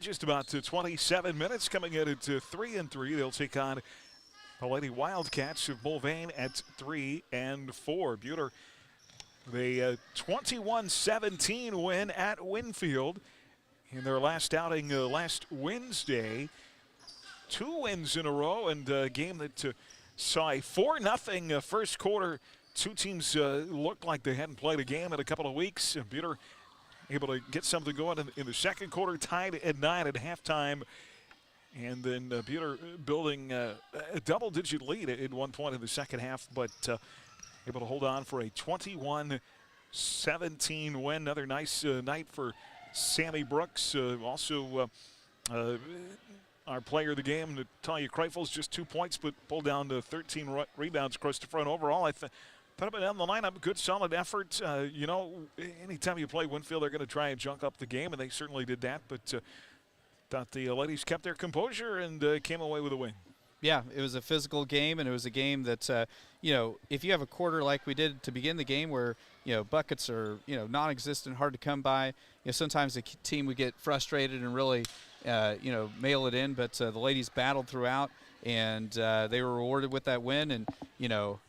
Just about to 27 minutes coming in at 3-3. They'll take on the Lady Wildcats of Mulvane at 3-4. Buhler, the 21-17 win at Winfield in their last outing last Wednesday. 2 wins in a row, and a game that saw a 4-0 first quarter. Two teams looked like they hadn't played a game in a couple of weeks. Buhler able to get something going in the second quarter, tied at 9 at halftime. And then Buhler building a double-digit lead at one point in the second half, but able to hold on for a 21-17 win. Another nice night for Sammy Brooks. Also, our player of the game, Natalia Kreifels, just 2 points, but pulled down to 13 rebounds across the front. Overall, I put them down the lineup. Good, solid effort. You know, anytime you play Winfield, they're going to try and junk up the game, and they certainly did that. But thought the ladies kept their composure and came away with a win. Yeah, it was a physical game, and it was a game that, you know, if you have a quarter like we did to begin the game where, you know, buckets are, you know, non-existent, hard to come by, you know, sometimes the team would get frustrated and really, you know, mail it in. But the ladies battled throughout, and they were rewarded with that win. And, you know,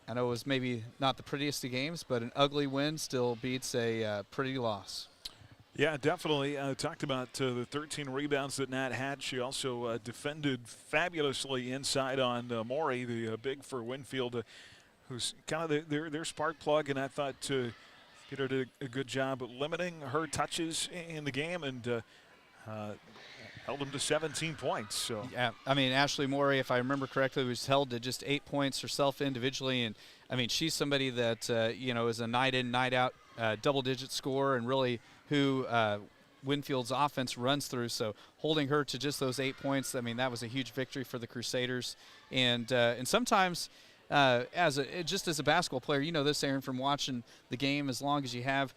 I know it was maybe not the prettiest of games, but an ugly win still beats a pretty loss. Yeah, definitely. Talked about the 13 rebounds that Nat had. She also defended fabulously inside on Maury, the big for Winfield, who's kind of their spark plug. And I thought Peter did a good job of limiting her touches in the game and held them to 17 points. So yeah, I mean, Ashley Morey, if I remember correctly, was held to just 8 points herself individually. And, I mean, she's somebody that, you know, is a night-in, night-out double-digit scorer and really who Winfield's offense runs through. So holding her to just those 8 points, I mean, that was a huge victory for the Crusaders. And sometimes just as a basketball player, you know this, Aaron, from watching the game as long as you have,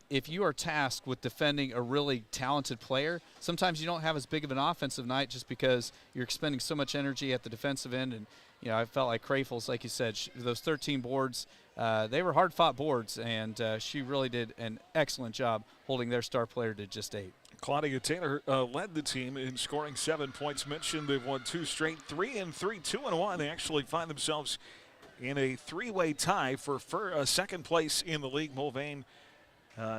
if you are tasked with defending a really talented player, sometimes you don't have as big of an offensive night just because you're expending so much energy at the defensive end. And, you know, I felt like Kreifels, like you said, those 13 boards, they were hard-fought boards, and she really did an excellent job holding their star player to just 8. Claudia Taylor led the team in scoring 7 points. Mentioned they've won 2 straight, 3-3, 2-1. They actually find themselves in a 3-way tie for second place in the league. Mulvane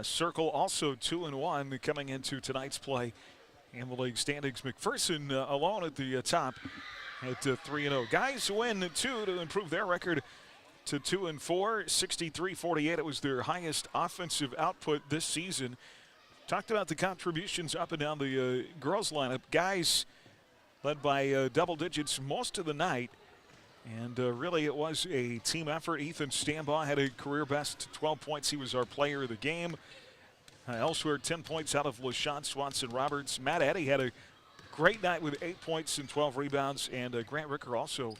Circle also 2-1 coming into tonight's play in the league standings. McPherson alone at the top at 3-0. Guys win 2 to improve their record to 2-4, 63-48. It was their highest offensive output this season. Talked about the contributions up and down the girls lineup. Guys led by double digits most of the night. And really it was a team effort. Ethan Stambaugh had a career best 12 points. He was our player of the game. Elsewhere, 10 points out of LaShawn Swanson-Roberts. Matt Eddy had a great night with 8 points and 12 rebounds. And Grant Ricker also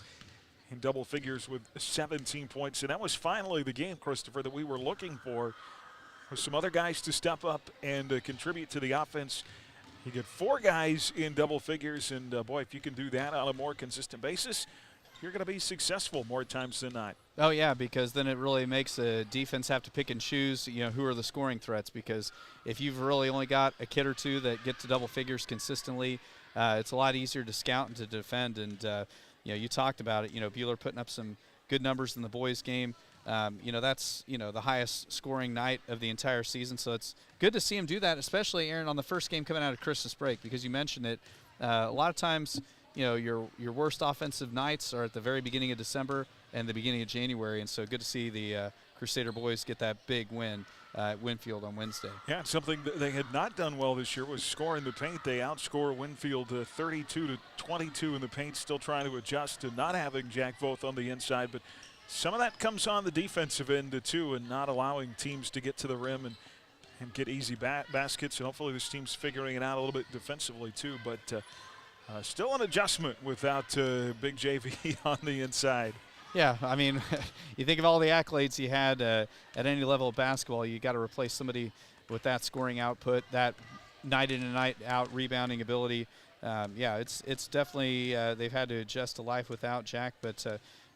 in double figures with 17 points. And that was finally the game, Christopher, that we were looking for some other guys to step up and contribute to the offense. You get 4 guys in double figures. And, boy, if you can do that on a more consistent basis, you're going to be successful more times than not. Oh, yeah, because then it really makes a defense have to pick and choose, you know, who are the scoring threats. Because if you've really only got a kid or two that get to double figures consistently, it's a lot easier to scout and to defend. And, you know, you talked about it, you know, Buhler putting up some good numbers in the boys' game. You know, that's, you know, the highest scoring night of the entire season. So it's good to see him do that, especially, Aaron, on the first game coming out of Christmas break, because you mentioned it. A lot of times, you know, your worst offensive nights are at the very beginning of December and the beginning of January, and so good to see the Crusader boys get that big win at Winfield on Wednesday. Yeah, something that they had not done well this year was scoring the paint. They outscore Winfield 32-22 in the paint, still trying to adjust to not having Jack Voth on the inside, but some of that comes on the defensive end too, and not allowing teams to get to the rim and get easy baskets, and hopefully this team's figuring it out a little bit defensively too, but still an adjustment without Big JV on the inside. Yeah, I mean, you think of all the accolades he had at any level of basketball, you got to replace somebody with that scoring output, that night in and night out rebounding ability. Yeah, it's definitely they've had to adjust to life without Jack, but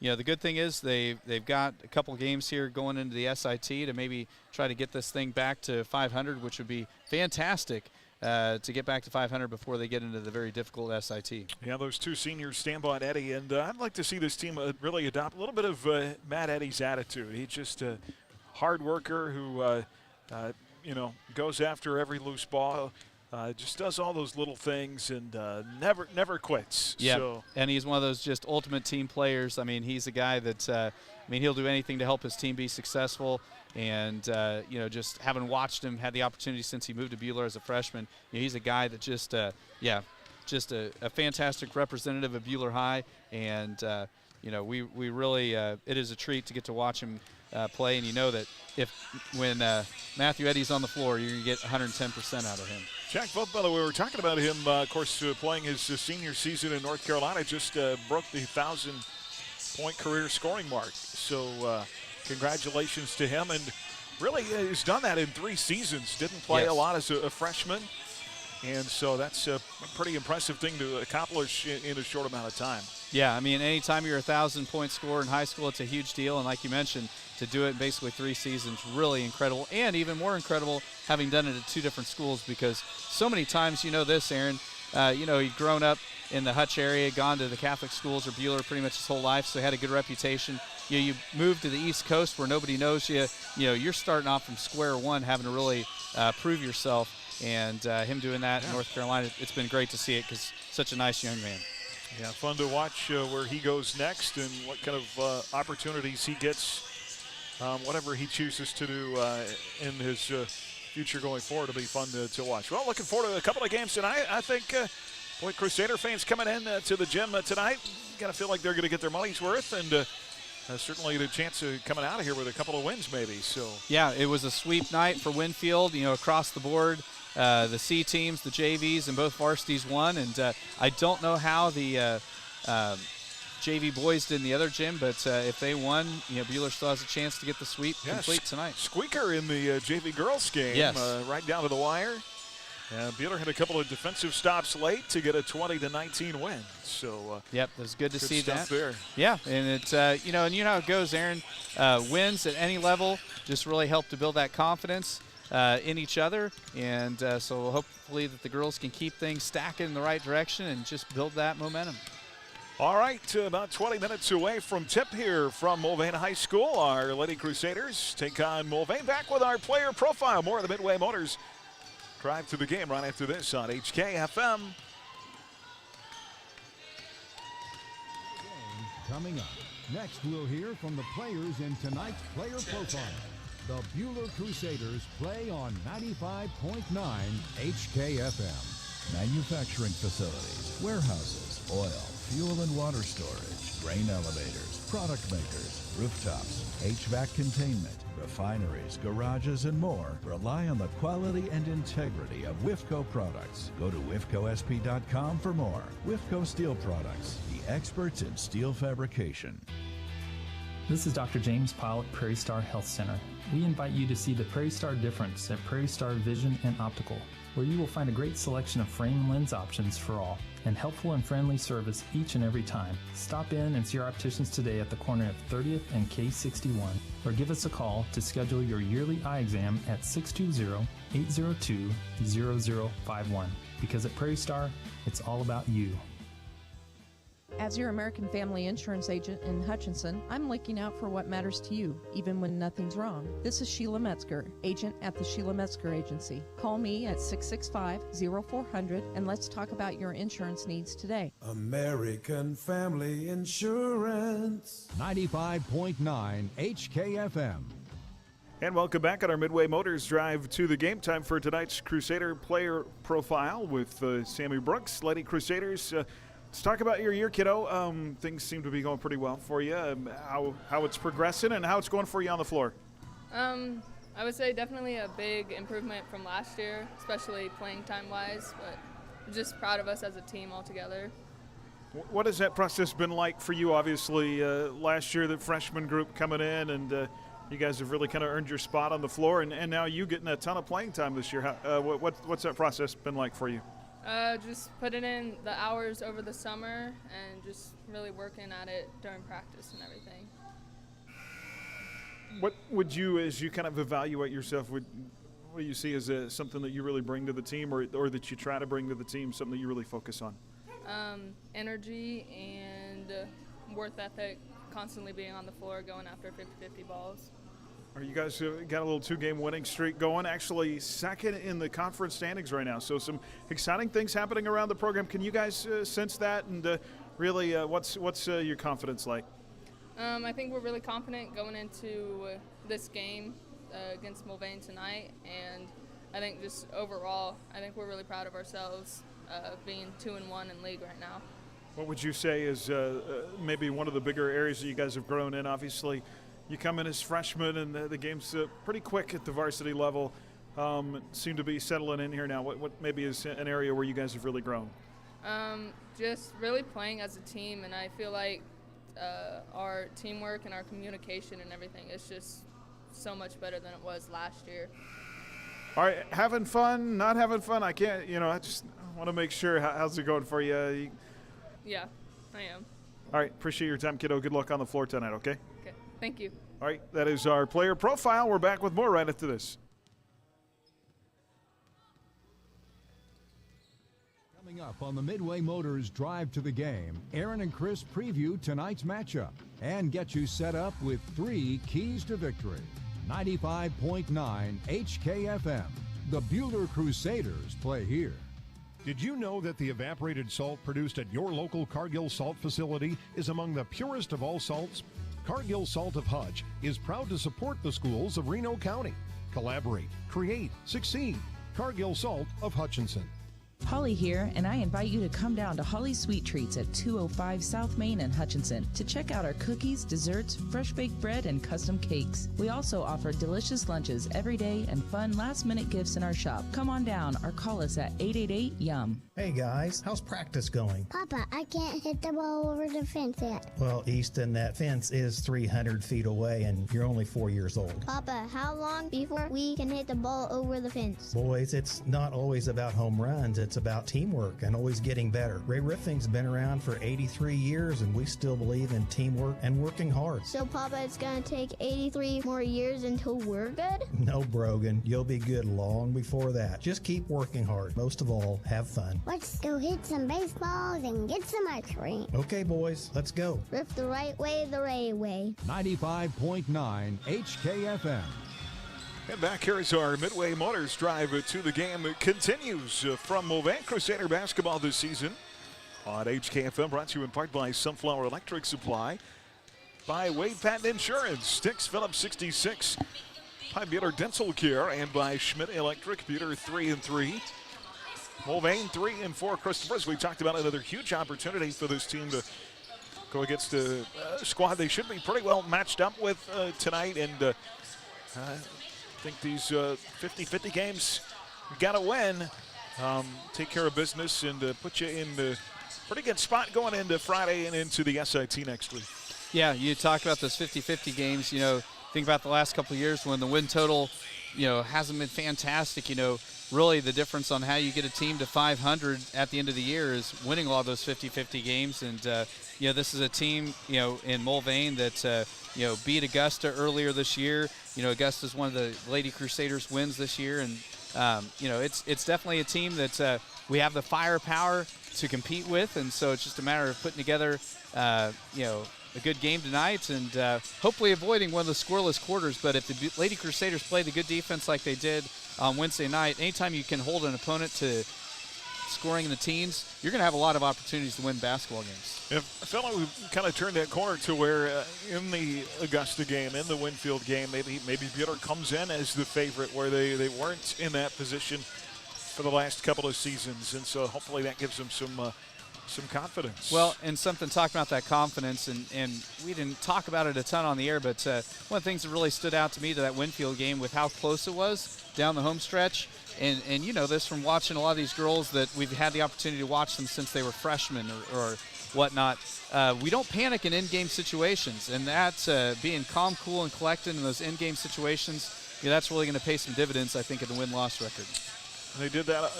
you know, the good thing is they've got a couple games here going into the SIT to maybe try to get this thing back to 500, which would be fantastic to get back to 500 before they get into the very difficult SIT. Yeah, those two seniors stand by Eddie, and I'd like to see this team really adopt a little bit of Matt Eddy's attitude. He's just a hard worker who, goes after every loose ball. Just does all those little things and never quits. Yeah, so. And he's one of those just ultimate team players. I mean, he's a guy that, he'll do anything to help his team be successful. And, just having watched him, had the opportunity since he moved to Buhler as a freshman, he's a guy that just a fantastic representative of Buhler High. And, we really, it is a treat to get to watch him play. And you know that when Matthew Eddy's on the floor, you're going to get 110% out of him. Jack Vogtbella, we were talking about him, of course, playing his senior season in North Carolina, just broke the 1,000-point career scoring mark. So congratulations to him. And really has done that in 3 seasons. Didn't play a lot as a freshman. And so that's a pretty impressive thing to accomplish in a short amount of time. Yeah, I mean, anytime you're a 1,000-point scorer in high school, it's a huge deal. And like you mentioned, to do it in basically 3 seasons, really incredible. And even more incredible, having done it at 2 different schools, because so many times, this, Aaron, he'd grown up in the Hutch area, gone to the Catholic schools or Buhler pretty much his whole life, so he had a good reputation. You move to the East Coast where nobody knows you. You're starting off from square one, having to really prove yourself. And him doing that in North Carolina, it's been great to see it because such a nice young man. Yeah, fun to watch where he goes next and what kind of opportunities he gets, whatever he chooses to do in his future going forward. It'll be fun to watch. Well, looking forward to a couple of games tonight. I think, Crusader fans coming in to the gym tonight, got to feel like they're going to get their money's worth, and certainly the chance of coming out of here with a couple of wins maybe. So yeah, it was a sweep night for Winfield, across the board. The C teams, the JVs, and both varsities won. And I don't know how the JV boys did in the other gym, but if they won, Buhler still has a chance to get the sweep complete tonight. Squeaker in the JV girls game, right down to the wire. Buhler had a couple of defensive stops late to get a 20-19 win. So yep, it was good to see that. There. Yeah, and it's and you know how it goes, Aaron. Wins at any level just really help to build that confidence in each other, and so hopefully that the girls can keep things stacking in the right direction and just build that momentum. All right, about 20 minutes away from tip here from Mulvane High School. Our Lady Crusaders take on Mulvane. Back with our player profile. More of the Midway Motors drive to the game right after this on HKFM. Coming up. Next, we'll hear from the players in tonight's player profile. The Buhler Crusaders play on 95.9 HKFM. Manufacturing facilities, warehouses, oil, fuel and water storage, grain elevators, product makers, rooftops, HVAC containment, refineries, garages, and more rely on the quality and integrity of WIFCO products. Go to WIFCOSP.com for more. WIFCO Steel Products, the experts in steel fabrication. This is Dr. James Pyle at Prairie Star Health Center. We invite you to see the Prairie Star difference at Prairie Star Vision and Optical, where you will find a great selection of frame and lens options for all, and helpful and friendly service each and every time. Stop in and see our opticians today at the corner of 30th and K61, or give us a call to schedule your yearly eye exam at 620-802-0051. Because at Prairie Star, it's all about you. As your American Family Insurance agent in Hutchinson, I'm looking out for what matters to you, even when nothing's wrong. This is Sheila Metzger, agent at the Sheila Metzger Agency. Call me at 665-0400 and let's talk about your insurance needs today. American Family Insurance. 95.9 HKFM. And welcome back on our Midway Motors drive to the game. Time for tonight's Crusader player profile with Sammy Brooks, Lady Crusaders. Let's talk about your year, kiddo. Things seem to be going pretty well for you. How it's progressing and how it's going for you on the floor. I would say definitely a big improvement from last year, especially playing time-wise, but I'm just proud of us as a team altogether. What has that process been like for you? Obviously, last year the freshman group coming in, and you guys have really kind of earned your spot on the floor, and now you getting a ton of playing time this year. What's that process been like for you? Just putting in the hours over the summer and just really working at it during practice and everything. What would you, as you kind of evaluate yourself, would What do you see as something that you really bring to the team, or that you try to bring to the team, something that you really focus on? Energy and work ethic, constantly being on the floor, going after 50-50 balls. Are you guys got a little 2-game winning streak going, actually second in the conference standings right now, so some exciting things happening around the program. Can you guys sense that, and really what's your confidence like? I think we're really confident going into this game against Mulvane tonight, and I think just overall, I think we're really proud of ourselves being 2-1 in league right now. What would you say is maybe one of the bigger areas that you guys have grown in? Obviously, you come in as freshmen, and the game's pretty quick at the varsity level. Seem to be settling in here now. What maybe is an area where you guys have really grown? Just really playing as a team, and I feel like our teamwork and our communication and everything is just so much better than it was last year. All right, having fun, not having fun? I can't, I just want to make sure. How's it going for you? Yeah, I am. All right, appreciate your time, kiddo. Good luck on the floor tonight, okay? Okay, thank you. All right, that is our player profile. We're back with more right after this. Coming up on the Midway Motors Drive to the Game, Aaron and Chris preview tonight's matchup and get you set up with 3 keys to victory. 95.9 HKFM. The Buhler Crusaders play here. Did you know that the evaporated salt produced at your local Cargill Salt facility is among the purest of all salts? Cargill Salt of Hutch is proud to support the schools of Reno County. Collaborate, create, succeed. Cargill Salt of Hutchinson. Holly here, and I invite you to come down to Holly's Sweet Treats at 205 South Main in Hutchinson to check out our cookies, desserts, fresh baked bread, and custom cakes. We also offer delicious lunches every day and fun last-minute gifts in our shop. Come on down or call us at 888-YUM. Hey guys, how's practice going? Papa, I can't hit the ball over the fence yet. Well, Easton, that fence is 300 feet away and you're only 4 years old. Papa, how long before we can hit the ball over the fence? Boys, it's not always about home runs. It's about teamwork and always getting better. Ray Riffing's been around for 83 years and we still believe in teamwork and working hard. So, Papa, it's going to take 83 more years until we're good? No, Brogan. You'll be good long before that. Just keep working hard. Most of all, have fun. Let's go hit some baseballs and get some ice cream. Okay, boys, let's go. Riff the right way, the Ray way. 95.9 HKFM. And back here is our Midway Motors Drive to the Game. It continues from Mulvane Crusader basketball this season on HKFM, brought to you in part by Sunflower Electric Supply, by Wade Patent Insurance, Sticks Phillips 66, by Buhler Dental Care, and by Schmidt Electric. Buhler 3-3. Mulvane 3-4. Christopher, we talked about another huge opportunity for this team to go against a squad they should be pretty well matched up with tonight, and I think these 50-50 games, you got to win, take care of business, and put you in the pretty good spot going into Friday and into the SIT next week. Yeah, you talk about those 50-50 games. Think about the last couple of years when the win total, hasn't been fantastic. Really the difference on how you get a team to 500 at the end of the year is winning all those 50-50 games. And this is a team, in Mulvane that beat Augusta earlier this year. Augusta's one of the Lady Crusaders wins this year, and it's definitely a team that we have the firepower to compete with, and so it's just a matter of putting together a good game tonight and hopefully avoiding one of the scoreless quarters. But if the Lady Crusaders play the good defense like they did on Wednesday night, anytime you can hold an opponent to scoring in the teens, you're going to have a lot of opportunities to win basketball games. I felt like we kind of turned that corner to where in the Augusta game, in the Winfield game, maybe Buhler comes in as the favorite, where they weren't in that position for the last couple of seasons, and so hopefully that gives them some confidence. Well, and something talking about that confidence, and we didn't talk about it a ton on the air, but one of the things that really stood out to me to that Winfield game with how close it was down the home stretch, and you know this from watching a lot of these girls that we've had the opportunity to watch them since they were freshmen or whatnot. We don't panic in in-game situations, and that's being calm, cool, and collected in those in-game situations. That's really going to pay some dividends, I think, in the win-loss record. They did that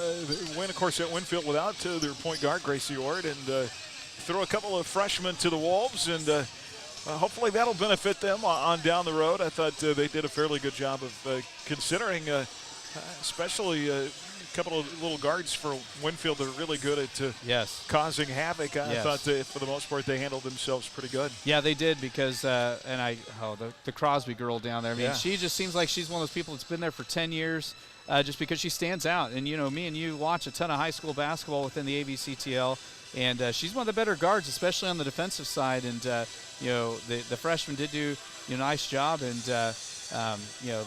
win, of course, at Winfield without their point guard, Gracie Ord, and throw a couple of freshmen to the Wolves, and hopefully that'll benefit them on down the road. I thought they did a fairly good job of considering especially a couple of little guards for Winfield that are really good at causing havoc. I thought for the most part they handled themselves pretty good. Yeah, they did because the Crosby girl down there. I mean, she just seems like she's one of those people that's been there for 10 years just because she stands out. And, me and you watch a ton of high school basketball within the AVCTL, and she's one of the better guards, especially on the defensive side. And, the freshmen did do a nice job, and, the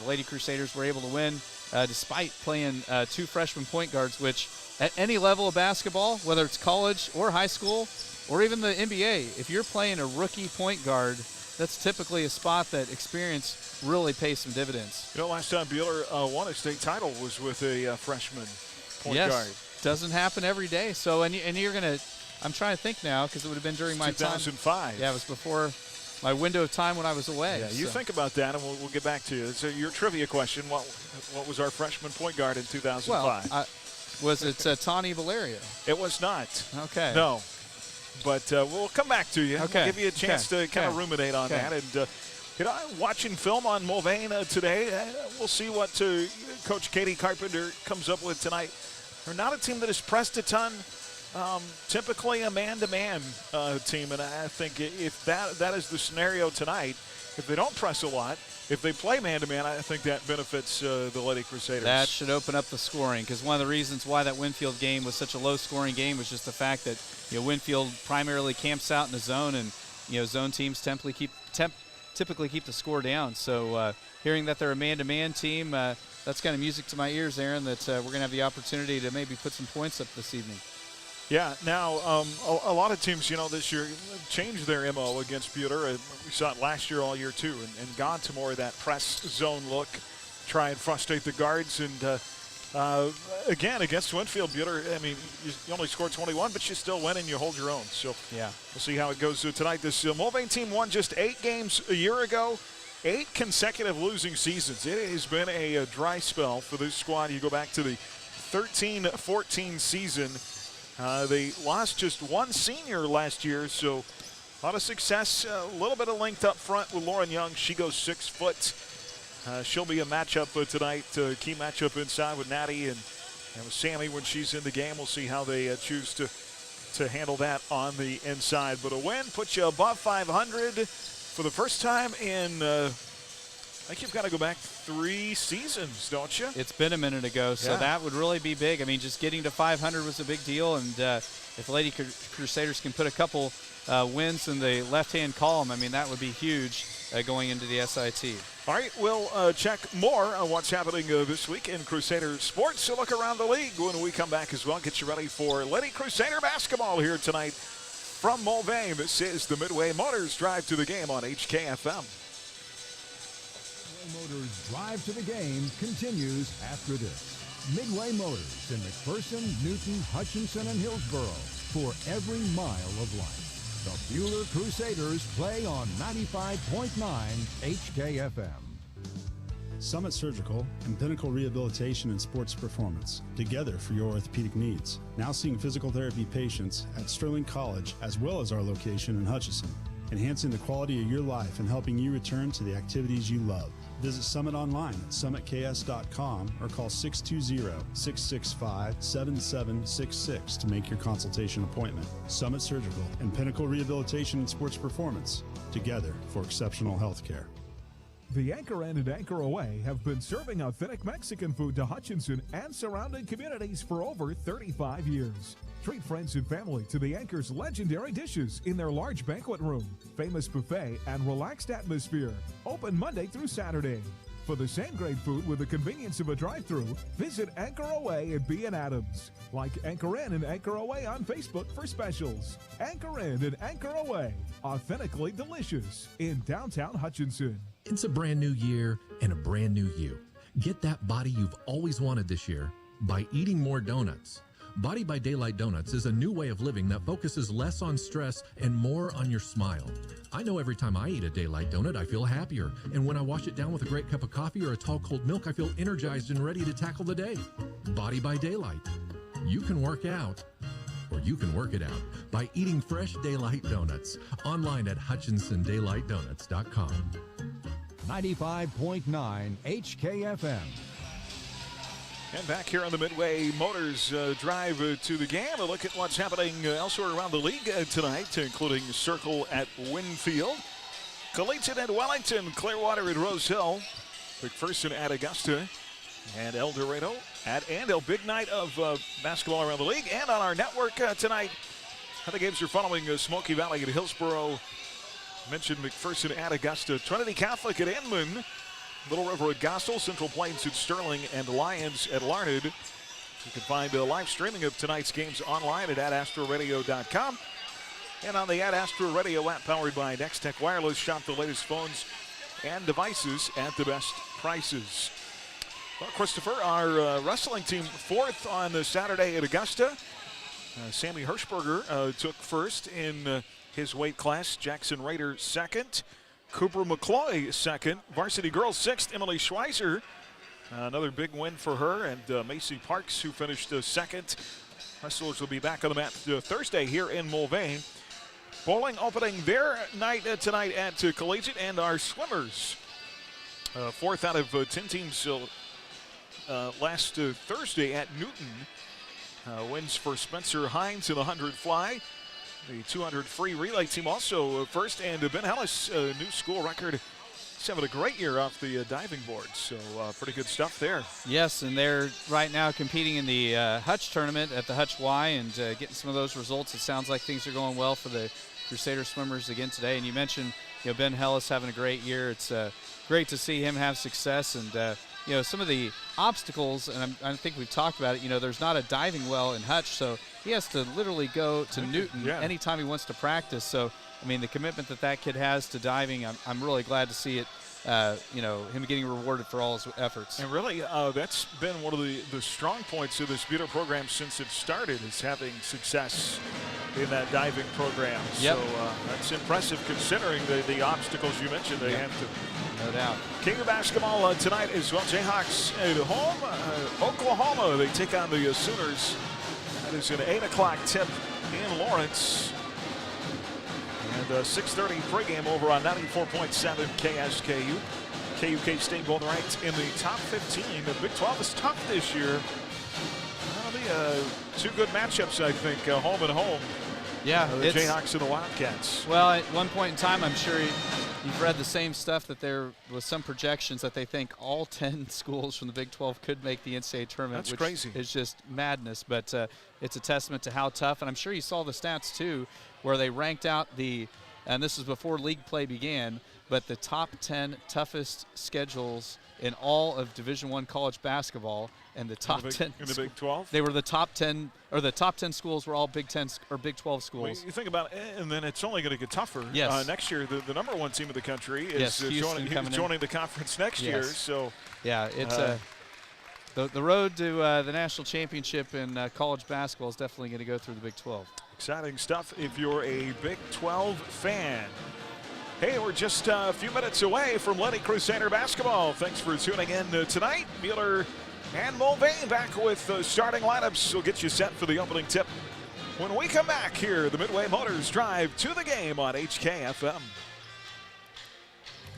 Lady Crusaders were able to win despite playing two freshman point guards, which at any level of basketball, whether it's college or high school or even the NBA, if you're playing a rookie point guard, that's typically a spot that experience really pays some dividends. Last time Buhler won a state title was with a freshman point guard. Doesn't happen every day. So, and you're going to, I'm trying to think now because it would have been during my 2005. time. Yeah, it was before my window of time when I was away. Yeah, you think about that, and we'll get back to you. So your trivia question, what was our freshman point guard in 2005? Well, was it Tani Valerio? It was not. Okay. No. But we'll come back to you. Okay. We'll give you a chance to kind of ruminate on that. And watching film on Mulvane today, we'll see what Coach Katie Carpenter comes up with tonight. They're not a team that has pressed a ton. Typically a man-to-man team, and I think if that is the scenario tonight, if they don't press a lot, if they play man-to-man, I think that benefits the Lady Crusaders. That should open up the scoring, because one of the reasons why that Winfield game was such a low-scoring game was just the fact that Winfield primarily camps out in the zone, and zone teams typically keep the score down. So hearing that they're a man-to-man team, that's kind of music to my ears, Aaron, that we're going to have the opportunity to maybe put some points up this evening. Yeah, now a lot of teams, this year changed their MO against Buhler. We saw it last year, all year too, and gone to more of that press zone look, try and frustrate the guards. And again, against Winfield, Buhler, I mean, you only scored 21, but you still win and you hold your own. So yeah, we'll see how it goes tonight. This Mulvane team won just 8 games a year ago. 8 consecutive losing seasons. It has been a dry spell for this squad. You go back to the 13-14 season. They lost just one senior last year, so a lot of success. A little bit of length up front with Lauren Young. She goes 6 foot. She'll be a matchup tonight, key matchup inside with Natty and with Sammy when she's in the game. We'll see how they choose to handle that on the inside. But a win puts you above 500 for the first time in, I think you've got to go back 3 seasons, don't you? It's been a minute ago, so that would really be big. I mean, just getting to 500 was a big deal, and if Lady Crusaders can put a couple wins in the left-hand column, I mean, that would be huge going into the SIT. All right, we'll check more on what's happening this week in Crusader sports. So look around the league when we come back as well. Get you ready for Lady Crusader basketball here tonight from Mulvane. This is the Midway Motors Drive to the Game on HKFM. Motors Drive to the Game continues after this. Midway Motors in McPherson, Newton, Hutchinson, and Hillsboro for every mile of life. The Buhler Crusaders play on 95.9 HKFM. Summit Surgical and Pinnacle Rehabilitation and Sports Performance, together for your orthopedic needs. Now seeing physical therapy patients at Sterling College as well as our location in Hutchinson, enhancing the quality of your life and helping you return to the activities you love. Visit Summit online at summitks.com or call 620-665-7766 to make your consultation appointment. Summit Surgical and Pinnacle Rehabilitation and Sports Performance, together for exceptional health care. The Anchor Inn and Anchor Away have been serving authentic Mexican food to Hutchinson and surrounding communities for over 35 years. Treat friends and family to the Anchor's legendary dishes in their large banquet room, famous buffet, and relaxed atmosphere. Open Monday through Saturday. For the same great food with the convenience of a drive-thru, visit Anchor Away at B and Adams. Like Anchor Inn and Anchor Away on Facebook for specials. Anchor Inn and Anchor Away, authentically delicious in downtown Hutchinson. It's a brand new year and a brand new you. Get that body you've always wanted this year by eating more donuts. Body by Daylight Donuts is a new way of living that focuses less on stress and more on your smile. I know every time I eat a Daylight donut, I feel happier. And when I wash it down with a great cup of coffee or a tall cold milk, I feel energized and ready to tackle the day. Body by Daylight. You can work out, or you can work it out by eating fresh Daylight Donuts. Online at HutchinsonDaylightDonuts.com. 95.9 HKFM. And back here on the Midway Motors drive to the game, a look at what's happening elsewhere around the league tonight, including Circle at Winfield, Collegiate at Wellington, Clearwater at Rose Hill, McPherson at Augusta, and El Dorado at Andale. Big night of basketball around the league. And on our network tonight, the games are following Smoky Valley at Hillsboro. Mentioned McPherson at Augusta, Trinity Catholic at Inman, Little River at Gospel, Central Plains at Sterling, and Lions at Larned. You can find a live streaming of tonight's games online at adastraradio.com. And on the Ad Astra Radio app powered by Next Tech Wireless, shop the latest phones and devices at the best prices. Well, Christopher, our wrestling team fourth on Saturday at Augusta. Sammy Hirschberger took first in his weight class. Jackson Rader second. Cooper McCloy second. Varsity girls sixth. Emily Schweizer, another big win for her. And Macy Parks, who finished second. Wrestlers will be back on the mat Thursday here in Mulvane. Bowling opening their night tonight at Collegiate. And our swimmers, fourth out of 10 teams last Thursday at Newton. Wins for Spencer Hines in the 100 fly. The 200 free relay team also first, and Ben Ellis, new school record. He's having a great year off the diving board, so pretty good stuff there. Yes, and they're right now competing in the Hutch tournament at the Hutch Y and getting some of those results. It sounds like things are going well for the Crusader swimmers again today. And you mentioned, Ben Ellis having a great year. It's great to see him have success, and some of the obstacles, and I think we've talked about it, there's not a diving well in Hutch, so he has to literally go to Newton anytime he wants to practice. So, the commitment that kid has to diving, I'm really glad to see it, him getting rewarded for all his efforts. And really, that's been one of the strong points of this Buhler program since it started, is having success in that diving program. Yep. So that's impressive considering the obstacles you mentioned they have to. No doubt. King of basketball tonight as well. Jayhawks at home. Oklahoma, they take on the Sooners. That is an 8 o'clock tip in Lawrence. And 6:30 pregame over on 94.7 KSKU. KUK State both ranked in the top 15. The Big 12 is tough this year. That'll be two good matchups, I think, home and home. Yeah, the Jayhawks and the Wildcats. Well, at one point in time, I'm sure you've read the same stuff, that there was some projections that they think all 10 schools from the Big 12 could make the NCAA tournament. That's which crazy. Is just madness, but it's a testament to how tough. And I'm sure you saw the stats too, where they ranked out and this is before league play began, but the top 10 toughest schedules in all of Division I college basketball. And the top 10 in the Big 12, they were the top 10, or the top 10 schools were all Big 10 or Big 12 schools. Well, you think about it, and then it's only going to get tougher. Yes. Next year, the number one team of the country is joining the conference next year. So yeah, it's the road to the national championship in college basketball is definitely going to go through the Big 12. Exciting stuff if you're a Big 12 fan. Hey, we're just a few minutes away from Lenny Crusader basketball. Thanks for tuning in tonight. Buhler and Mulvane back with starting lineups. We'll get you set for the opening tip when we come back here. The Midway Motors drive to the game on HKFM.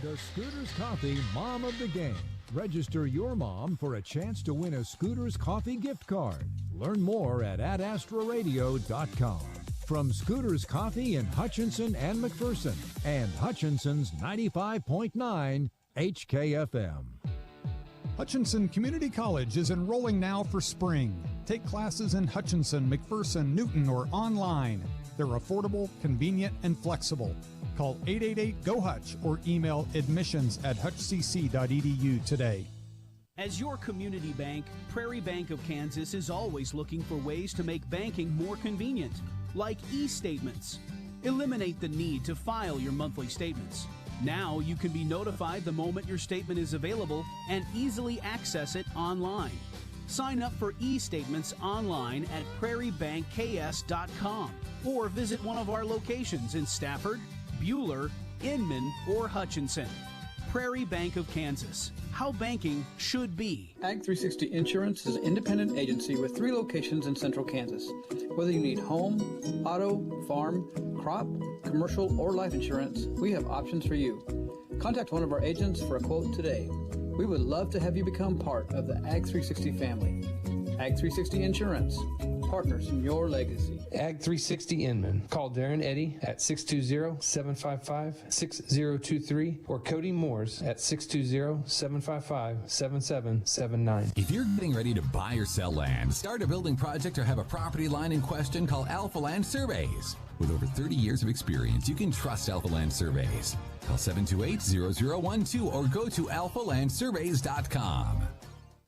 The Scooters Coffee Mom of the Game. Register your mom for a chance to win a Scooters Coffee gift card. Learn more at adastraradio.com. From Scooters Coffee in Hutchinson and McPherson, and Hutchinson's 95.9 HKFM. Hutchinson Community College is enrolling now for spring. Take classes in Hutchinson, McPherson, Newton, or online. They're affordable, convenient, and flexible. Call 888-GO-HUTCH or email admissions@hutchcc.edu today. As your community bank, Prairie Bank of Kansas is always looking for ways to make banking more convenient, like e-statements. Eliminate the need to file your monthly statements. Now you can be notified the moment your statement is available and easily access it online. Sign up for e-statements online at prairiebankks.com or visit one of our locations in Stafford, Buhler, Inman, or Hutchinson. Prairie Bank of Kansas. How banking should be. Ag 360 Insurance is an independent agency with 3 locations in central Kansas. Whether you need home, auto, farm, crop, commercial, or life insurance, we have options for you. Contact one of our agents for a quote today. We would love to have you become part of the Ag 360 family. Ag 360 Insurance, partners in your legacy. Ag 360 Inman. Call Darren Eddy at 620-755-6023 or Cody Moores at 620-755-7779. If you're getting ready to buy or sell land, start a building project, or have a property line in question, call Alpha Land Surveys. With over 30 years of experience, you can trust Alpha Land Surveys. Call 728-0012 or go to alphalandsurveys.com.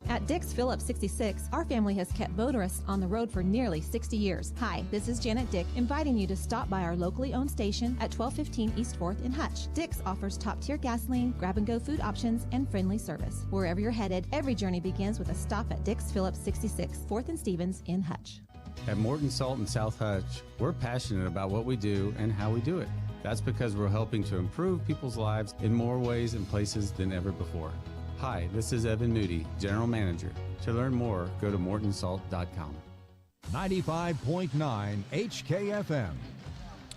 At Dick's Phillips 66, our family has kept motorists on the road for nearly 60 years. Hi, this is Janet Dick, inviting you to stop by our locally owned station at 1215 East 4th in Hutch. Dick's offers top-tier gasoline, grab-and-go food options, and friendly service. Wherever you're headed, every journey begins with a stop at Dick's Phillips 66, 4th and Stevens in Hutch. At Morton Salt in South Hutch, we're passionate about what we do and how we do it. That's because we're helping to improve people's lives in more ways and places than ever before. Hi, this is Evan Moody, General Manager. To learn more, go to mortonsalt.com. 95.9 HKFM.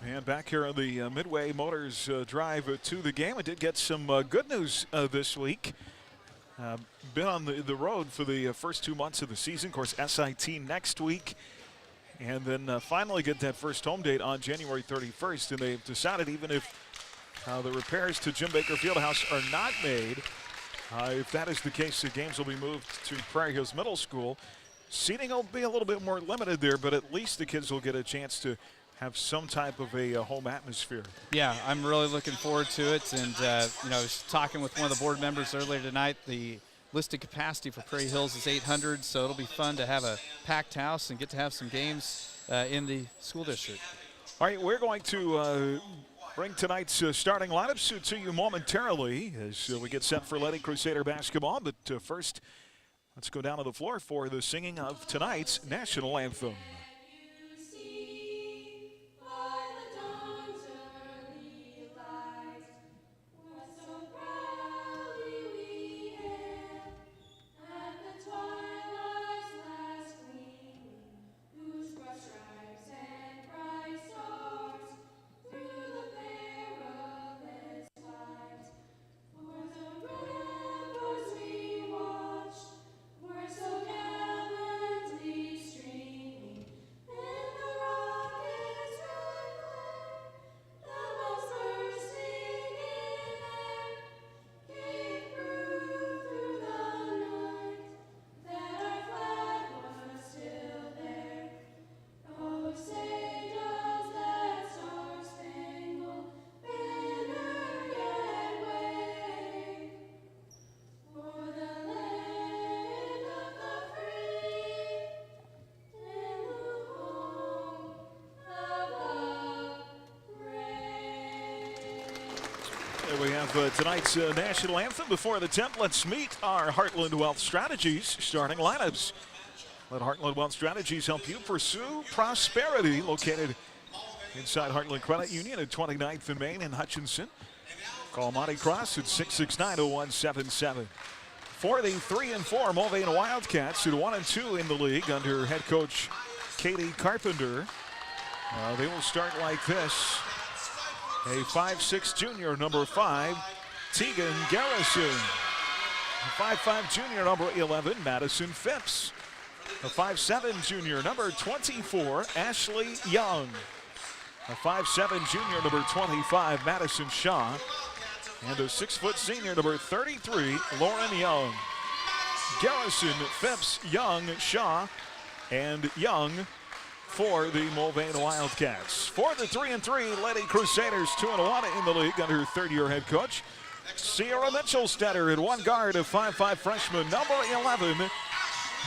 And back here on the Midway Motors drive to the game, we did get some good news this week. Been on the road for the first 2 months of the season. Of course, SIT next week. And then finally get that first home date on January 31st. And they've decided, even if the repairs to Jim Baker Fieldhouse are not made, if that is the case, the games will be moved to Prairie Hills Middle School. Seating will be a little bit more limited there, but at least the kids will get a chance to have some type of a home atmosphere. Yeah, I'm really looking forward to it. And, I was talking with one of the board members earlier tonight. The listed capacity for Prairie Hills is 800, so it'll be fun to have a packed house and get to have some games in the school district. All right, we're going to bring tonight's starting lineups to you momentarily as we get set for Lady Crusader basketball. But first, let's go down to the floor for the singing of tonight's national anthem. We have tonight's national anthem. Before the 10th, let's meet our Heartland Wealth Strategies starting lineups. Let Heartland Wealth Strategies help you pursue prosperity. Located inside Heartland Credit Union at 29th and Main in Hutchinson. Call Monty Cross at 669-0177. For the 3-4 Mulvane Wildcats, at 1-2 in the league under head coach Katie Carpenter. They will start like this. A 5'6" junior, number 5, Tegan Garrison. A 5'5" junior, number 11, Madison Phipps. A 5'7" junior, number 24, Ashley Young. A 5'7" junior, number 25, Madison Shaw. And a 6-foot senior, number 33, Lauren Young. Garrison, Phipps, Young, Shaw, and Young for the Mulvane Wildcats. For the 3-3 Lady Crusaders, 2-1 in the league under third-year head coach Sierra Mitchellstetter at one guard, a 5'5" freshman, number 11,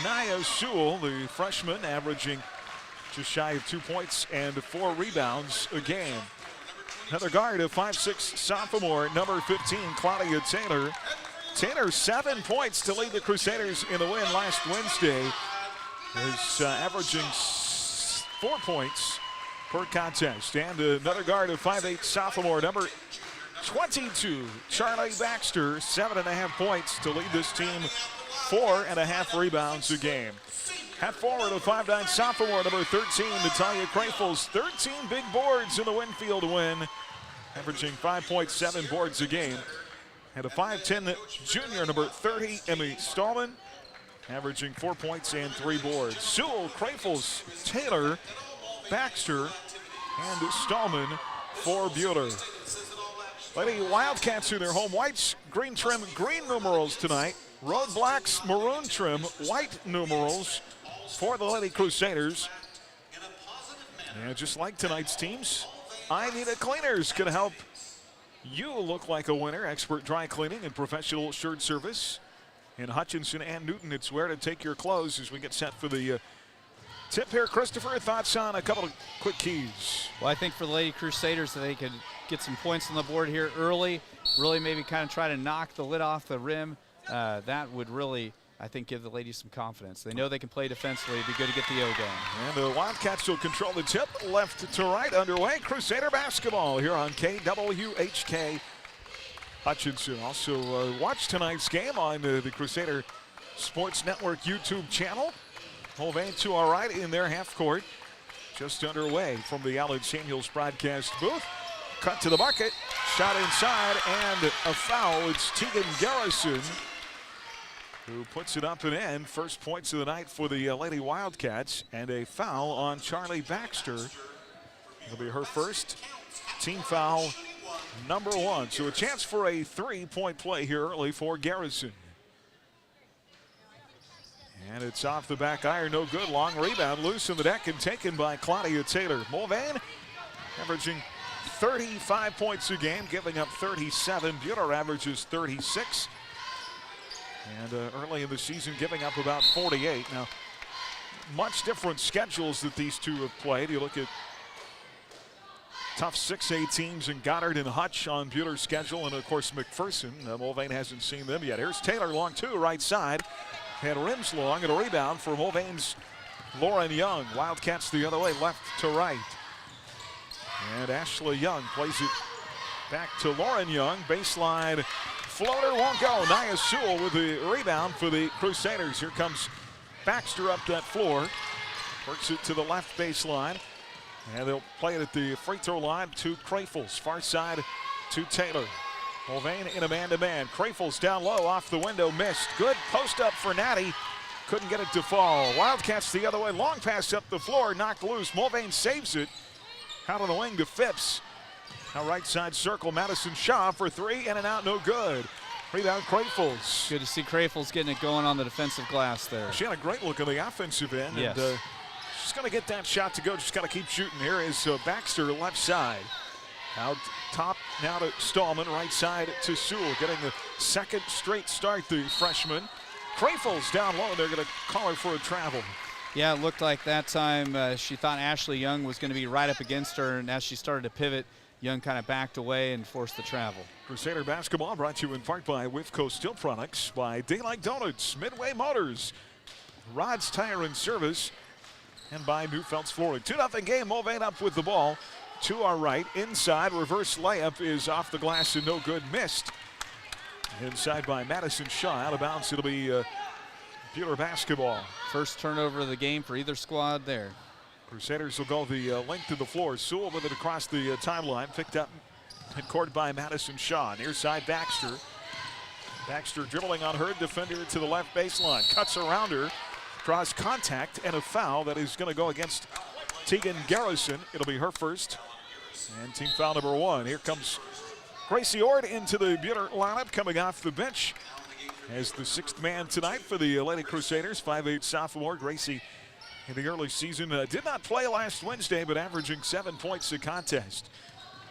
Nia Sewell, the freshman, averaging just shy of 2 points and 4 rebounds a game. Another guard, a 5'6" sophomore, number 15, Claudia Taylor. Taylor, 7 points to lead the Crusaders in the win last Wednesday. Is averaging 4 points per contest. And another guard, a 5'8" sophomore, number 22, Charlie Baxter, 7.5 points to lead this team, 4.5 rebounds a game. Half forward, a 5'9" sophomore, number 13, Natalia Krafels, 13 big boards in the Winfield win, averaging 5.7 boards a game. And a 5'10" junior, number 30, Emmy Stallman, averaging 4 points and 3 boards. Sewell, Crafels, Taylor, Baxter, and Stallman for Buhler. Lady Wildcats in their home whites, green trim, green numerals tonight. Road blacks, maroon trim, white numerals for the Lady Crusaders. And just like tonight's teams, I Need a Cleaners can help you look like a winner. Expert dry cleaning and professional shirt service. In Hutchinson and Newton, it's where to take your clothes as we get set for the tip here. Christopher, thoughts on a couple of quick keys? Well, I think for the Lady Crusaders, they could get some points on the board here early, really maybe kind of try to knock the lid off the rim. That would really, I think, give the ladies some confidence. They know they can play defensively. It'd be good to get the O going. And the Wildcats will control the tip, left to right, underway. Crusader basketball here on KWHK Hutchinson. Also watch tonight's game on the Crusader Sports Network YouTube channel. Mulvane to our right in their half court. Just underway from the Alan Samuels broadcast booth. Cut to the bucket, shot inside, and a foul. It's Tegan Garrison who puts it up and in. First points of the night for the Lady Wildcats, and a foul on Charlie Baxter. It'll be her first team foul, number 1. So a chance for a 3-point play here early for Garrison. And it's off the back iron, no good. Long rebound, loose in the deck and taken by Claudia Taylor. Mulvane averaging 35 points a game, giving up 37. Buhler averages 36. And early in the season, giving up about 48. Now, much different schedules that these two have played. You look at tough 6A teams in Goddard and Hutch on Buhler's schedule, and of course McPherson. Mulvane hasn't seen them yet. Here's Taylor, long two, right side. And rims long, and a rebound for Mulvane's Lauren Young. Wildcats the other way, left to right. And Ashley Young plays it back to Lauren Young. Baseline floater won't go. Nia Sewell with the rebound for the Crusaders. Here comes Baxter up that floor. Works it to the left baseline. And they'll play it at the free throw line to Crafels. Far side to Taylor. Mulvane in a man-to-man. Crafels down low, off the window, missed. Good post up for Natty. Couldn't get it to fall. Wildcats the other way. Long pass up the floor, knocked loose. Mulvane saves it. Out of the wing to Phipps. Now right side circle, Madison Shaw for three, in and out, no good. Rebound, Crafels. Good to see Crafels getting it going on the defensive glass there. She had a great look on the offensive end. Yes. And she's going to get that shot to go. Just got to keep shooting. Here is Baxter, left side. Out top now to Stallman, right side to Sewell. Getting the second straight start, the freshman. Crafels down low. They're going to call her for a travel. Yeah, it looked like that time she thought Ashley Young was going to be right up against her, and as she started to pivot, Young kind of backed away and forced the travel. Crusader basketball brought to you in part by Wifco Steel Products, by Daylight Donuts, Midway Motors, Rod's Tire and Service, and by Newfeld's Flooring. 2-0 game, Mulvane up with the ball. To our right, inside, reverse layup is off the glass and no good, missed. Inside by Madison Shaw, out of bounds. It'll be Buhler basketball. First turnover of the game for either squad there. Crusaders will go the length of the floor. Sewell with it across the timeline, picked up and court by Madison Shaw. Near side, Baxter. Baxter dribbling on her defender to the left baseline, cuts around her, draws contact, and a foul that is going to go against Tegan Garrison. It'll be her first. And team foul number 1. Here comes Gracie Ord into the Buhler lineup, coming off the bench as the 6th man tonight for the Lady Crusaders. 5'8" sophomore. Gracie in the early season did not play last Wednesday, but averaging 7 points a contest.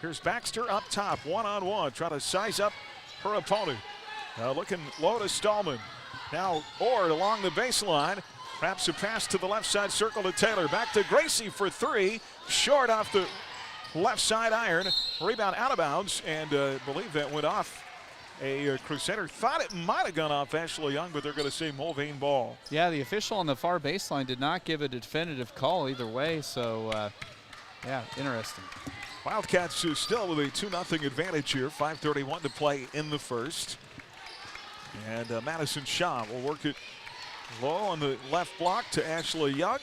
Here's Baxter up top, one-on-one, try to size up her opponent. Looking low to Stallman. Now Ord along the baseline. Wraps a pass to the left side circle to Taylor. Back to Gracie for three. Short off the left side iron. Rebound out of bounds, and believe that went off a Crusader. Thought it might have gone off Ashley Young, but they're going to say Mulvane ball. Yeah, the official on the far baseline did not give a definitive call either way, so yeah, interesting. Wildcats still with a 2-0 advantage here. 5:31 to play in the first. And Madison Shaw will work it low on the left block to Ashley Young.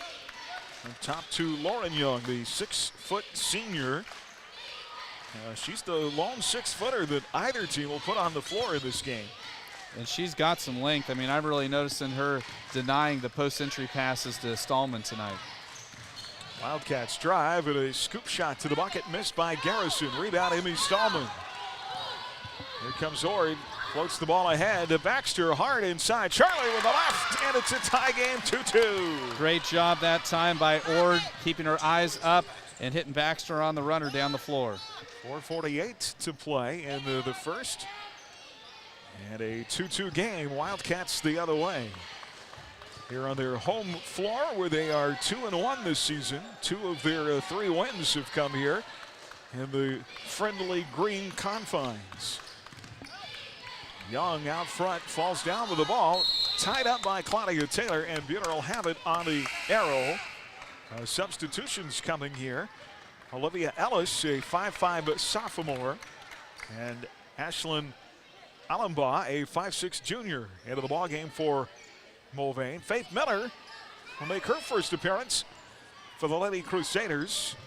And top to Lauren Young, the 6-foot senior. She's the lone 6-footer that either team will put on the floor in this game. And she's got some length. I mean, I'm really noticing her denying the post-entry passes to Stallman tonight. Wildcats drive and a scoop shot to the bucket missed by Garrison. Rebound, Emmy Stallman. Here comes Ord. Floats the ball ahead to Baxter. Hard inside. Charlie with the left, and it's a tie game, 2-2. Great job that time by Ord, keeping her eyes up and hitting Baxter on the runner down the floor. 4:48 to play in the first. And a 2-2 game. Wildcats the other way. Here on their home floor where they are 2-1 this season. 2 of their 3 wins have come here in the friendly green confines. Young out front falls down with the ball. Tied up by Claudia Taylor, and Buhler will have it on the arrow. Substitutions coming here. Olivia Ellis, a 5'5" sophomore, and Ashlyn Allenbaugh, a 5'6" junior, into the ball game for Mulvane. Faith Miller will make her first appearance for the Lady Crusaders.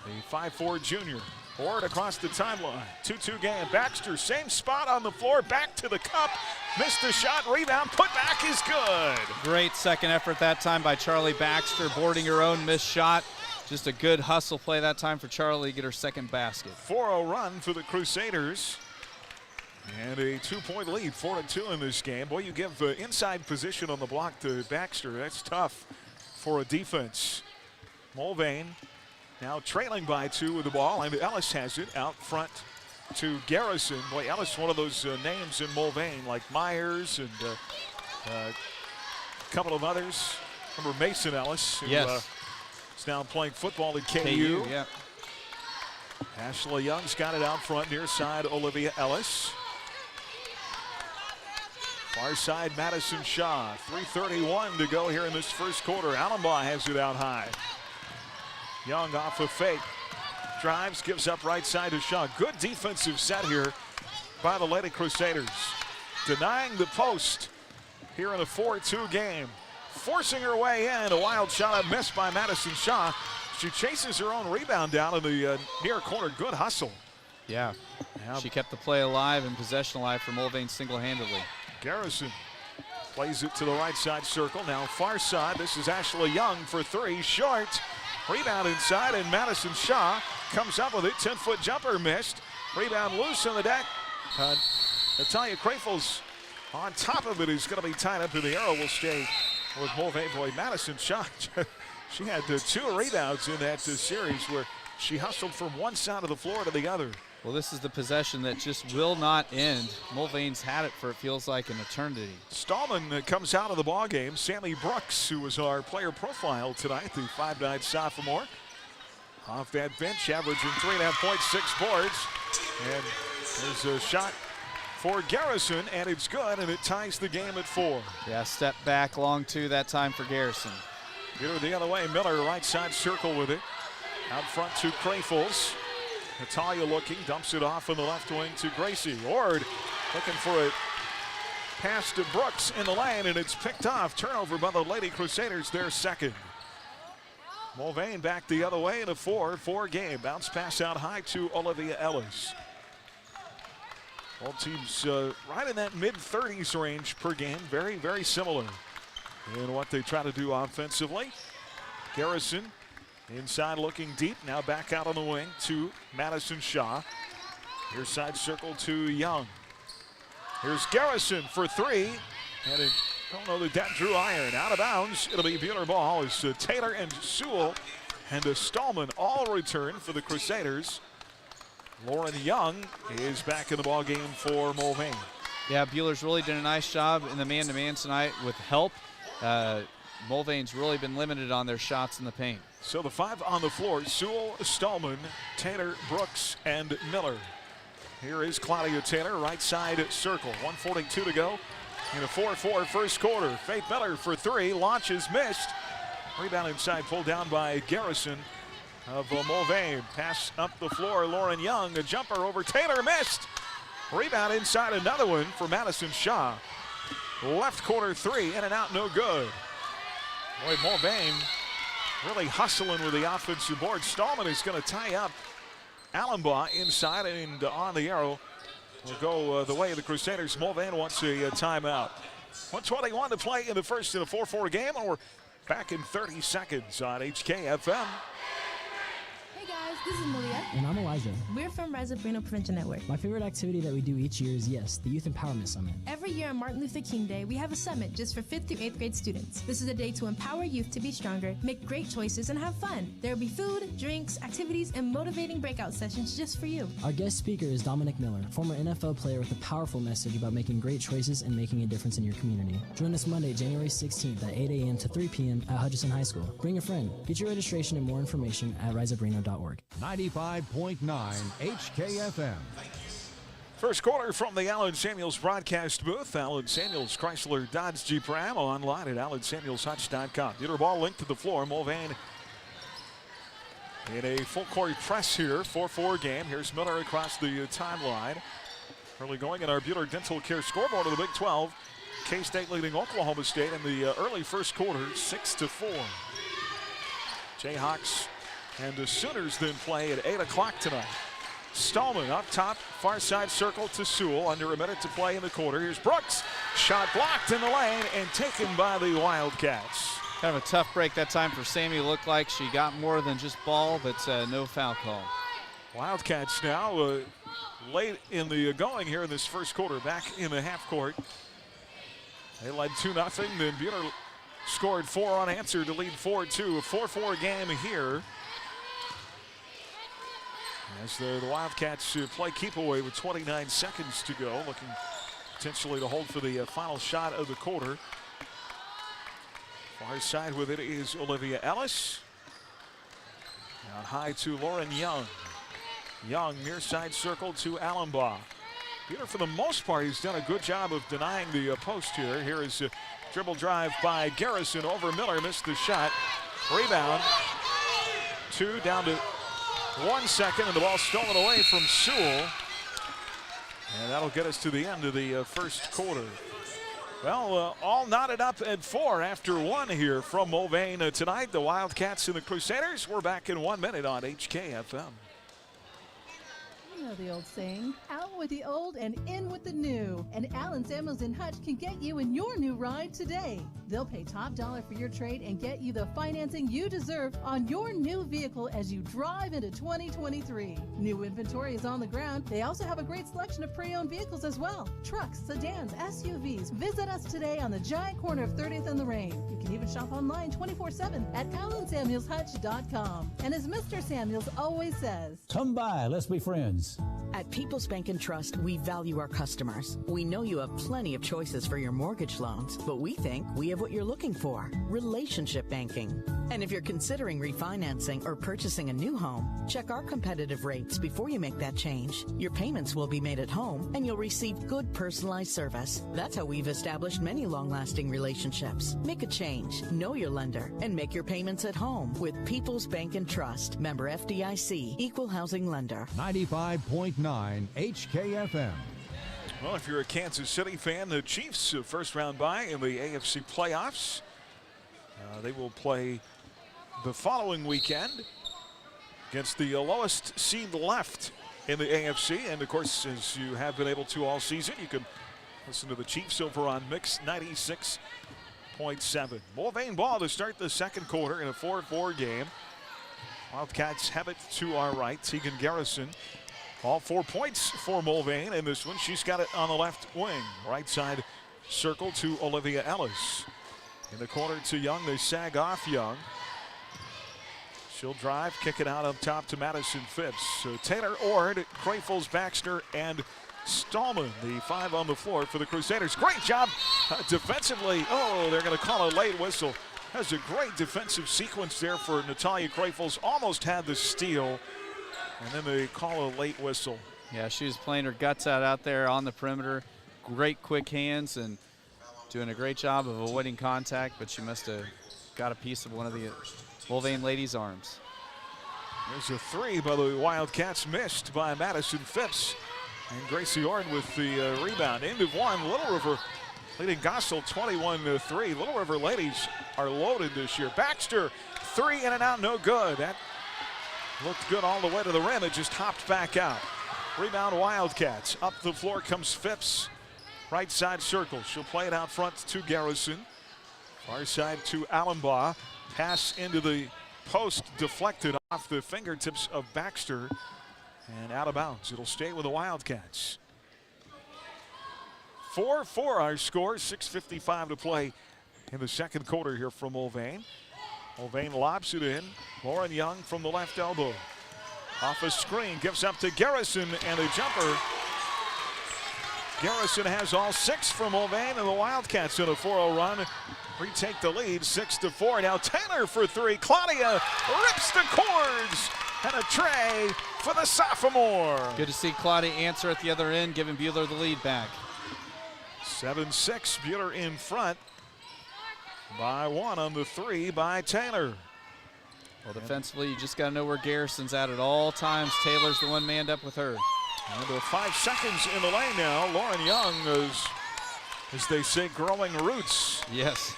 The 5'4" junior. Ord across the timeline. 2-2 game. Baxter, same spot on the floor. Back to the cup. Missed the shot. Rebound. Put back is good. Great second effort that time by Charlie Baxter, boarding her own missed shot. Just a good hustle play that time for Charlie to get her second basket. 4-0 run for the Crusaders. And a 2-point lead, 4-2 in this game. Boy, you give inside position on the block to Baxter. That's tough for a defense. Mulvane now trailing by 2 with the ball, and Ellis has it out front to Garrison. Boy, Ellis, one of those names in Mulvane, like Myers and a couple of others. Remember Mason Ellis, who yes. is now playing football at KU. Yeah. Ashley Young's got it out front, near side Olivia Ellis. Far side Madison Shaw. 3:31 to go here in this first quarter. Allenbaugh has it out high. Young off a fake. Drives, gives up right side to Shaw. Good defensive set here by the Lady Crusaders. Denying the post here in a 4-2 game. Forcing her way in. A wild shot missed by Madison Shaw. She chases her own rebound down in the near corner. Good hustle. Yeah. She kept the play alive and possession alive for Mulvane single-handedly. Garrison plays it to the right side circle. Now far side. This is Ashley Young for 3. Short. Rebound inside, and Madison Shaw comes up with it. 10-foot jumper missed. Rebound loose on the deck. Natalia Krafel's on top of it. Is going to be tied up, and the arrow will stay with Mulvane. Boy, Madison Shaw, she had 2 rebounds in that series where she hustled from one side of the floor to the other. Well, this is the possession that just will not end. Mulvane's had it for, it feels like, an eternity. Stallman comes out of the ball game. Sammy Brooks, who was our player profile tonight, the 5'9" sophomore. Off that bench, averaging 3.5 points, 6 boards. And there's a shot for Garrison, and it's good, and it ties the game at 4. Yeah, step back, long 2 that time for Garrison. Get her the other way. Miller, right side circle with it. Out front to Krafels. Natalia looking, dumps it off on the left wing to Gracie. Ord looking for a pass to Brooks in the lane, and it's picked off. Turnover by the Lady Crusaders, their second. Mulvane back the other way in a 4-4 game. Bounce pass out high to Olivia Ellis. Both teams right in that mid-30s range per game. Very, very similar in what they try to do offensively. Garrison inside looking deep, now back out on the wing to Madison Shaw. Here's side circle to Young. Here's Garrison for 3. And I don't know that drew iron. Out of bounds, it'll be Buhler ball as Taylor and Sewell and Stallman all return for the Crusaders. Lauren Young is back in the ball game for Mulvane. Yeah, Buhler's really done a nice job in the man-to-man tonight with help. Mulvane's really been limited on their shots in the paint. So the 5 on the floor: Sewell, Stallman, Taylor, Brooks, and Miller. Here is Claudia Taylor, right side circle. 1:42 to go in a 4-4 first quarter. Faith Miller for 3, launches missed. Rebound inside, pulled down by Garrison of Mulvane. Pass up the floor, Lauren Young, a jumper over Taylor, missed. Rebound inside, another one for Madison Shaw. Left corner 3, in and out, no good. Boy, Mulvane really hustling with the offensive board. Stallman is going to tie up Allenbaugh inside, and on the arrow will go the way of the Crusaders. Mulvane wants a timeout. 1:21 to play in the first in a 4-4 game, and we're back in 30 seconds on HKFM. Hey guys, this is Malia. And I'm Elijah. We're from Rise Up Reno Prevention Network. My favorite activity that we do each year is, yes, the Youth Empowerment Summit. Every year on Martin Luther King Day, we have a summit just for 5th through 8th grade students. This is a day to empower youth to be stronger, make great choices, and have fun. There will be food, drinks, activities, and motivating breakout sessions just for you. Our guest speaker is Dominic Miller, former NFL player with a powerful message about making great choices and making a difference in your community. Join us Monday, January 16th at 8 a.m. to 3 p.m. at Hutchinson High School. Bring a friend. Get your registration and more information at riseupreno.org. 95.9 HKFM. First quarter from the Allen Samuels broadcast booth. Allen Samuels Chrysler Dodge Jeep Ram online at allensamuelshutch.com. Get her ball linked to the floor. Mulvane in a full court press here. 4-4 game. Here's Miller across the timeline. Early going in our Buhler Dental Care scoreboard of the Big 12. K-State leading Oklahoma State in the early first quarter, 6-4. Jayhawks and the Sooners then play at 8 o'clock tonight. Stallman up top, far side circle to Sewell. Under a minute to play in the quarter. Here's Brooks. Shot blocked in the lane and taken by the Wildcats. Kind of a tough break that time for Sammy. Looked like she got more than just ball, but no foul call. Wildcats now late in the going here in this first quarter, back in the half court. They led 2-0. Then Buhler scored 4 unanswered to lead 4-2. A 4-4 game here. As the Wildcats play keep away with 29 seconds to go, looking potentially to hold for the final shot of the quarter. Far side with it is Olivia Ellis. Down high to Lauren Young. Young near side circle to Allenbaugh. Buhler, for the most part, he's done a good job of denying the post here. Here is a dribble drive by Garrison over Miller. Missed the shot. Rebound. 2 down to 1 second, and the ball stolen away from Sewell. And that'll get us to the end of the first quarter. Well, all knotted up at 4 after 1 here from Mulvane tonight. The Wildcats and the Crusaders. We're back in 1 minute on HKFM. You know the old saying, out with the old and in with the new. And Allen Samuels and Hutch can get you in your new ride today. They'll pay top dollar for your trade and get you the financing you deserve on your new vehicle as you drive into 2023. New inventory is on the ground. They also have a great selection of pre-owned vehicles as well. Trucks, sedans, SUVs. Visit us today on the giant corner of 30th and Lorraine. You can even shop online 24/7 at allensamuelshutch.com. And as Mr. Samuels always says, come by, let's be friends. At People's Bank and Trust, we value our customers. We know you have plenty of choices for your mortgage loans, but we think we have what you're looking for: relationship banking. And if you're considering refinancing or purchasing a new home, check our competitive rates before you make that change. Your payments will be made at home, and you'll receive good personalized service. That's how we've established many long-lasting relationships. Make a change, know your lender, and make your payments at home with People's Bank and Trust. Member FDIC, Equal Housing Lender. 95.9 HKFM. Well, if you're a Kansas City fan, the Chiefs first round bye in the AFC playoffs. They will play the following weekend against the lowest seed left in the AFC. And of course, as you have been able to all season, you can listen to the Chiefs over on Mix 96.7. Mulvane ball to start the second quarter in a 4-4 game. Wildcats have it to our right. Tegan Garrison, all 4 points for Mulvane in this one. She's got it on the left wing. Right side circle to Olivia Ellis. In the corner to Young, they sag off Young. She'll drive, kick it out up top to Madison Phipps. So Taylor Ord, Crayfels, Baxter, and Stallman, the 5 on the floor for the Crusaders. Great job defensively. Oh, they're going to call a late whistle. That's a great defensive sequence there for Natalia Crayfels. Almost had the steal, and then they call a late whistle. Yeah, she was playing her guts out there on the perimeter. Great quick hands and doing a great job of avoiding contact, but she must have got a piece of one of the Mulvane ladies' arms. There's a 3 by the Wildcats, missed by Madison Phipps. And Gracie Ord with the rebound. End of 1, Little River leading Gossel 21-3. Little River ladies are loaded this year. Baxter three in and out, no good. That looked good all the way to the rim. It just hopped back out. Rebound Wildcats. Up the floor comes Phipps. Right side circle. She'll play it out front to Garrison. Far side to Allenbaugh. Pass into the post, deflected off the fingertips of Baxter and out of bounds. It'll stay with the Wildcats. 4-4 our score. 6:55 to play in the second quarter here from Mulvane. Mulvane lobs it in. Lauren Young from the left elbow. Off a screen, gives up to Garrison and a jumper. Garrison has all 6 from Mulvane, and the Wildcats in a 4-0 run retake the lead 6-4. Now Taylor for 3. Claudia rips the cords, and a tray for the sophomore. Good to see Claudia answer at the other end, giving Buhler the lead back. 7-6, Buhler in front by 1 on the 3 by Taylor. Well, defensively, you just got to know where Garrison's at all times. Taylor's the one manned up with her. And there are 5 seconds in the lane now. Lauren Young is, as they say, growing roots. Yes.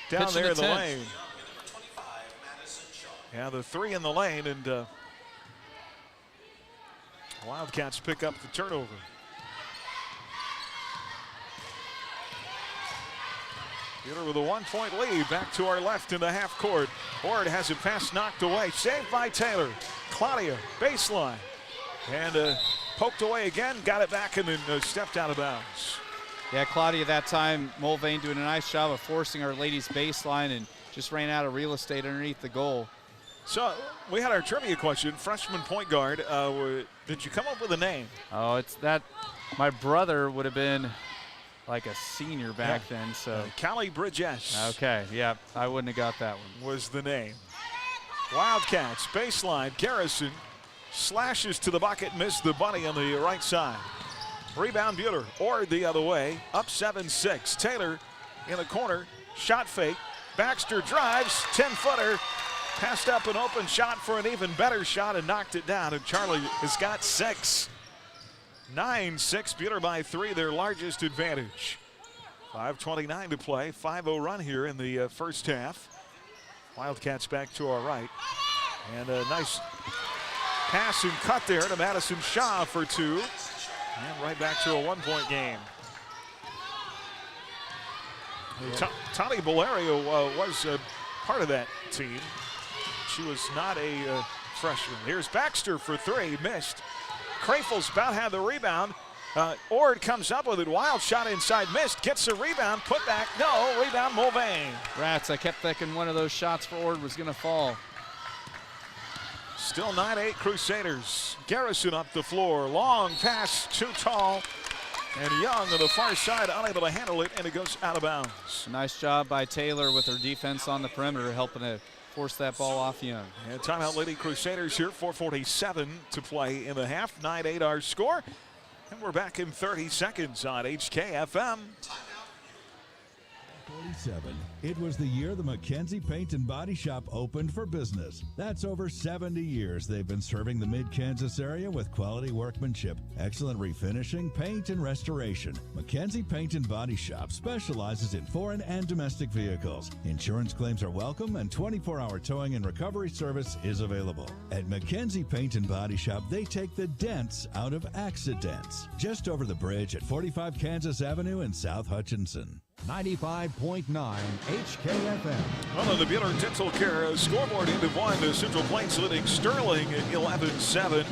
Down there in the lane. Yeah, the 3 in the lane, and Wildcats pick up the turnover. Buhler with a 1-point lead. Back to our left in the half court. Ord has a pass knocked away. Saved by Taylor. Claudia, baseline. And poked away again. Got it back and then stepped out of bounds. Yeah, Claudia that time, Mulvane doing a nice job of forcing our ladies' baseline and just ran out of real estate underneath the goal. So we had our trivia question. Freshman point guard. Did you come up with a name? Oh, it's that. My brother would have been like a senior back then. So Callie Bridges. Okay, yeah, I wouldn't have got that one. Was the name. Wildcats, baseline, Garrison slashes to the bucket, missed the bunny on the right side. Rebound Buhler, Ord the other way, up 7-6. Taylor in the corner, shot fake. Baxter drives, 10-footer, passed up an open shot for an even better shot and knocked it down, and Charlie has got 6. 9-6, Buhler by 3, their largest advantage. 5:29 to play, 5-0 run here in the first half. Wildcats back to our right. And a nice pass and cut there to Madison Shaw for 2. And right back to a 1-point game. Tani Valerio was part of that team. She was not a freshman. Here's Baxter for 3, missed. Krafel's about had the rebound. Ord comes up with it. Wild shot inside, missed. Gets a rebound, put back. No, rebound Mulvane. Rats, I kept thinking one of those shots for Ord was going to fall. Still 9-8 Crusaders. Garrison up the floor. Long pass, too tall. And Young on the far side, unable to handle it, and it goes out of bounds. Nice job by Taylor with her defense on the perimeter, helping to force that ball off Young. And timeout Lady Crusaders here, 4:47 to play in the half. 9-8 our score. And we're back in 30 seconds on HKFM. 47. It was the year the McKenzie Paint and Body Shop opened for business. That's over 70 years they've been serving the mid-Kansas area with quality workmanship, excellent refinishing, paint, and restoration. McKenzie Paint and Body Shop specializes in foreign and domestic vehicles. Insurance claims are welcome, and 24-hour towing and recovery service is available. At McKenzie Paint and Body Shop, they take the dents out of accidents. Just over the bridge at 45 Kansas Avenue in South Hutchinson. 95.9 HKFM. Well, on the Buhler Dental Care scoreboard, end of 1, the Central Plains leading Sterling at 11-7.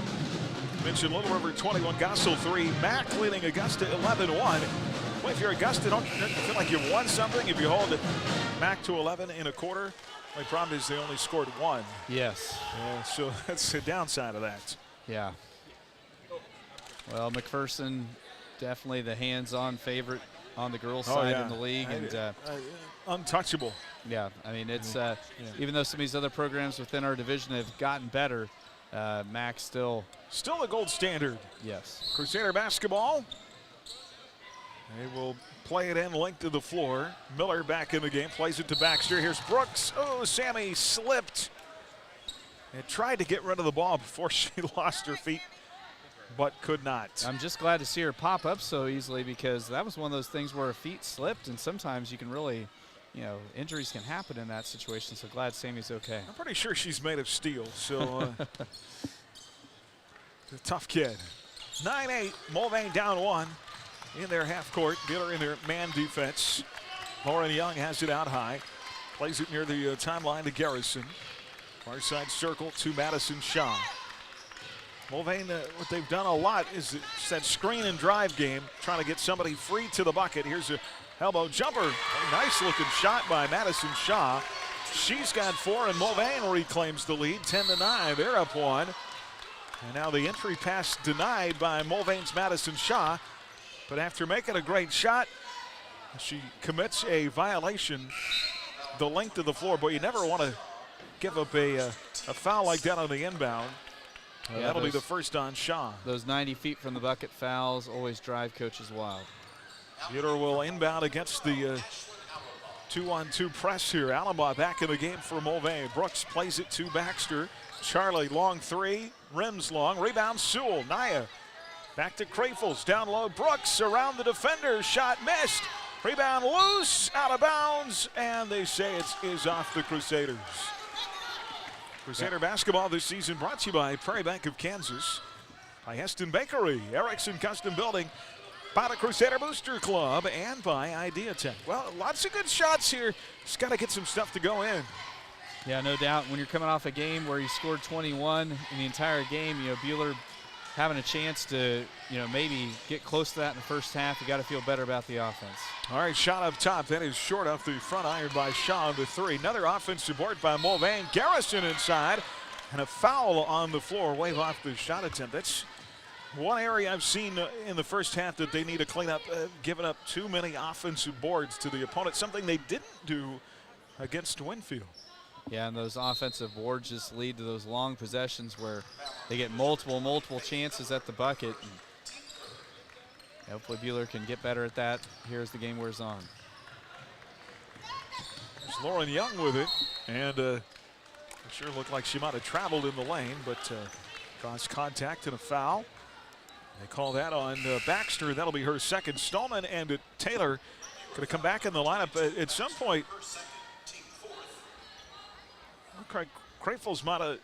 Mentioned Little River 21, Gossel 3. Mac leading Augusta 11-1. Well, if you're Augusta, don't you feel like you've won something if you hold Mac to 11 in a quarter? The problem is they only scored 1. Yes. Yeah, so that's the downside of that. Yeah. Well, McPherson, definitely the hands-on favorite on the girls' side in the league, and untouchable. Yeah, I mean it's even though some of these other programs within our division have gotten better, Mac's still the gold standard. Yes. Crusader basketball. They will play it in, length to the floor. Miller back in the game, plays it to Baxter. Here's Brooks. Oh, Sammy slipped and tried to get rid of the ball before she lost her feet, but could not. I'm just glad to see her pop up so easily, because that was one of those things where her feet slipped, and sometimes you can really injuries can happen in that situation. So glad Sammy's okay. I'm pretty sure she's made of steel. So a tough kid. 9-8, Mulvane down 1 in their half court. Buhler in their man defense. Lauren Young has it out high. Plays it near the timeline to Garrison. Far side circle to Madison Shaw. Mulvane, what they've done a lot is that screen and drive game, trying to get somebody free to the bucket. Here's a elbow jumper. A nice looking shot by Madison Shaw. She's got 4 and Mulvane reclaims the lead. 10-9, they're up 1. And now the entry pass denied by Mulvane's Madison Shaw. But after making a great shot, she commits a violation the length of the floor. But you never want to give up a foul like that on the inbound. That'll be the first on Shaw. Those 90 feet from the bucket fouls always drive coaches wild. Buhler will inbound against the 2-on-2 press here. Allenbaugh back in the game for Mulvane. Brooks plays it to Baxter. Charlie, long 3, rims long, rebound Sewell. Naya back to Crafels, down low. Brooks around the defender, shot missed. Rebound loose, out of bounds, and they say it is off the Crusaders. Crusader basketball this season brought to you by Prairie Bank of Kansas, by Heston Bakery, Erickson Custom Building, by the Crusader Booster Club, and by Idea Tech. Well, lots of good shots here. Just got to get some stuff to go in. Yeah, no doubt. When you're coming off a game where you scored 21 in the entire game, Buhler having a chance to, maybe get close to that in the first half, you got to feel better about the offense. All right, shot up top. That is short off the front iron by Shaw on the 3. Another offensive board by Mulvane. Garrison inside, and a foul on the floor. Wave off the shot attempt. That's one area I've seen in the first half that they need to clean up, giving up too many offensive boards to the opponent, something they didn't do against Winfield. Yeah, and those offensive boards just lead to those long possessions where they get multiple chances at the bucket. And hopefully Buhler can get better at that here as the game wears on. There's Lauren Young with it, and it sure looked like she might have traveled in the lane, but caused contact and a foul. They call that on Baxter. That'll be her second. Stallman and Taylor going to come back in the lineup at some point. Crafels might have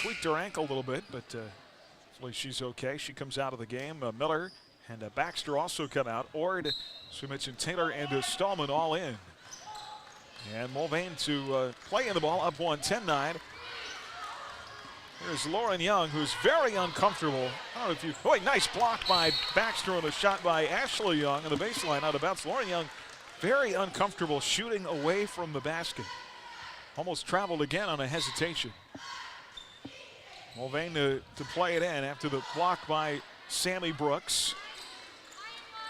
tweaked her ankle a little bit, but hopefully she's okay. She comes out of the game. Miller and Baxter also come out. Ord, as we mentioned, Taylor and Stallman all in. And Mulvane to play in the ball, up 1, 10-9. Here's Lauren Young, who's very uncomfortable. I don't know if you, nice block by Baxter on a shot by Ashley Young on the baseline out of bounds. Lauren Young, very uncomfortable shooting away from the basket. Almost traveled again on a hesitation. Mulvane to play it in after the block by Sammy Brooks.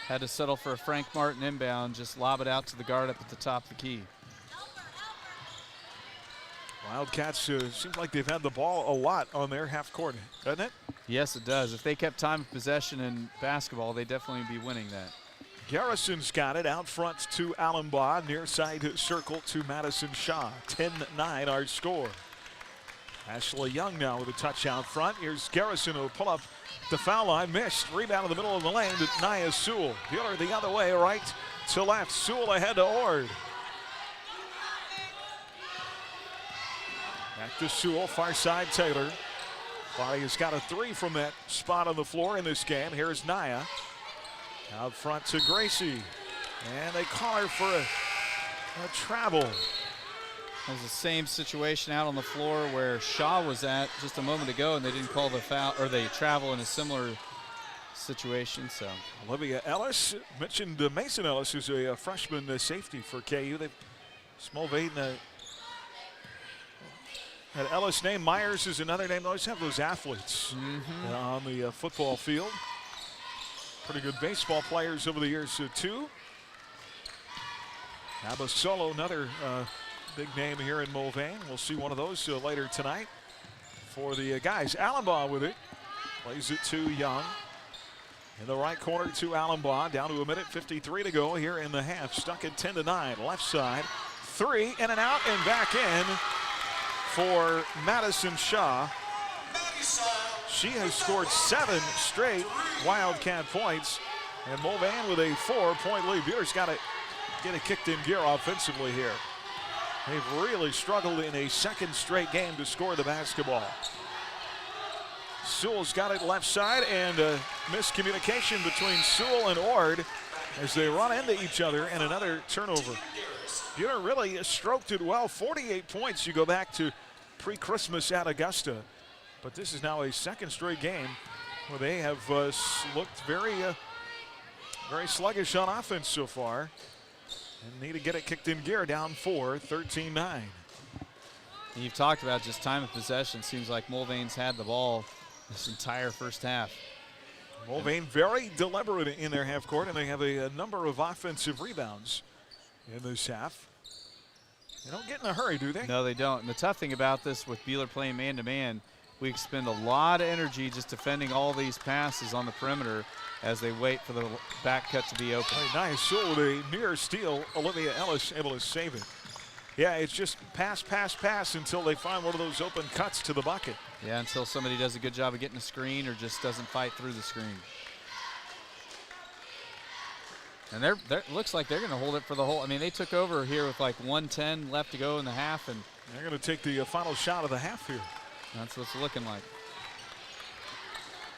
Had to settle for a Frank Martin inbound, just lob it out to the guard up at the top of the key. Wildcats seems like they've had the ball a lot on their half court, doesn't it? Yes, it does. If they kept time of possession in basketball, they'd definitely be winning that. Garrison's got it out front to Allenbaugh, near side circle to Madison Shaw. 10-9 our score. Ashley Young now with a touch out front. Here's Garrison who will pull up the foul line. Missed. Rebound in the middle of the lane to Nia Sewell. Buhler the other way, right to left. Sewell ahead to Ord. Back to Sewell, far side Taylor. Body has got a 3 from that spot on the floor in this game. Here's Nia. Out front to Gracie. And they call her for a travel. It was the same situation out on the floor where Shaw was at just a moment ago, and they didn't call the foul, or they travel in a similar situation. So Olivia Ellis mentioned Mason Ellis, who's a freshman safety for KU. They've Mulvane had Ellis name. Myers is another name. They always have those athletes on the football field. Pretty good baseball players over the years too. Abasolo, another big name here in Mulvane. We'll see one of those later tonight for the guys. Allenbaugh with it. Plays it to Young. In the right corner to Allenbaugh. Down to a minute 53 to go here in the half. Stuck at 10-9. Left side. 3 in and out and back in for Madison Shaw. She has scored 7 straight Wildcat points. And Mulvane with a 4-point lead. Buhler's got to get it kicked in gear offensively here. They've really struggled in a second straight game to score the basketball. Sewell's got it left side, and miscommunication between Sewell and Ord as they run into each other, and another turnover. Buhler really stroked it well. 48 points. You go back to pre-Christmas at Augusta. But this is now a second straight game where they have looked very sluggish on offense so far. And need to get it kicked in gear, down 4, 13-9. You've talked about just time of possession. Seems like Mulvane's had the ball this entire first half. Mulvane very deliberate in their half court, and they have a number of offensive rebounds in this half. They don't get in a hurry, do they? No, they don't. And the tough thing about this with Buhler playing man-to-man, we expend a lot of energy just defending all these passes on the perimeter as they wait for the back cut to be open. Very nice. So with a near steal, Olivia Ellis able to save it. Yeah, it's just pass, pass, pass until they find one of those open cuts to the bucket. Yeah, until somebody does a good job of getting a screen or just doesn't fight through the screen. And they're looks like they're going to hold it for the whole. I mean, they took over here with like 1:10 left to go in the half, and they're going to take the final shot of the half here. That's what it's looking like.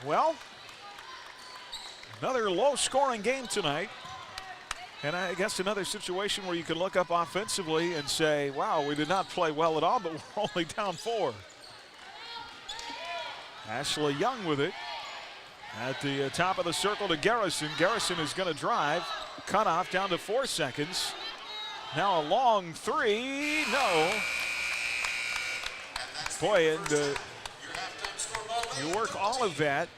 Well, another low-scoring game tonight. And I guess another situation where you can look up offensively and say, wow, we did not play well at all, but we're only down 4. Ashley Young with it. At the top of the circle to Garrison. Garrison is going to drive. Cut off down to 4 seconds. Now a long 3. No. Boy, and you work all of that.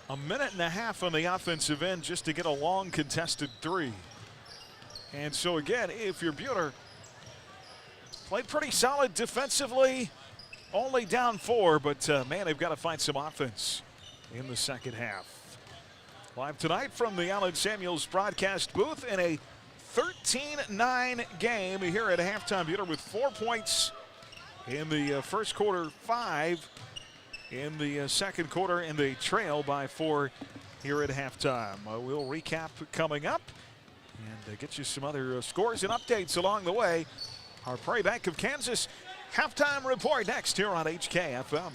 A minute and a half on the offensive end just to get a long contested 3. And so again, if you're Buhler, played pretty solid defensively, only down 4, but man, they've got to find some offense in the second half. Live tonight from the Allen Samuels broadcast booth in a 13-9 game here at halftime. Buhler with 4 points in the first quarter, 5 in the second quarter, and they trail by 4 here at halftime. We'll recap coming up and get you some other scores and updates along the way. Our Prairie Bank of Kansas halftime report next here on HKFM.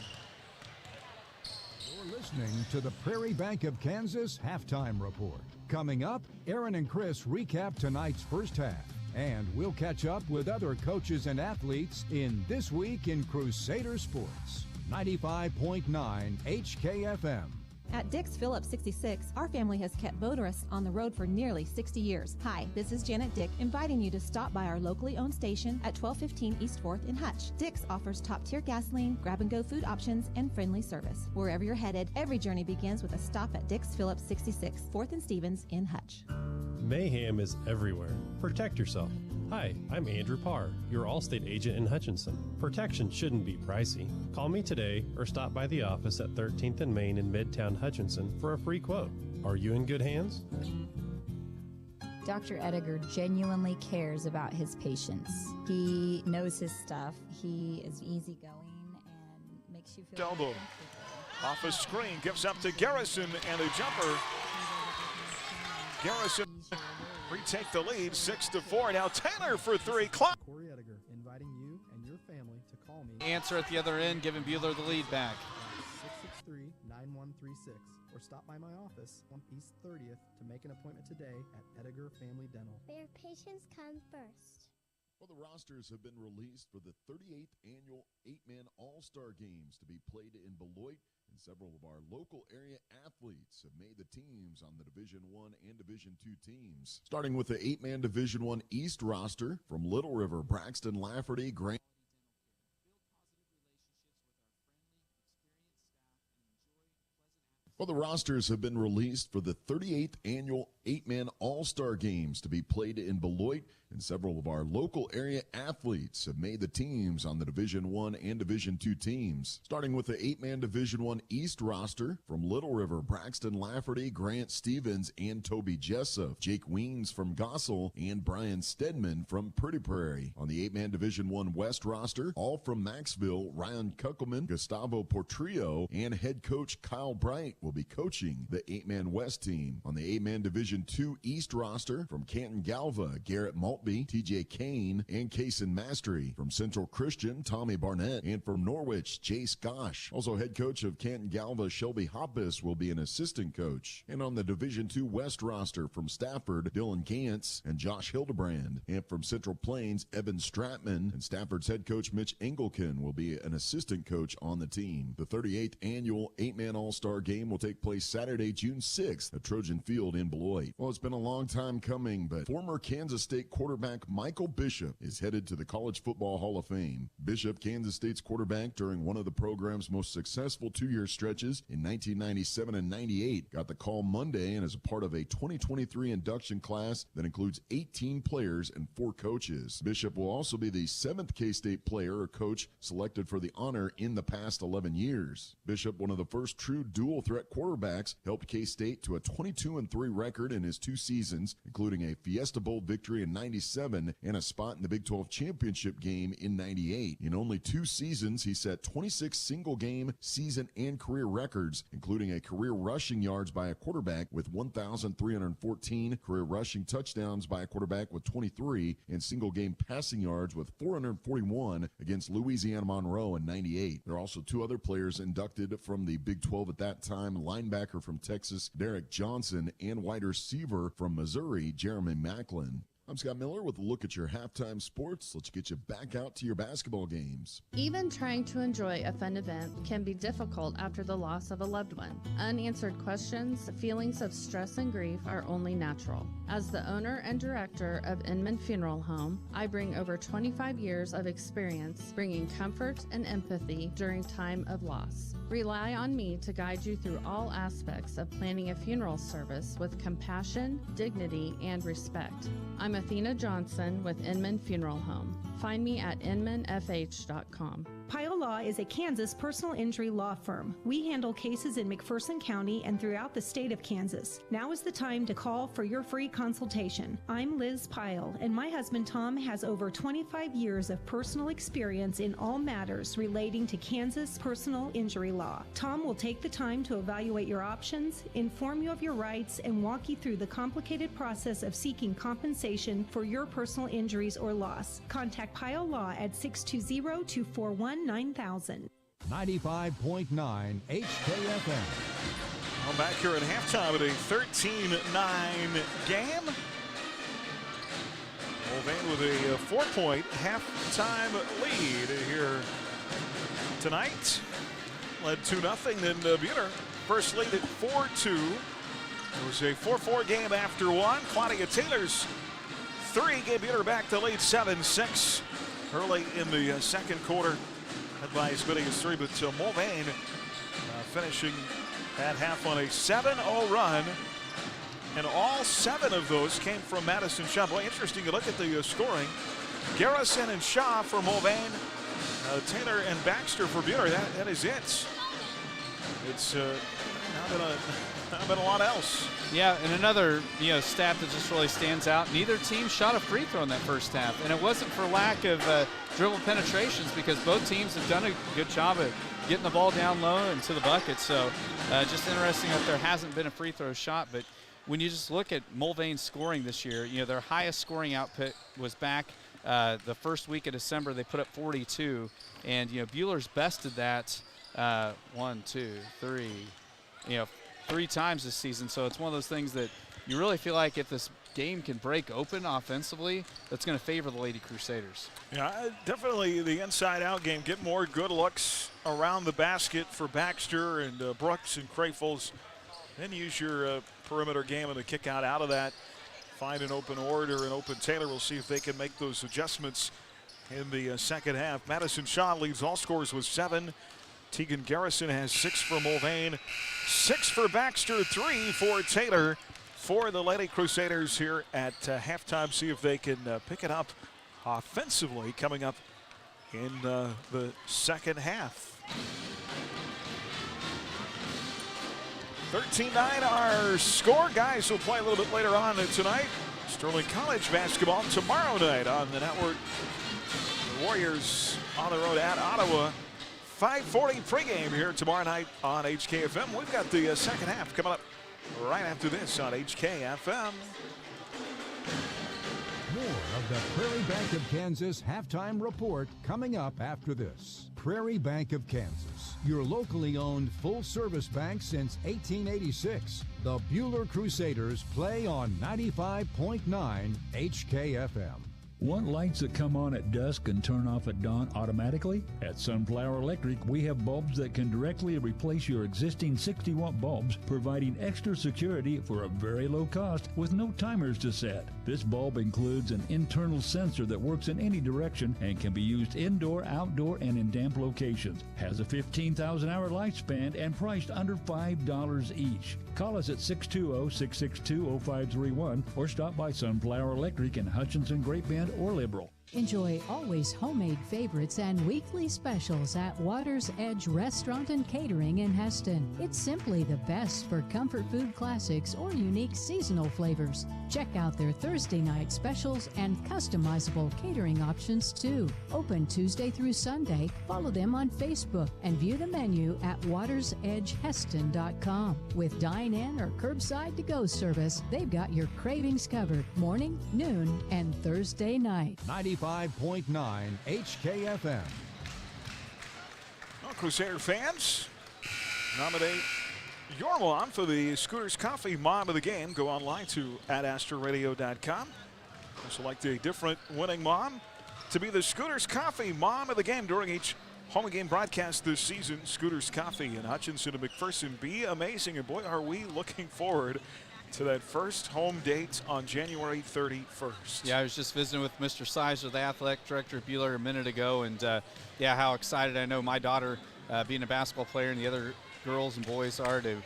You're listening to the Prairie Bank of Kansas halftime report. Coming up, Aaron and Chris recap tonight's first half. And we'll catch up with other coaches and athletes in This Week in Crusader Sports. 95.9 HKFM. At Dick's Phillips 66, our family has kept motorists on the road for nearly 60 years. Hi, this is Janet Dick, inviting you to stop by our locally owned station at 1215 East 4th in Hutch. Dick's offers top-tier gasoline, grab-and-go food options, and friendly service. Wherever you're headed, every journey begins with a stop at Dick's Phillips 66, 4th and Stevens in Hutch. Mayhem is everywhere. Protect yourself. Hi, I'm Andrew Parr, your Allstate agent in Hutchinson. Protection shouldn't be pricey. Call me today or stop by the office at 13th and Main in Midtown Hutchinson for a free quote. Are you in good hands? Dr. Ediger genuinely cares about his patients. He knows his stuff. He is easygoing and makes you feel elbow off a screen, gives up to Garrison, and a jumper. Garrison retake the lead, 6-4. Now Tanner for 3. Clock. Corey Ediger inviting you and your family to call me. Answer at the other end, giving Buhler the lead back. 663-9136 or stop by my office on East 30th to make an appointment today at Ediger Family Dental. Their patients come first. Well, the rosters have been released for the 38th annual 8-man All-Star Games to be played in Beloit, and several of our local area athletes have made the teams on the Division I and Division II teams. Starting with the 8-man Division I East roster from Little River, Braxton, Lafferty, Grant. Well, the rosters have been released for the 38th annual 8-man All-Star Games to be played in Beloit, and several of our local area athletes have made the teams on the Division I and Division II teams. Starting with the 8-man Division I East roster from Little River, Braxton Lafferty, Grant Stevens, and Toby Jessup, Jake Weens from Gossel, and Brian Stedman from Pretty Prairie. On the 8-man Division I West roster, all from Maxville, Ryan Kuckelman, Gustavo Portrillo, and head coach Kyle Bright will will be coaching the 8-man West team. On the 8-man Division II East roster, from Canton Galva, Garrett Maltby, TJ Kane, and Kaysen Mastery. From Central Christian, Tommy Barnett. And from Norwich, Jace Gosh. Also, head coach of Canton Galva, Shelby Hoppus, will be an assistant coach. And on the Division II West roster, from Stafford, Dylan Gantz and Josh Hildebrand. And from Central Plains, Evan Stratman. And Stafford's head coach, Mitch Engelken, will be an assistant coach on the team. The 38th annual 8-man All-Star Game will take place Saturday, June 6th at Trojan Field in Beloit. Well, it's been a long time coming, but former Kansas State quarterback Michael Bishop is headed to the College Football Hall of Fame. Bishop, Kansas State's quarterback during one of the program's most successful two-year stretches in 1997 and 98, got the call Monday and is a part of a 2023 induction class that includes 18 players and 4 coaches. Bishop will also be the 7th K-State player or coach selected for the honor in the past 11 years. Bishop, one of the first true dual-threat quarterbacks, helped K-State to a 22-3 record in his 2 seasons, including a Fiesta Bowl victory in 97 and a spot in the Big 12 championship game in 98. In only 2 seasons, he set 26 single-game, season, and career records, including a career rushing yards by a quarterback with 1,314, career rushing touchdowns by a quarterback with 23, and single-game passing yards with 441 against Louisiana Monroe in 98. There are also 2 other players inducted from the Big 12 at that time, linebacker from Texas, Derek Johnson, and wide receiver from Missouri, Jeremy Macklin. I'm Scott Miller with a look at your halftime sports. Let's get you back out to your basketball games. Even trying to enjoy a fun event can be difficult after the loss of a loved one. Unanswered questions, feelings of stress and grief are only natural. As the owner and director of Inman Funeral Home, I bring over 25 years of experience bringing comfort and empathy during time of loss. Rely on me to guide you through all aspects of planning a funeral service with compassion, dignity, and respect. I'm Athena Johnson with Inman Funeral Home. Find me at inmanfh.com. Pyle Law is a Kansas personal injury law firm. We handle cases in McPherson County and throughout the state of Kansas. Now is the time to call for your free consultation. I'm Liz Pyle, and my husband Tom has over 25 years of personal experience in all matters relating to Kansas personal injury law. Tom will take the time to evaluate your options, inform you of your rights, and walk you through the complicated process of seeking compensation for your personal injuries or loss. Contact Pyle Law at 620-241-9000. 95.9 HKFM. Well, back here at halftime at a 13-9 game. Mulvane with a 4-point halftime lead here tonight. Led 2-0, then Buhler first lead at 4-2. It was a 4-4 game after 1. Claudia Taylor's 3 gave Buhler back to lead 7-6 early in the second quarter, led by as many as 3, but Mulvane finishing that half on a 7-0 run, and all 7 of those came from Madison Shaw. Boy, interesting to look at the scoring. Garrison and Shaw for Mulvane, Taylor and Baxter for Buhler. That is it. It's not been a lot else. Yeah, and another stat that just really stands out, neither team shot a free throw in that first half, and it wasn't for lack of dribble penetrations, because both teams have done a good job of getting the ball down low and to the bucket. So just interesting that there hasn't been a free throw shot. But when you just look at Mulvane's scoring this year, their highest scoring output was back the first week of December. They put up 42, and Buhler's bested that 3 times this season. So it's one of those things that you really feel like if this game can break open offensively, that's going to favor the Lady Crusaders. Yeah, definitely the inside-out game. Get more good looks around the basket for Baxter and Brooks and Crayfels. Then use your perimeter game and the kick out of that. Find an open Ord or an open Taylor. We'll see if they can make those adjustments in the second half. Madison Shaw leads all scorers with 7. Tegan Garrison has 6 for Mulvane, 6 for Baxter, 3 for Taylor for the Lady Crusaders here at halftime. See if they can pick it up offensively coming up in the second half. 13-9 our score. Guys will play a little bit later on tonight. Sterling College basketball tomorrow night on the network. The Warriors on the road at Ottawa. 5:40 pregame here tomorrow night on HKFM. We've got the second half coming up right after this on HKFM. More of the Prairie Bank of Kansas halftime report coming up after this. Prairie Bank of Kansas, your locally owned full-service bank since 1886. The Buhler Crusaders play on 95.9 HKFM. Want lights that come on at dusk and turn off at dawn automatically? At Sunflower Electric, we have bulbs that can directly replace your existing 60-watt bulbs, providing extra security for a very low cost with no timers to set. This bulb includes an internal sensor that works in any direction and can be used indoor, outdoor, and in damp locations. Has a 15,000-hour lifespan and priced under $5 each. Call us at 620-662-0531 or stop by Sunflower Electric in Hutchinson, Great Bend, or Liberal. Enjoy always homemade favorites and weekly specials at Water's Edge Restaurant and Catering in Heston. It's simply the best for comfort food classics or unique seasonal flavors. Check out their Thursday night specials and customizable catering options too. Open Tuesday through Sunday. Follow them on Facebook and view the menu at watersedgeheston.com. With dine-in or curbside to-go service, they've got your cravings covered morning, noon, and Thursday night. 95.9 HKFM. Well, Crusader fans, nominate your mom for the Scooters Coffee Mom of the Game. Go online to adastraradio.com. Select a different winning mom to be the Scooters Coffee Mom of the Game during each home game broadcast this season. Scooters Coffee in Hutchinson and McPherson. Be amazing, and boy, are we looking forward to that first home date on January 31st. Yeah, I was just visiting with Mr. Sizer, the athletic director at Buhler, a minute ago, and yeah, how excited I know my daughter, being a basketball player, and the other girls and boys are to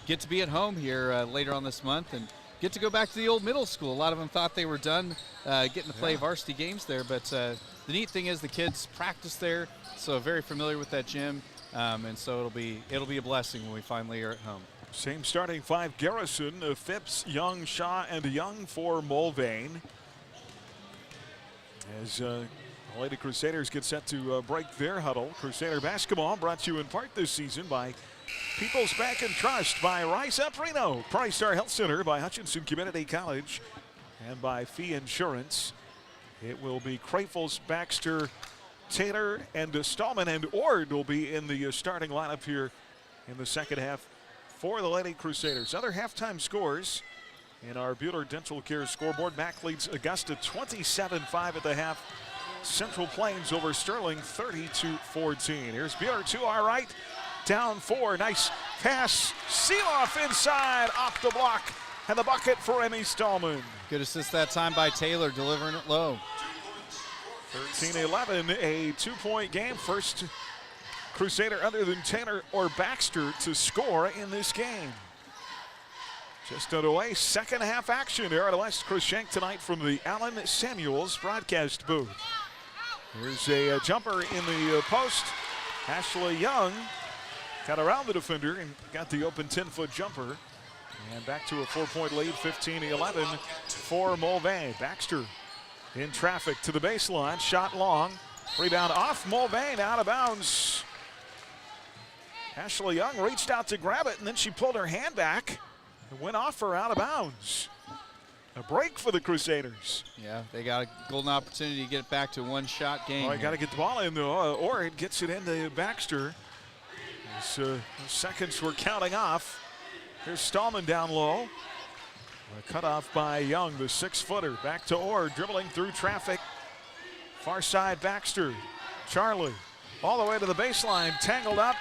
get to be at home here later on this month and get to go back to the old middle school. A lot of them thought they were done getting to play varsity games there, but the neat thing is the kids practice there, so very familiar with that gym, and so it'll be a blessing when we finally are at home. Same starting five: Garrison, Phipps, Young, Shaw, and Young for Mulvane. As the Lady Crusaders get set to break their huddle. Crusader basketball brought to you in part this season by People's Bank and Trust, by Rise Up Reno, Price Star Health Center, by Hutchinson Community College, and by Fee Insurance. It will be Crayfels, Baxter, Taylor, and Stallman, and Ord will be in the starting lineup here in the second half for the Lady Crusaders. Other halftime scores in our Buhler Dental Care scoreboard. Mac leads Augusta 27-5 at the half. Central Plains over Sterling 30-14. Here's Buhler to our right, down 4. Nice pass, Seeloff inside, off the block, and the bucket for Emmy Stallman. Good assist that time by Taylor, delivering it low. 13-11, a 2-point game. First Crusader other than Taylor or Baxter to score in this game. Just underway, second half action here at West Cruikshank tonight from the Allen Samuels broadcast booth. Here's a jumper in the post. Ashley Young got around the defender and got the open 10-foot jumper. And back to a 4-point lead, 15-11 for Mulvane. Baxter in traffic to the baseline, shot long. Rebound off Mulvane, out of bounds. Ashley Young reached out to grab it, and then she pulled her hand back and went off her out of bounds. A break for the Crusaders. Yeah, they got a golden opportunity to get it back to one-shot game. Oh, you got to get the ball in, though, or it gets it into Baxter. As seconds were counting off. Here's Stallman down low. Cut off by Young, the 6-footer. Back to Orr, dribbling through traffic. Far side, Baxter. Charlie all the way to the baseline, tangled up.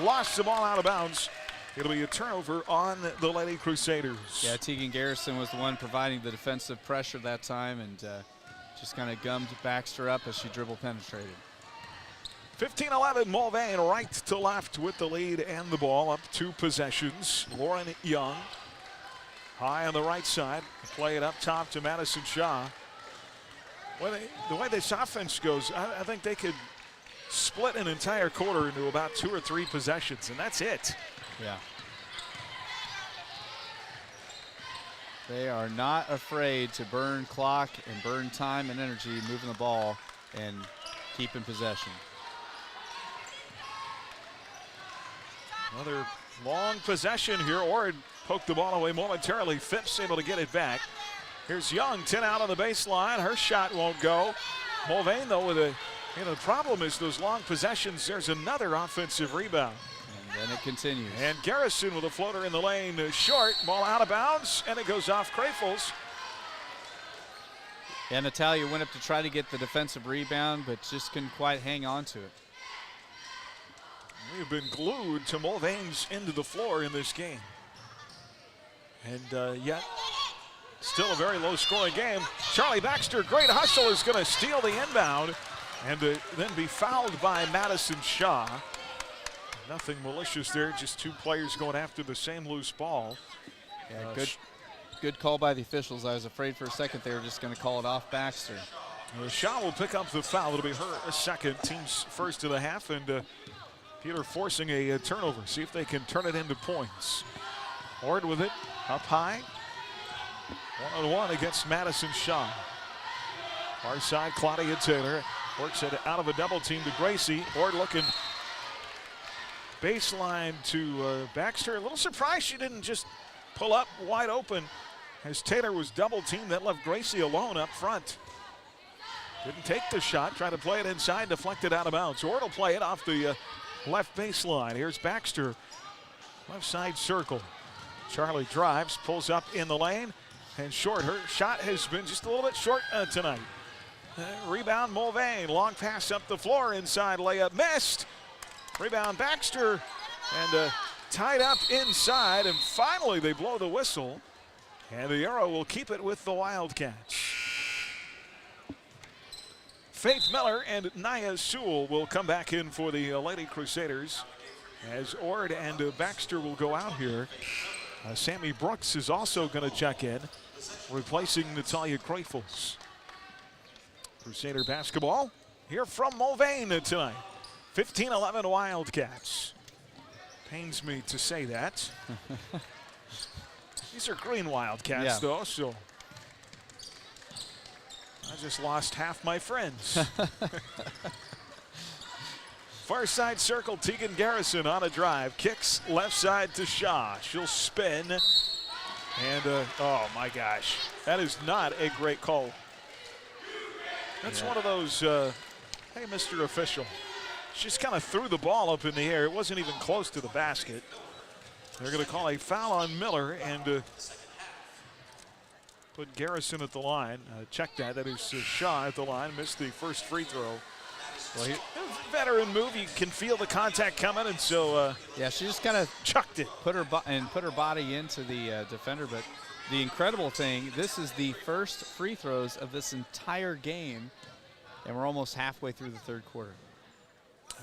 Lost the ball out of bounds. It'll be a turnover on the Lady Crusaders. Yeah, Tegan Garrison was the one providing the defensive pressure that time, and just kind of gummed Baxter up as she dribble penetrated. 15-11, Mulvane right to left with the lead and the ball, up 2 possessions. Lauren Young high on the right side. Play it up top to Madison Shaw. Well, the way this offense goes, I think they could split an entire quarter into about 2 or 3 possessions, and that's it. Yeah. They are not afraid to burn clock and burn time and energy moving the ball and keeping possession. Another long possession here. Ord poked the ball away momentarily. Phipps able to get it back. Here's Young, 10 out on the baseline. Her shot won't go. Mulvane, though, with a the problem is those long possessions. There's another offensive rebound. And then it continues. And Garrison with a floater in the lane, short. Ball out of bounds, and it goes off Krafels. And Natalia went up to try to get the defensive rebound, but just couldn't quite hang on to it. We've been glued to Mulvane's end of the floor in this game. And yet, still a very low-scoring game. Charlie Baxter, great hustle, is going to steal the inbound and then be fouled by Madison Shaw. Nothing malicious there, just two players going after the same loose ball. Yeah, good call by the officials. I was afraid for a second they were just going to call it off Baxter. Shaw will pick up the foul. It'll be her second, team's first of the half, and Peter forcing a turnover. See if they can turn it into points. Ord with it, up high. One-on-one against Madison Shaw. Far side, Claudia Taylor works it out of a double team to Gracie. Ord looking baseline to Baxter. A little surprised she didn't just pull up wide open as Taylor was double teamed. That left Gracie alone up front. Didn't take the shot, tried to play it inside, deflected out of bounds. Ord will play it off the left baseline. Here's Baxter, left side circle. Charlie drives, pulls up in the lane, and short. Her shot has been just a little bit short tonight. Rebound Mulvane, long pass up the floor, inside layup missed. Rebound Baxter, and tied up inside, and finally they blow the whistle, and the Arrow will keep it with the Wildcats. Faith Miller and Nia Sewell will come back in for the Lady Crusaders as Ord and Baxter will go out here. Sammy Brooks is also going to check in, replacing Natalia Krafels. Crusader basketball here from Mulvane tonight. 15-11 Wildcats. Pains me to say that. These are green Wildcats, though, so I just lost half my friends. Far side circle, Tegan Garrison on a drive. Kicks left side to Shaw. She'll spin. And, oh, my gosh. That is not a great call. That's one of those, hey, Mr. Official. She just kind of threw the ball up in the air. It wasn't even close to the basket. They're going to call a foul on Miller and put Garrison at the line. Check that. That is Shaw at the line. Missed the first free throw. Well, veteran move. You can feel the contact coming, and so yeah, she just kind of chucked it, put her body into the defender. But the incredible thing, this is the first free throws of this entire game, and we're almost halfway through the third quarter.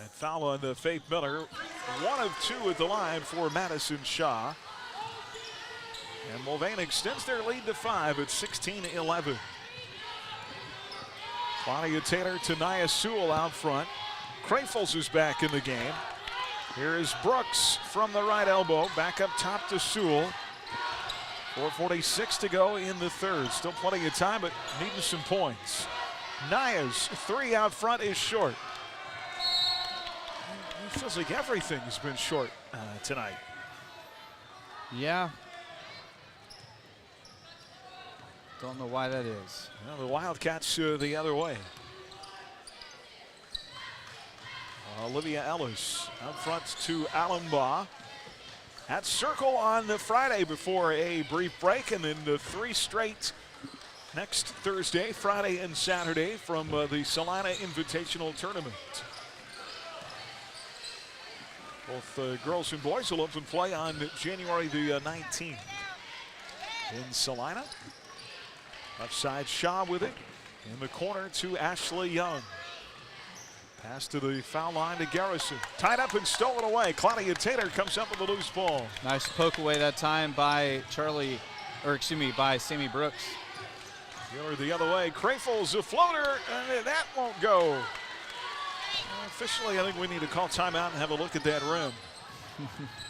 And foul on Faith Miller. 1 of 2 at the line for Madison Shaw. And Mulvane extends their lead to 5 at 16-11. Claudia Taylor to Nia Sewell out front. Krafels is back in the game. Here is Brooks from the right elbow. Back up top to Sewell. 4:46 to go in the third. Still plenty of time, but needing some points. Nia's 3 out front is short. It feels like everything's been short tonight. Yeah. Don't know why that is. Well, the Wildcats the other way. Olivia Ellis out front to Allenbaugh. At circle on the Friday before a brief break, and then the 3 straight next Thursday, Friday, and Saturday from the Salina Invitational Tournament. Both girls and boys will open play on January the 19th in Salina. Left side, Shaw with it. In the corner to Ashley Young. Pass to the foul line to Garrison. Tied up and stolen away. Claudia Taylor comes up with a loose ball. Nice poke away that time by by Sammy Brooks. Taylor the other way. Krafels a floater, and that won't go. Officially, I think we need to call timeout and have a look at that rim.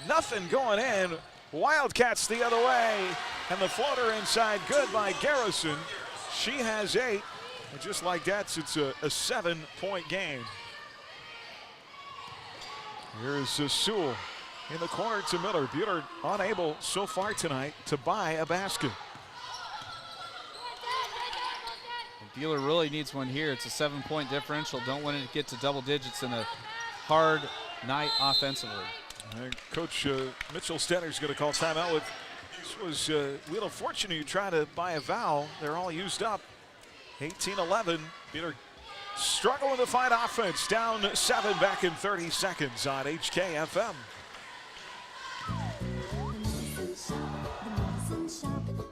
Nothing going in. Wildcats the other way, and the floater inside good by Garrison. She has 8, and just like that, it's a 7-point game. Here's Sewell in the corner to Miller. Buhler unable so far tonight to buy a basket. Buhler really needs one here. It's a 7-point differential. Don't want it to get to double digits in a hard night offensively. Coach Mitchell Stenner's going to call timeout. This was Wheel of Fortune. You try to buy a foul. They're all used up. 18-11. Buhler struggling to find offense. Down 7 back in 30 seconds on HKFM.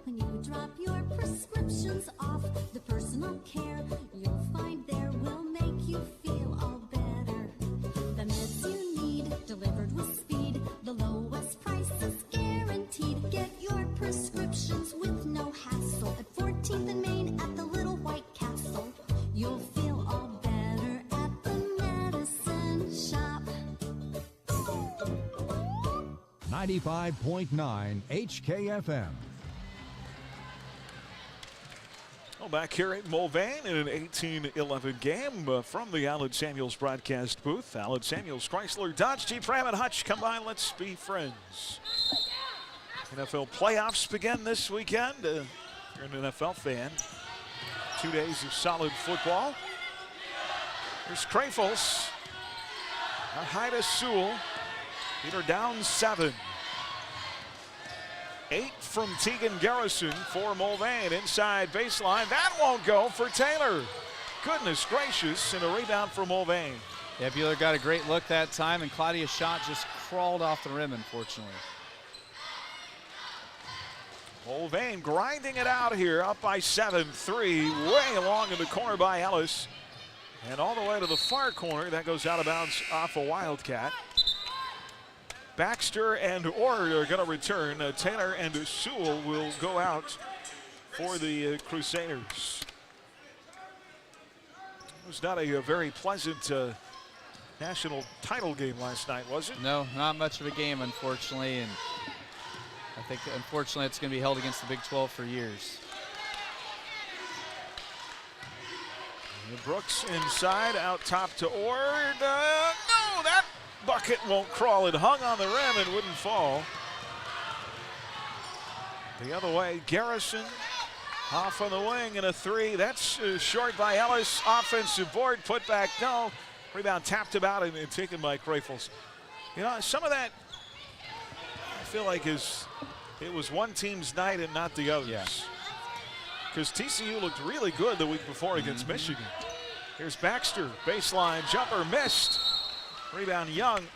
When you drop your prescriptions off, the personal care you'll find there will make you feel all better. The meds you need delivered with speed, the lowest prices guaranteed. Get your prescriptions with no hassle at 14th and Main at the Little White Castle. You'll feel all better at the medicine shop. 95.9 HKFM. Well, back here at Mulvane in an 18-11 game from the Allen Samuels broadcast booth. Allen Samuels, Chrysler, Dodge, Jeep, Ram, and Hutch. Come by, let's be friends. NFL playoffs begin this weekend. If you're an NFL fan, 2 days of solid football. Here's Crafels. High to Sewell. Peter down 7. 8 from Tegan Garrison for Mulvane. Inside baseline. That won't go for Taylor. Goodness gracious. And a rebound for Mulvane. Yeah, Buhler got a great look that time, and Claudia's shot just crawled off the rim, unfortunately. Mulvane grinding it out here. Up by 7-3. Way along in the corner by Ellis. And all the way to the far corner. That goes out of bounds off a Wildcat. Baxter and Orr are going to return. Taylor and Sewell will go out for the Crusaders. It was not a very pleasant national title game last night, was it? No, not much of a game, unfortunately. And I think, unfortunately, it's going to be held against the Big 12 for years. Brooks inside, out top to Orr. No, that bucket won't crawl. It hung on the rim and wouldn't fall. The other way, Garrison off on the wing and a 3. That's short by Ellis. Offensive board, put back, no. Rebound tapped about and taken by Crafels. You know, some of that I feel like it was one team's night and not the others. Yeah. Because TCU looked really good the week before against Michigan. Here's Baxter, baseline jumper, missed. Rebound Young.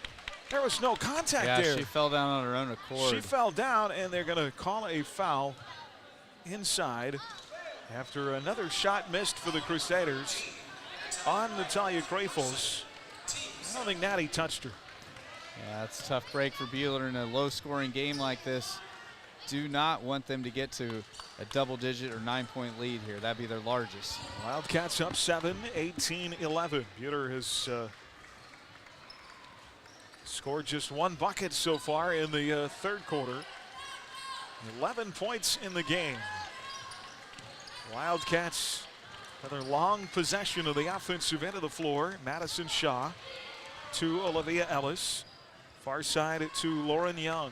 There was no contact there. Yeah, she fell down on her own accord. She fell down, and they're going to call a foul inside after another shot missed for the Crusaders on Natalia Crafels. I don't think Natty touched her. Yeah, that's a tough break for Buhler in a low-scoring game like this. Do not want them to get to a double-digit or 9-point lead here. That'd be their largest. Wildcats up 7, 18-11. Buhler has scored just 1 bucket so far in the third quarter. 11 points in the game. Wildcats, another long possession of the offensive end of the floor. Madison Shaw to Olivia Ellis. Far side to Lauren Young.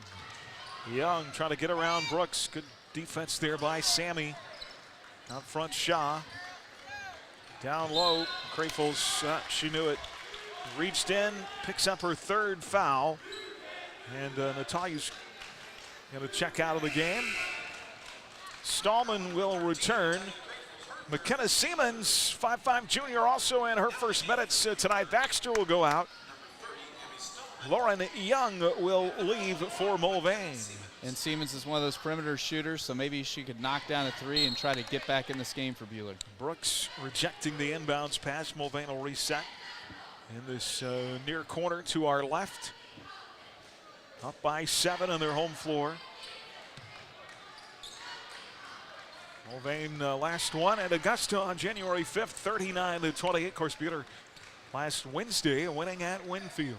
Young trying to get around Brooks. Good defense there by Sammy. Out front, Shaw. Down low, Crafels, she knew it. Reached in, picks up her 3rd foul. And Natalia's going to check out of the game. Stallman will return. McKenna Siemens, 5'5" junior, also in her first minutes tonight. Baxter will go out. Lauren Young will leave for Mulvane. And Siemens is one of those perimeter shooters, so maybe she could knock down a 3 and try to get back in this game for Buhler. Brooks rejecting the inbounds pass. Mulvane will reset in this near corner to our left. Up by 7 on their home floor. Mulvane last one at Augusta on January 5th, 39-28. Of course, Buhler last Wednesday winning at Winfield.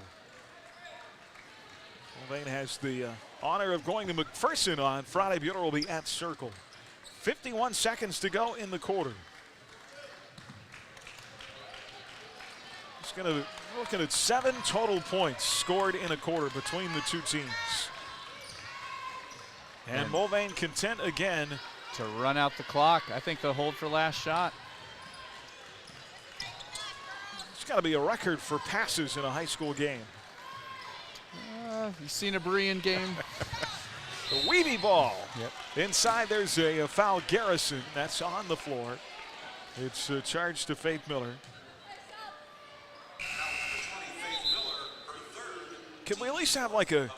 Mulvane has the honor of going to McPherson on Friday. Buhler will be at Circle. 51 seconds to go in the quarter. It's going to We're looking at 7 total points scored in a quarter between the two teams. And Mulvane content again to run out the clock. I think they'll hold for last shot. It's got to be a record for passes in a high school game. You've seen a Berean game. The weavy ball. Yep. Inside there's a foul. Garrison. That's on the floor. It's charged to Faith Miller. Can we at least have like a,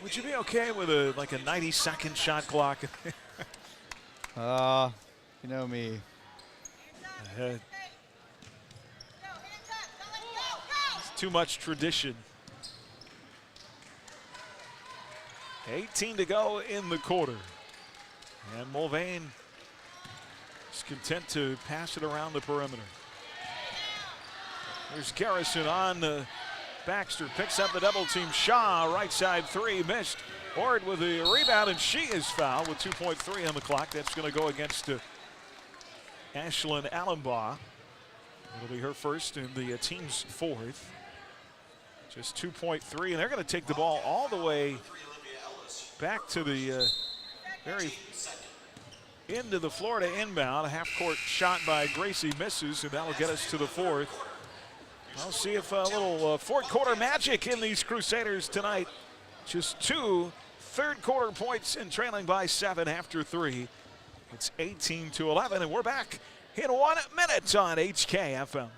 would you be okay with a 90-second shot clock? You know me. It's too much tradition. 18 to go in the quarter. And Mulvane is content to pass it around the perimeter. There's Garrison on Baxter. Picks up the double team. Shaw, right side three, missed. Ord with the rebound, and she is fouled with 2.3 on the clock. That's going to go against Ashlyn Allenbaugh. It'll be her first and the team's fourth. Just 2.3, and they're going to take the ball all the way back to the very end of the Florida inbound. A half-court shot by Gracie misses, and that'll get us to the fourth. I'll see if a little fourth quarter magic in these Crusaders tonight. Just 2 third-quarter points and trailing by 7 after 3. It's 18-11, and we're back in 1 minute on HKFM.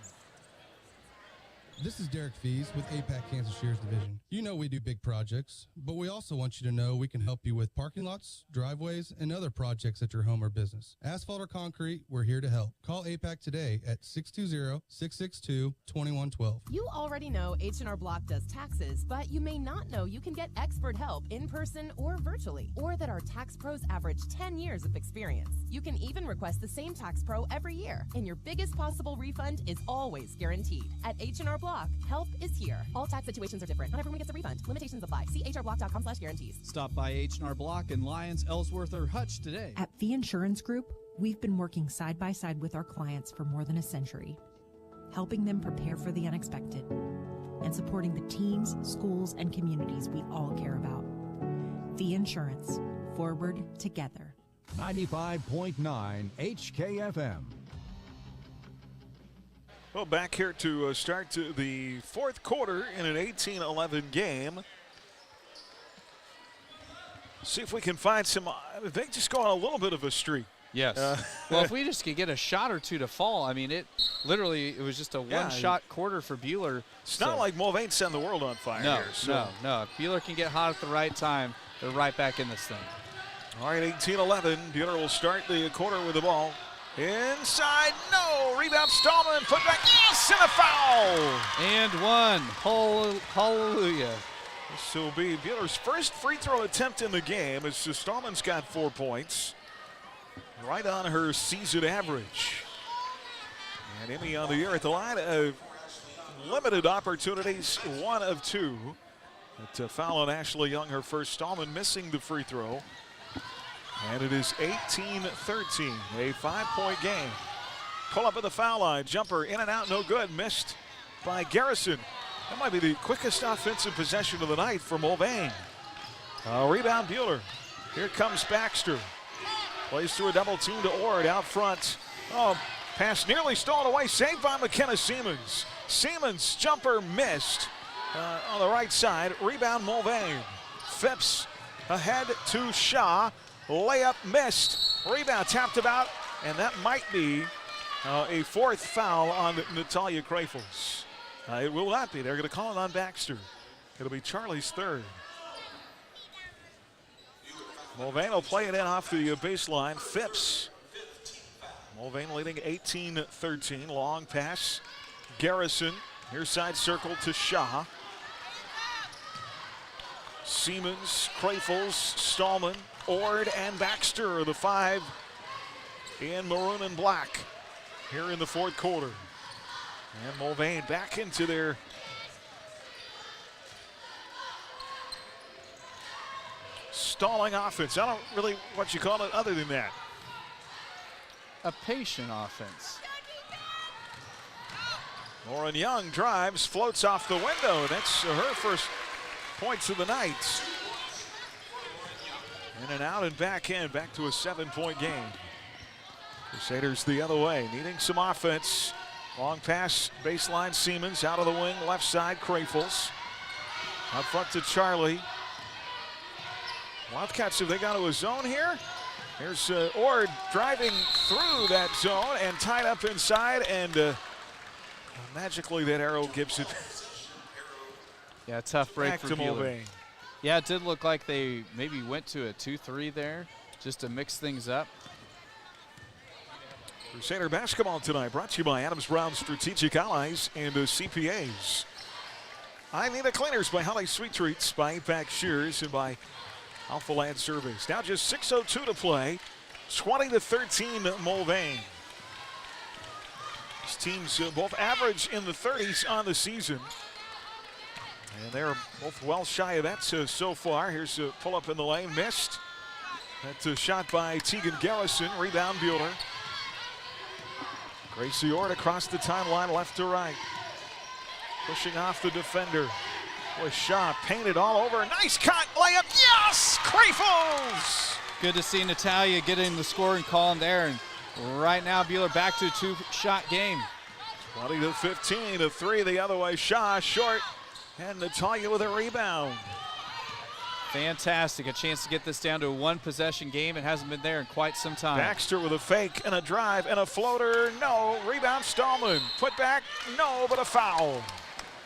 This is Derek Fees with APAC Kansas Shares Division. You know we do big projects, but we also want you to know we can help you with parking lots, driveways, and other projects at your home or business. Asphalt or concrete, we're here to help. Call APAC today at 620-662-2112. You already know H&R Block does taxes, but you may not know you can get expert help in person or virtually, or that our tax pros average 10 years of experience. You can even request the same tax pro every year, and your biggest possible refund is always guaranteed. At H&R Block, help is here. All tax situations are different. Not everyone gets a refund. Limitations apply. See hrblock.com/guarantees. Stop by H&R Block in Lyons, Ellsworth, or Hutch today. At Fee Insurance Group, we've been working side by side with our clients for more than a century, helping them prepare for the unexpected and supporting the teams, schools, and communities we all care about. Fee Insurance. Forward together. 95.9 HKFM. Well, back here to start the fourth quarter in an 18-11 game. See if we can find some. They just go on a little bit of a streak. Yes. Well, if we just could get a shot or two to fall, I mean, it was just a one-shot quarter for Buhler. It's not like Mulvane set the world on fire here. No. If Buhler can get hot at the right time, they're right back in this thing. All right, 18-11. Buhler will start the quarter with the ball. Inside, no. Rebound, Stallman, put back, yes, and a foul. And one. Hallelujah. This will be Buehler's first free throw attempt in the game as Stallman's got 4 points. Right on her season average. And Emmy on the year at the line. Limited opportunities, 1 of 2. But foul on Ashley Young, her first. Stallman missing the free throw. And it is 18-13, a 5-point game. Pull up at the foul line. Jumper in and out, no good. Missed by Garrison. That might be the quickest offensive possession of the night for Mulvane. Rebound, Buhler. Here comes Baxter. Plays through a double team to Ord out front. Pass nearly stolen away. Saved by McKenna Siemens. Siemens jumper missed on the right side. Rebound, Mulvane. Phipps ahead to Shaw. Layup missed. Rebound tapped about, and that might be a 4th foul on Natalia Krafels. It will not be. They're going to call it on Baxter. It'll be Charlie's 3rd. Mulvane will play it in off the baseline. Phipps. Mulvane leading 18-13. Long pass. Garrison. Near side circle to Shaw. Siemens, Krafels, Stallman, Ord, and Baxter, the 5 in maroon and black here in the fourth quarter. And Mulvane back into their stalling offense. I don't really what you call it other than that. A patient offense. Lauren Young drives, floats off the window. That's her first points of the night. In and out and back in, back to a 7-point game. Crusaders the other way, needing some offense. Long pass, baseline Siemens, out of the wing, left side, Crafels. Up front to Charlie. Wildcats, have they got to a zone here? Here's Ord driving through that zone and tied up inside, and magically that arrow gives it yeah, tough break back for to Buhler. Mulvane. Yeah, it did look like they maybe went to a 2-3 there just to mix things up. Crusader basketball tonight brought to you by Adams Brown Strategic Allies and CPAs. I Need a Cleaners by Holly Sweet Treats, by Impact Shears, and by Alpha Land Surveys. Now just 6:02 to play, 20-13 Mulvane. These teams both average in the 30s on the season. And they're both well shy of that so far. Here's a pull-up in the lane, missed. That's a shot by Tegan Garrison, rebound Buhler. Gracie Ord across the timeline, left to right. Pushing off the defender. Boy, Shaw painted all over. Nice cut, layup, yes! Crafels! Good to see Natalia getting the scoring call in there. And right now, Buhler back to a 2-shot game. 20-15, a 3 the other way. Shaw short, and Natalia with a rebound. Fantastic, a chance to get this down to a 1-possession game. It hasn't been there in quite some time. Baxter with a fake and a drive and a floater, no. Rebound Stallman, put back, no, but a foul.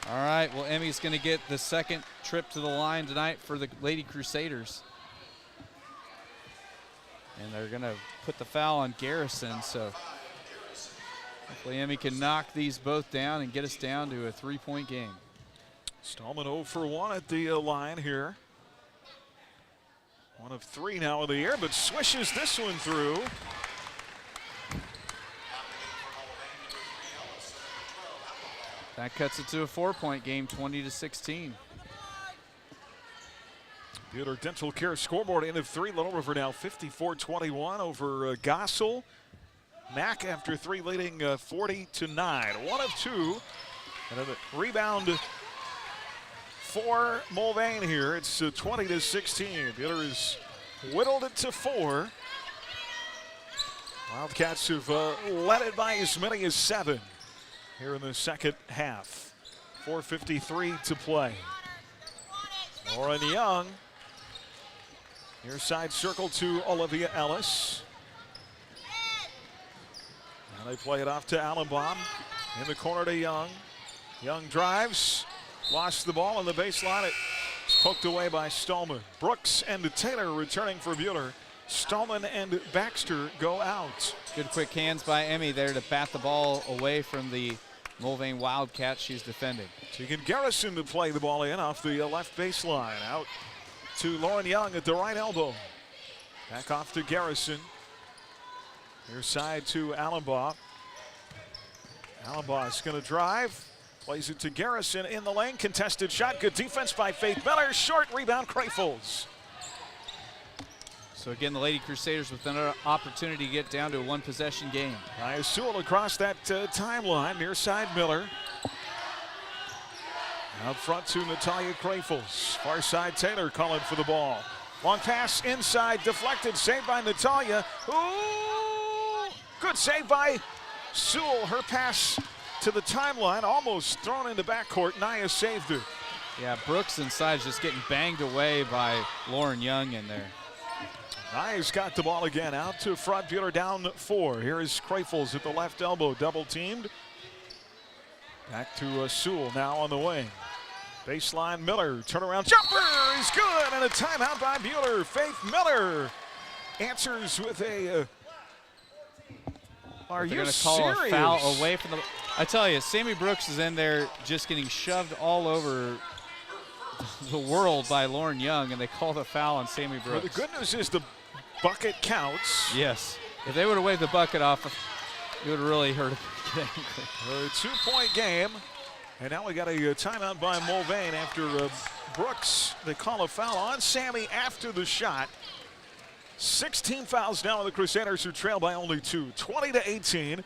All right, well, Emmy's going to get the second trip to the line tonight for the Lady Crusaders. And they're going to put the foul on Garrison, so hopefully Emmy can knock these both down and get us down to a 3-point game. Stallman 0 for 1 at the line here. 1 of 3 now in the air, but swishes this one through. That cuts it to a 4-point game, 20-16. Buhler Dental Care scoreboard end of 3. Little River now 54-21 over Gossel. Mack after 3 leading 40-9. 1 of 2. And a rebound for Mulvane here. It's 20-16. Buhler has whittled it to 4. Wildcats have led it by as many as 7 here in the second half. 4:53 to play. Lauren Young. Near side circle to Olivia Ellis. Now they play it off to Allenbaum. In the corner to Young. Young drives. Lost the ball on the baseline. It's poked away by Stallman. Brooks and Taylor returning for Buhler. Stallman and Baxter go out. Good quick hands by Emmy there to bat the ball away from the Mulvane Wildcats she's defending. Tegan Garrison to play the ball in off the left baseline. Out to Lauren Young at the right elbow. Back off to Garrison. Near side to Allenbaugh. Allenbaugh is going to drive. Plays it to Garrison in the lane. Contested shot. Good defense by Faith Miller. Short rebound, Crafels. So again, the Lady Crusaders with another opportunity to get down to a 1-possession game. Nia Sewell across that timeline. Near side Miller. Out front to Natalia Crafels. Far side Taylor calling for the ball. Long pass inside, deflected, saved by Natalia. Ooh! Good save by Sewell. Her pass to the timeline, almost thrown into backcourt. Nia saved it. Yeah, Brooks inside is just getting banged away by Lauren Young in there. Nia's got the ball again. Out to front. Buhler down 4. Here is Crafels at the left elbow. Double teamed. Back to Sewell now on the wing. Baseline Miller. Turnaround jumper is good. And a timeout by Buhler. Faith Miller answers with a. Are you serious? They're going to call a foul away from the. I tell you, Sammy Brooks is in there just getting shoved all over the world by Lauren Young, and they call the foul on Sammy Brooks. Well, the good news is the bucket counts. Yes. If they would have waved the bucket off, it would have really hurt. A 2-point game. And now we got a timeout by Mulvane after Brooks. They call a foul on Sammy after the shot. 16 fouls now on the Crusaders, who trail by only 2. 20-18.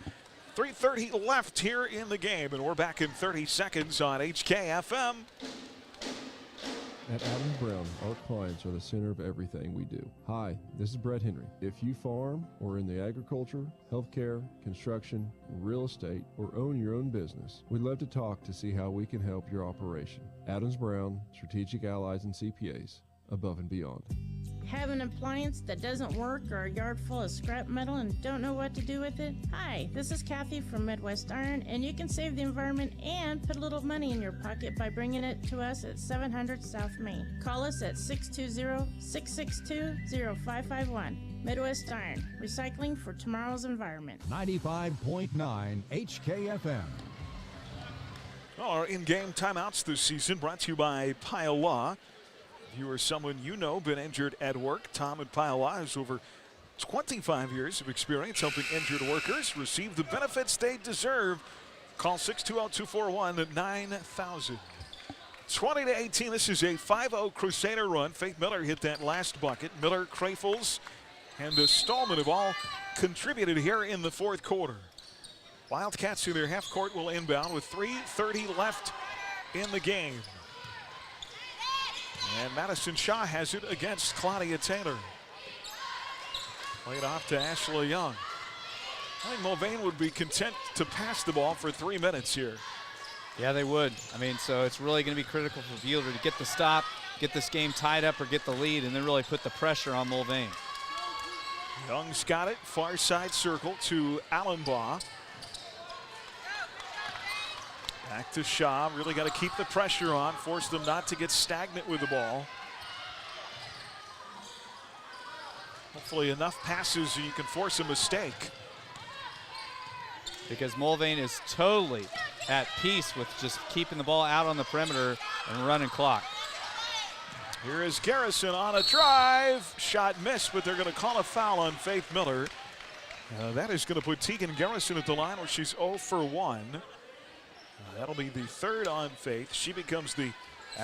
3:30 left here in the game, and we're back in 30 seconds on HKFM. At Adams Brown, our clients are the center of everything we do. Hi, this is Brett Henry. If you farm or in the agriculture, healthcare, construction, real estate, or own your own business, we'd love to talk to see how we can help your operation. Adams Brown, Strategic Allies and CPAs, above and beyond. Have an appliance that doesn't work or a yard full of scrap metal and don't know what to do with it? Hi, this is Kathy from Midwest Iron, and you can save the environment and put a little money in your pocket by bringing it to us at 700 South Main. Call us at 620-662-0551. Midwest Iron, recycling for tomorrow's environment. 95.9 HKFM. Our in-game timeouts this season brought to you by Pile Law. If you or someone you know been injured at work, Tom at Pile Law has over 25 years of experience helping injured workers receive the benefits they deserve. Call 620-241-9000. 20-18, this is a 5-0 Crusader run. Faith Miller hit that last bucket. Miller, Crafels, and Stallman have all contributed here in the fourth quarter. Wildcats in their half court will inbound with 3:30 left in the game. And Madison Shaw has it against Claudia Taylor. Played off to Ashley Young. I think Mulvane would be content to pass the ball for 3 minutes here. Yeah, they would. I mean, so it's really going to be critical for Buhler to get the stop, get this game tied up or get the lead, and then really put the pressure on Mulvane. Young's got it, far side circle to Allenbaugh. Back to Shaw, really got to keep the pressure on, force them not to get stagnant with the ball. Hopefully enough passes so you can force a mistake. Because Mulvane is totally at peace with just keeping the ball out on the perimeter and running clock. Here is Garrison on a drive. Shot missed, but they're going to call a foul on Faith Miller. That is going to put Tegan Garrison at the line where she's 0 for 1. That'll be the third on Faith. She becomes the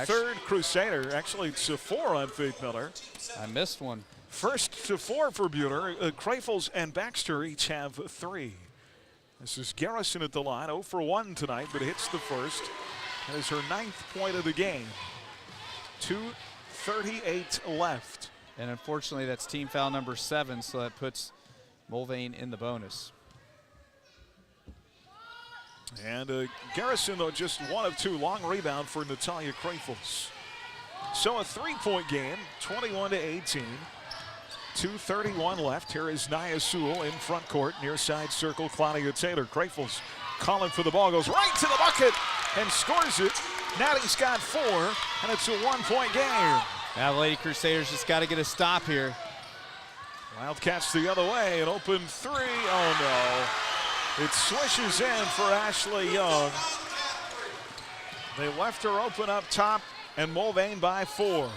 third Crusader. Actually, it's a 4 on Faith Miller. I missed one. First to 4 for Buhler. Crafels and Baxter each have 3. This is Garrison at the line, 0 for 1 tonight, but hits the first. That is her 9th point of the game. 2:38 left. And unfortunately, that's team foul number 7, so that puts Mulvane in the bonus. And Garrison, though, just 1 of 2. Long rebound for Natalia Crafels. So a 3-point game, 21-18. 2:31 left. Here is Nia Sewell in front court, near side circle, Claudia Taylor. Crafels calling for the ball, goes right to the bucket and scores it. Natty's got 4, and it's a 1-point game. Now the Lady Crusaders just got to get a stop here. Wildcats the other way, an open 3. Oh, no. It swishes in for Ashley Young. They left her open up top, and Mulvane by 4.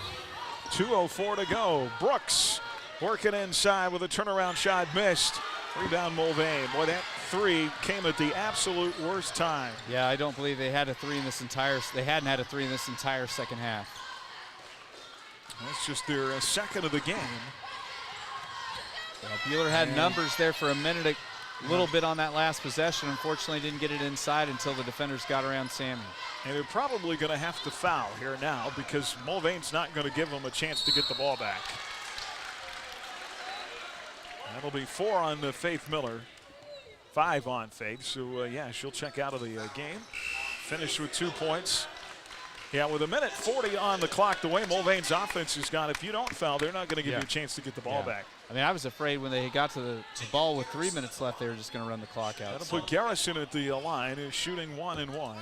2:04 to go. Brooks working inside with a turnaround shot missed. Rebound Mulvane. Boy, that 3 came at the absolute worst time. Yeah, I don't believe they had a 3 in this entire. They hadn't had a 3 in this entire second half. That's just their second of the game. Yeah, Buhler had numbers there for a minute. A little bit on that last possession. Unfortunately, didn't get it inside until the defenders got around Sammy. And they're probably going to have to foul here now because Mulvane's not going to give them a chance to get the ball back. That'll be 4 on Faith Miller, 5 on Faith. So, yeah, she'll check out of the game. Finish with 2 points. Yeah, with 1:40 on the clock, the way Mulvane's offense has gone, if you don't foul, they're not going to give you a chance to get the ball back. I mean, I was afraid when they got to the ball with 3 minutes left, they were just going to run the clock out. That'll put Garrison at the line, who's shooting 1 and 1.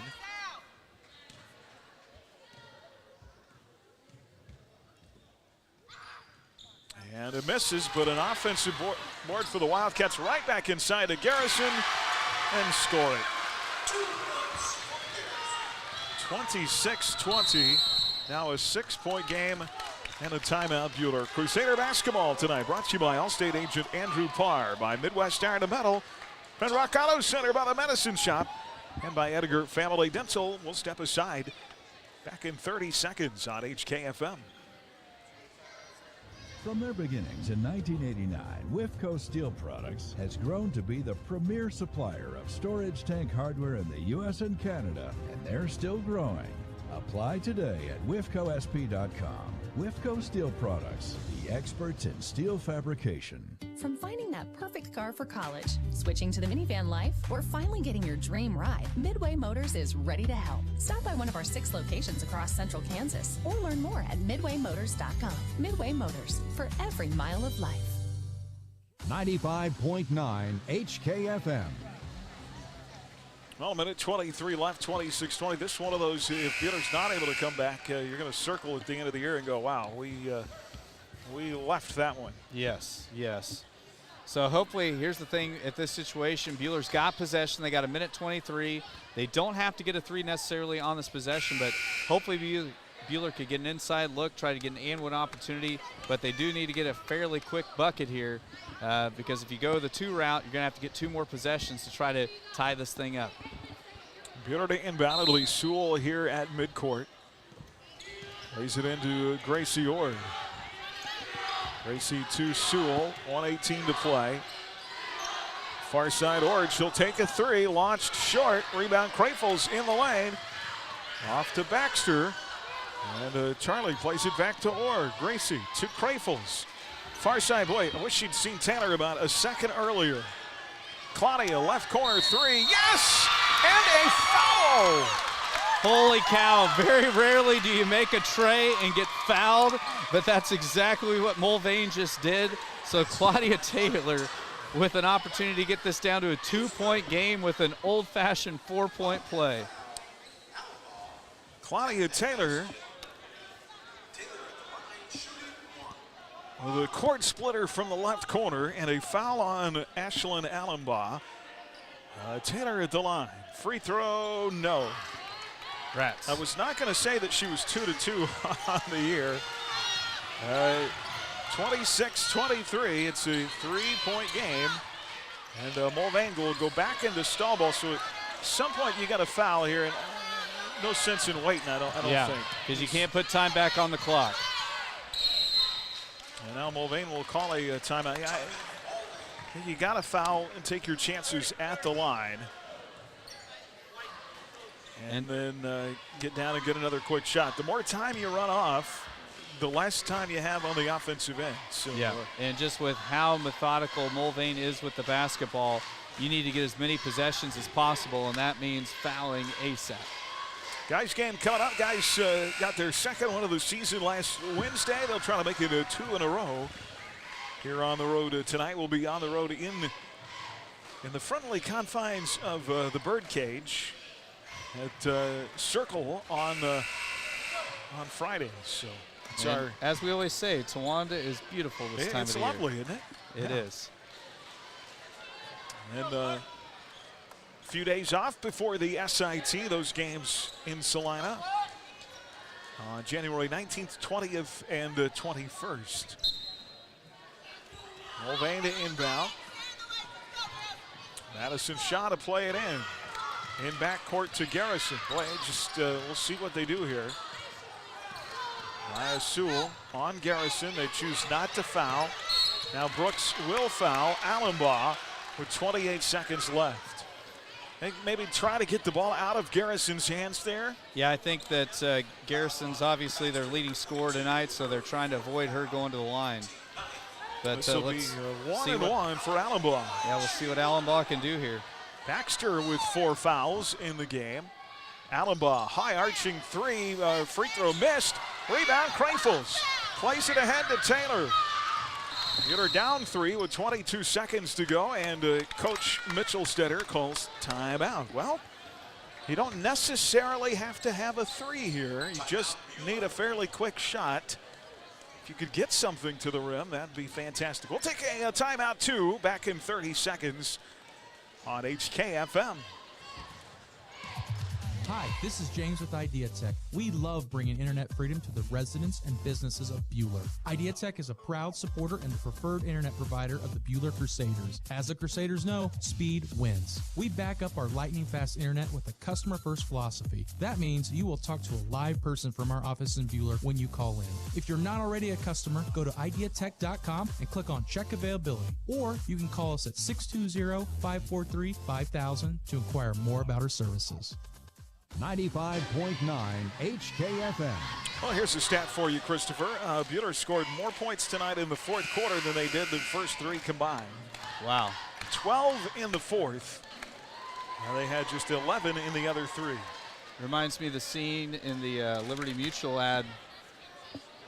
And it misses, but an offensive board for the Wildcats right back inside to Garrison and score it. 26-20. Now a 6-point game and a timeout, Buhler. Crusader basketball tonight brought to you by Allstate agent Andrew Parr, by Midwest Iron and Metal, and Rock Auto Center by the Medicine Shop, and by Edgar Family Dental. We'll step aside. Back in 30 seconds on HKFM. From their beginnings in 1989, Wifco Steel Products has grown to be the premier supplier of storage tank hardware in the U.S. and Canada, and they're still growing. Apply today at wifcosp.com. Wifco Steel Products, the experts in steel fabrication. From finding that perfect car for college, switching to the minivan life, or finally getting your dream ride, Midway Motors is ready to help. Stop by one of our 6 locations across central Kansas or learn more at midwaymotors.com. Midway Motors, for every mile of life. 95.9 HKFM. Well, a minute 23 left, 26-20. This is one of those, if Buhler's not able to come back, you're going to circle at the end of the year and go, wow, we left that one. Yes, yes. So hopefully, here's the thing at this situation, Buhler's got possession. They got a minute 23. They don't have to get a 3 necessarily on this possession, but hopefully Buhler could get an inside look, try to get an and-one opportunity, but they do need to get a fairly quick bucket here because if you go the 2 route, you're going to have to get 2 more possessions to try to tie this thing up. Buhler to inbound. It'll be Sewell here at midcourt. Lays it into Gracie Ord. Gracie to Sewell, 1:18 to play. Far side Ord, she'll take a 3, launched short. Rebound Krafels in the lane. Off to Baxter. And Charlie plays it back to Ord. Gracie to Krafels. Far side, boy, I wish she'd seen Taylor about a second earlier. Claudia, left corner 3, yes! And a foul! Holy cow, very rarely do you make a tray and get fouled, but that's exactly what Mulvane just did. So Claudia Taylor with an opportunity to get this down to a 2-point game with an old-fashioned 4-point play. Claudia Taylor, the court splitter from the left corner, and a foul on Ashlyn Allenbaugh. Taylor at the line. Free throw, no. Rats. I was not going to say that she was 2-2 on the year. 26-23. It's a 3-point game. And Mulvane will go back into stall ball. So at some point you got a foul here. And no sense in waiting, I don't think. Because you can't put time back on the clock. And now Mulvane will call a timeout. You got to foul and take your chances at the line. And then get down and get another quick shot. The more time you run off, the less time you have on the offensive end. So, and just with how methodical Mulvane is with the basketball, you need to get as many possessions as possible, and that means fouling ASAP. Guys game coming up. Guys got their second one of the season last Wednesday. They'll try to make it 2 in a row. Here on the road tonight, we'll be on the road in the friendly confines of the Birdcage at Circle on Friday. So it's as we always say, Towanda is beautiful this time of the year. It's lovely, isn't it? It is. And a few days off before the SIT, those games in Salina on January 19th, 20th, and 21st. Mulvane to inbound. Madison shot to play it in. In backcourt to Garrison. Boy, we'll see what they do here. Maya Sewell on Garrison. They choose not to foul. Now Brooks will foul Allenbaugh with 28 seconds left. Maybe try to get the ball out of Garrison's hands there. Yeah, I think that Garrison's obviously their leading scorer tonight, so they're trying to avoid her going to the line. But this will be 1-1 for Allenbaugh. Yeah, we'll see what Allenbaugh can do here. Baxter with 4 fouls in the game. Allenbaugh, high arching 3, free throw missed. Rebound, Krafels plays it ahead to Taylor. Get her down 3 with 22 seconds to go, and Coach Mitchell-Stetter calls timeout. Well, you don't necessarily have to have a 3 here. You just need a fairly quick shot. If you could get something to the rim, that'd be fantastic. We'll take a timeout, too, back in 30 seconds on HKFM. Hi, this is James with IdeaTech. We love bringing internet freedom to the residents and businesses of Buhler. IdeaTech is a proud supporter and the preferred internet provider of the Buhler Crusaders. As the Crusaders know, speed wins. We back up our lightning-fast internet with a customer-first philosophy. That means you will talk to a live person from our office in Buhler when you call in. If you're not already a customer, go to ideatech.com and click on Check Availability. Or you can call us at 620-543-5000 to inquire more about our services. 95.9 HKFM. Well, here's a stat for you, Christopher. Buhler scored more points tonight in the fourth quarter than they did the first three combined. Wow. 12 in the fourth. They had just 11 in the other three. Reminds me of the scene in the Liberty Mutual ad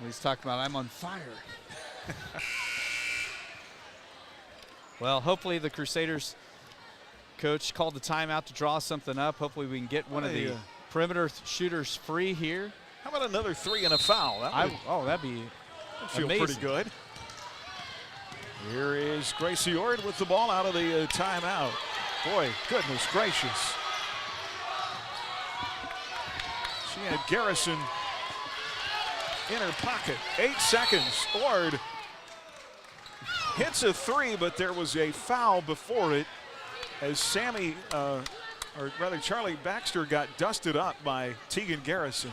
when he's talking about, I'm on fire. Well, hopefully the Crusaders coach called the timeout to draw something up. Hopefully we can get one of the perimeter shooters free here. How about another three and a foul? That'd be feel amazing. Pretty good. Here is Gracie Ord with the ball out of the timeout. Boy, goodness gracious. She had Garrison in her pocket. 8 seconds. Ord hits a three, but there was a foul before it as Charlie Baxter got dusted up by Tegan Garrison.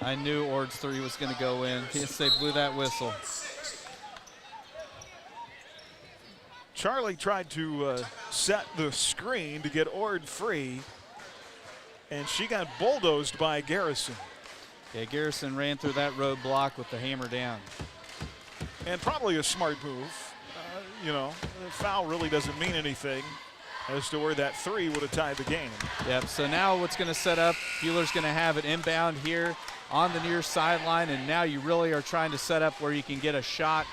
I knew Ord's three was going to go in. Yes, they blew that whistle. Charlie tried to set the screen to get Ord free, and she got bulldozed by Garrison. Yeah, Garrison ran through that roadblock with the hammer down. And probably a smart move. The foul really doesn't mean anything as to where that three would have tied the game. Yep, so now what's going to set up, Buhler's going to have it inbound here on the near sideline, and now you really are trying to set up where you can get a shot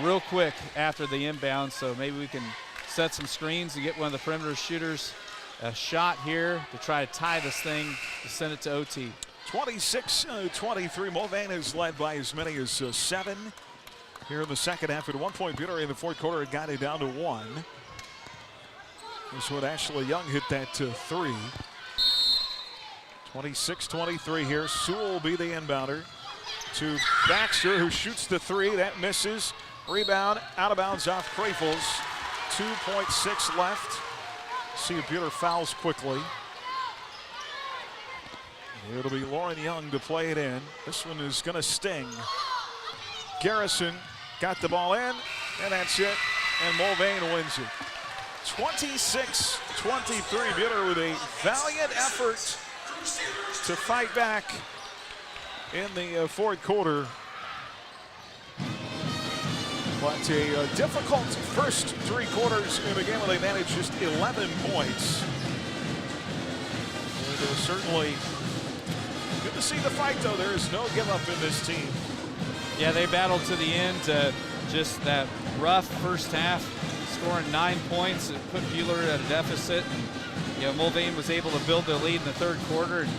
real quick after the inbound, so maybe we can set some screens and get one of the perimeter shooters a shot here to try to tie this thing to send it to OT. 26-23, Mulvane is led by as many as 7 here in the second half. At one point, Buhler in the fourth quarter had got it down to 1. This is when Ashley Young hit that three. 26-23 here. Sewell will be the inbounder to Baxter, who shoots the three. That misses. Rebound out of bounds off Krafels. 2.6 left. See if Buhler fouls quickly. It'll be Lauren Young to play it in. This one is going to sting. Garrison got the ball in, and that's it. And Mulvane wins it. 26-23. Buhler with a valiant effort to fight back in the fourth quarter. But a difficult first 3 quarters in the game where they managed just 11 points. It was certainly good to see the fight, though. There is no give up in this team. Yeah, they battled to the end. Just that rough first half, scoring 9 points. It put Buhler at a deficit. And, Mulvane was able to build the lead in the third quarter. And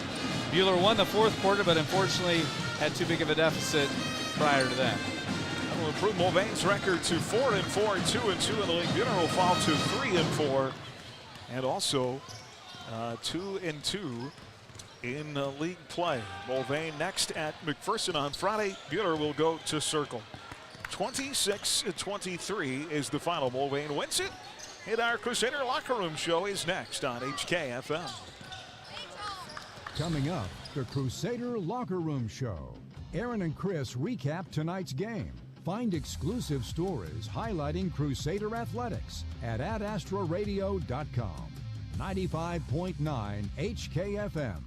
Buhler won the fourth quarter, but unfortunately had too big of a deficit prior to that. That will improve Mulvane's record to 4-4, 2-2 in the league. Buhler will fall to 3-4, and also 2-2 in league play. Mulvane next at McPherson on Friday. Buhler will go to Circle. 26-23 is the final. Mulvane wins it. And our Crusader Locker Room Show is next on HKFM. Coming up, the Crusader Locker Room Show. Aaron and Chris recap tonight's game. Find exclusive stories highlighting Crusader athletics at adastraradio.com. 95.9 HKFM.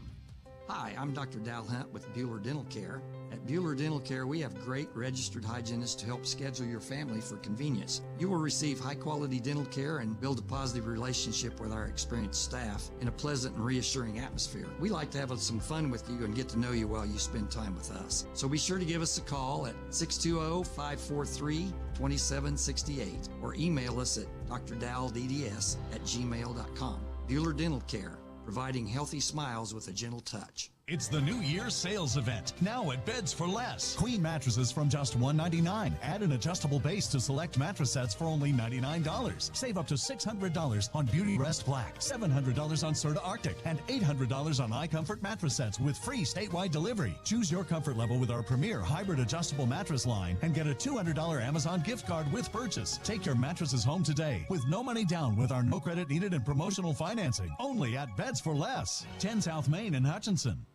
Hi, I'm Dr. Dal Hunt with Buhler Dental Care. At Buhler Dental Care, we have great registered hygienists to help schedule your family for convenience. You will receive high-quality dental care and build a positive relationship with our experienced staff in a pleasant and reassuring atmosphere. We like to have some fun with you and get to know you while you spend time with us. So be sure to give us a call at 620-543-2768 or email us at drdowdds@gmail.com. Buhler Dental Care, providing healthy smiles with a gentle touch. It's the New Year's sales event, now at Beds for Less. Queen mattresses from just $199. Add an adjustable base to select mattress sets for only $99. Save up to $600 on Beauty Rest Black, $700 on Serta Arctic, and $800 on iComfort mattress sets with free statewide delivery. Choose your comfort level with our premier hybrid adjustable mattress line and get a $200 Amazon gift card with purchase. Take your mattresses home today with no money down with our no credit needed and promotional financing. Only at Beds for Less. 10 South Main in Hutchinson.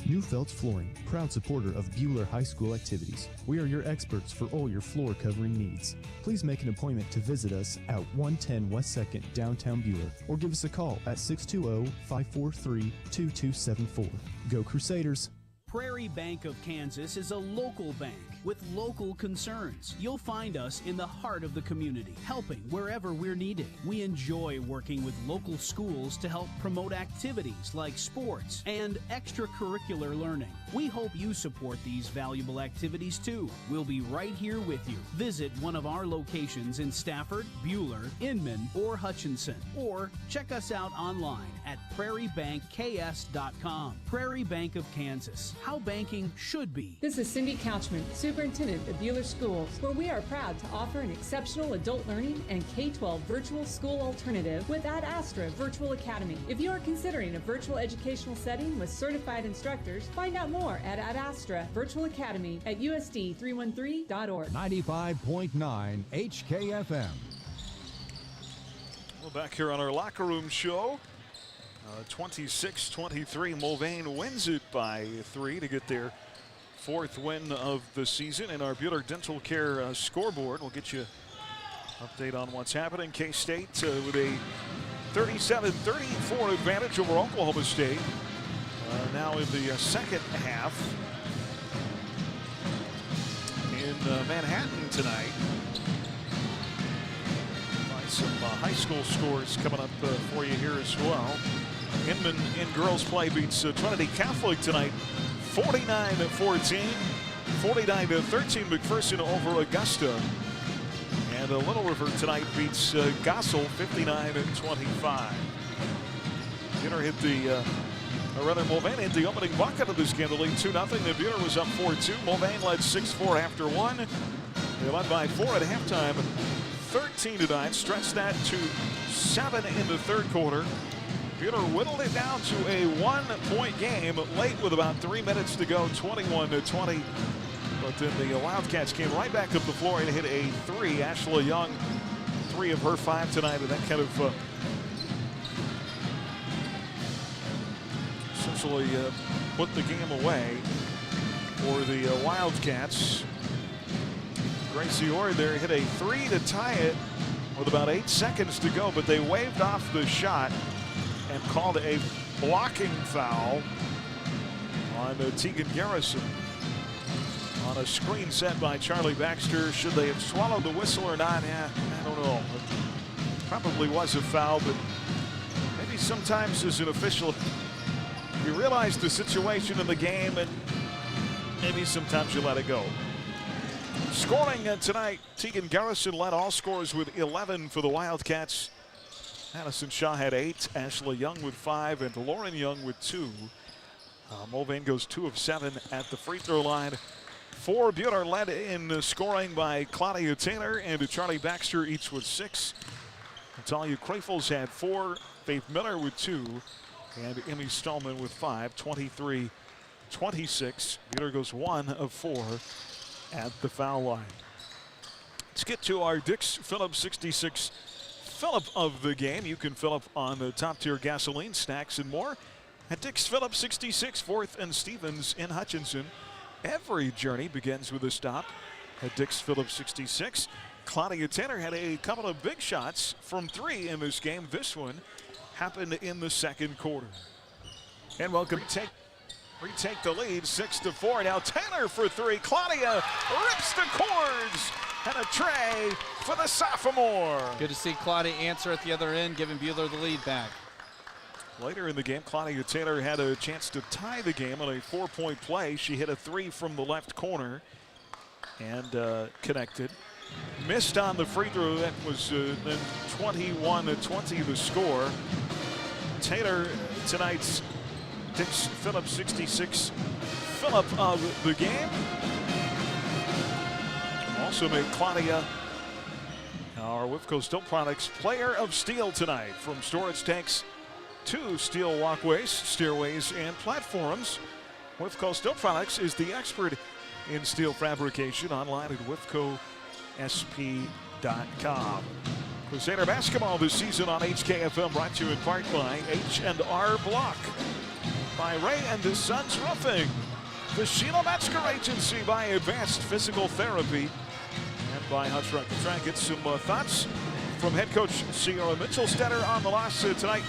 Newfelt's Flooring, proud supporter of Buhler High School activities. We are your experts for all your floor covering needs. Please make an appointment to visit us at 110 West 2nd, downtown Buhler, or give us a call at 620-543-2274. Go Crusaders! Prairie Bank of Kansas is a local bank with local concerns. You'll find us in the heart of the community, helping wherever we're needed. We enjoy working with local schools to help promote activities like sports and extracurricular learning. We hope you support these valuable activities too. We'll be right here with you. Visit one of our locations in Stafford, Buhler, Inman, or Hutchinson, or check us out online at prairiebankks.com. Prairie Bank of Kansas, how banking should be. This is Cindy Couchman, Superintendent of Buhler Schools, where we are proud to offer an exceptional adult learning and K-12 virtual school alternative with Ad Astra Virtual Academy. If you are considering a virtual educational setting with certified instructors, find out more at Ad Astra Virtual Academy at usd313.org. 95.9 HKFM. Well, back here on our locker room show. 26-23, Mulvane wins it by 3 to get their 4th win of the season. And our Buhler Dental Care scoreboard will get you update on what's happening. K-State with a 37-34 advantage over Oklahoma State. Now in the second half in Manhattan tonight. Some high school scores coming up for you here as well. Inman in girls play beats Trinity Catholic tonight 49-14, 49-13 McPherson over Augusta. And Little River tonight beats Gossel 59-25. Buhler hit the, Mulvane hit the opening bucket of this game to lead 2-0. The Buhler was up 4-2. Mulvane led 6-4 after 1. They led by 4 at halftime. 13-9, stretched that to 7 in the third quarter. Buhler whittled it down to a 1-point game late with about 3 minutes to go, 21-20. But then the Wildcats came right back up the floor and hit a 3. Ashley Young, 3 of her 5 tonight, and that kind of essentially put the game away for the Wildcats. Gracie Orr there hit a 3 to tie it with about 8 seconds to go, but they waved off the shot and called a blocking foul on Tegan Garrison on a screen set by Charlie Baxter. Should they have swallowed the whistle or not? Yeah, I don't know. It probably was a foul, but maybe sometimes as an official you realize the situation in the game and maybe sometimes you let it go. Scoring tonight, Tegan Garrison led all scorers with 11 for the Wildcats. Addison Shaw had 8, Ashley Young with 5, and Lauren Young with 2. Mulvane goes 2 of 7 at the free throw line. For Buhler, led in scoring by Claudia Taylor and Charlie Baxter, each with 6. Natalia Krafels had 4, Faith Miller with 2, and Emmy Stallman with 5, 23-26. Buhler goes 1 of 4 at the foul line. Let's get to our Dix Phillips 66 fill-up of the game. You can fill up on the top-tier gasoline, snacks, and more at Dix Phillips 66, 4th and Stevens in Hutchinson. Every journey begins with a stop at Dix Phillips 66. Claudia Tanner had a couple of big shots from 3 in this game. This one happened in the second quarter. And welcome to retake the lead, 6-4. Now Taylor for 3. Claudia rips the cords. And a tray for the sophomore. Good to see Claudia answer at the other end, giving Buhler the lead back. Later in the game, Claudia Taylor had a chance to tie the game on a 4-point play. She hit a 3 from the left corner and connected. Missed on the free throw. That was then 21-20 the score. Taylor tonight's Dix Phillips 66 Phillip of the game. Also made Claudia our Whiffco Steel Products Player of Steel tonight. From storage tanks to steel walkways, stairways, and platforms, Whiffco Steel Products is the expert in steel fabrication. Online at whiffcosp.com. Crusader basketball this season on HKFM, brought to you in part by H&R Block, by Ray and his Sons Roofing, the Sheila Metzger Agency by Advanced Physical Therapy, and by Hutch Truck. Try and get some thoughts from head coach Sierra Mitchell-Stetter on the loss tonight.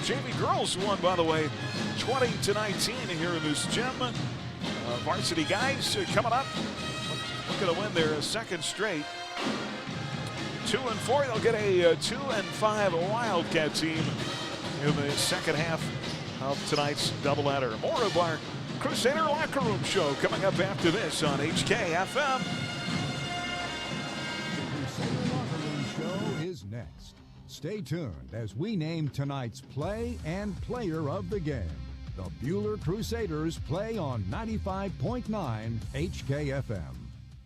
JV girls won, by the way, 20-19 here in this gym. Varsity guys coming up, looking to win their second straight. 2-4, they'll get a 2-5 Wildcat team in the second half of tonight's doubleheader. More of our Crusader Locker Room Show coming up after this on HKFM. The Crusader Locker Room Show is next. Stay tuned as we name tonight's play and player of the game. The Buhler Crusaders play on 95.9 HKFM.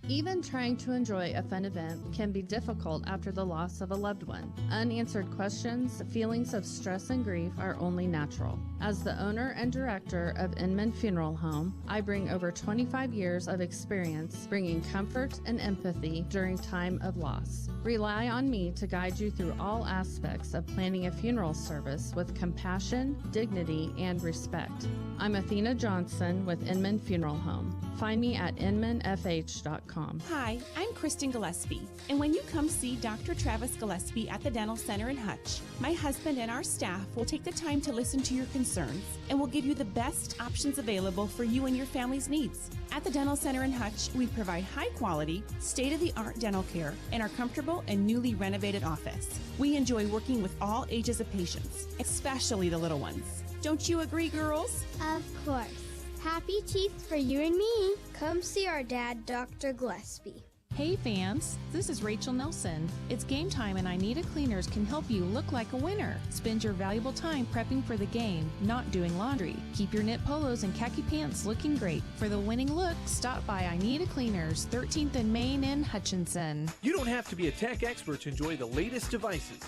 Even trying to enjoy a fun event can be difficult after the loss of a loved one. Unanswered questions, feelings of stress and grief are only natural. As the owner and director of Inman Funeral Home, I bring over 25 years of experience bringing comfort and empathy during time of loss. Rely on me to guide you through all aspects of planning a funeral service with compassion, dignity, and respect. I'm Athena Johnson with Inman Funeral Home. Find me at inmanfh.com. Hi, I'm Kristen Gillespie, and when you come see Dr. Travis Gillespie at the Dental Center in Hutch, my husband and our staff will take the time to listen to your concerns and will give you the best options available for you and your family's needs. At the Dental Center in Hutch, we provide high-quality, state-of-the-art dental care in our comfortable and newly renovated office. We enjoy working with all ages of patients, especially the little ones. Don't you agree, girls? Of course. Happy teeth for you and me. Come see our dad, Dr. Gillespie. Hey fans, this is Rachel Nelson. It's game time and I Need a Cleaners can help you look like a winner. Spend your valuable time prepping for the game, not doing laundry. Keep your knit polos and khaki pants looking great. For the winning look, stop by I Need a Cleaners, 13th and Main in Hutchinson. You don't have to be a tech expert to enjoy the latest devices.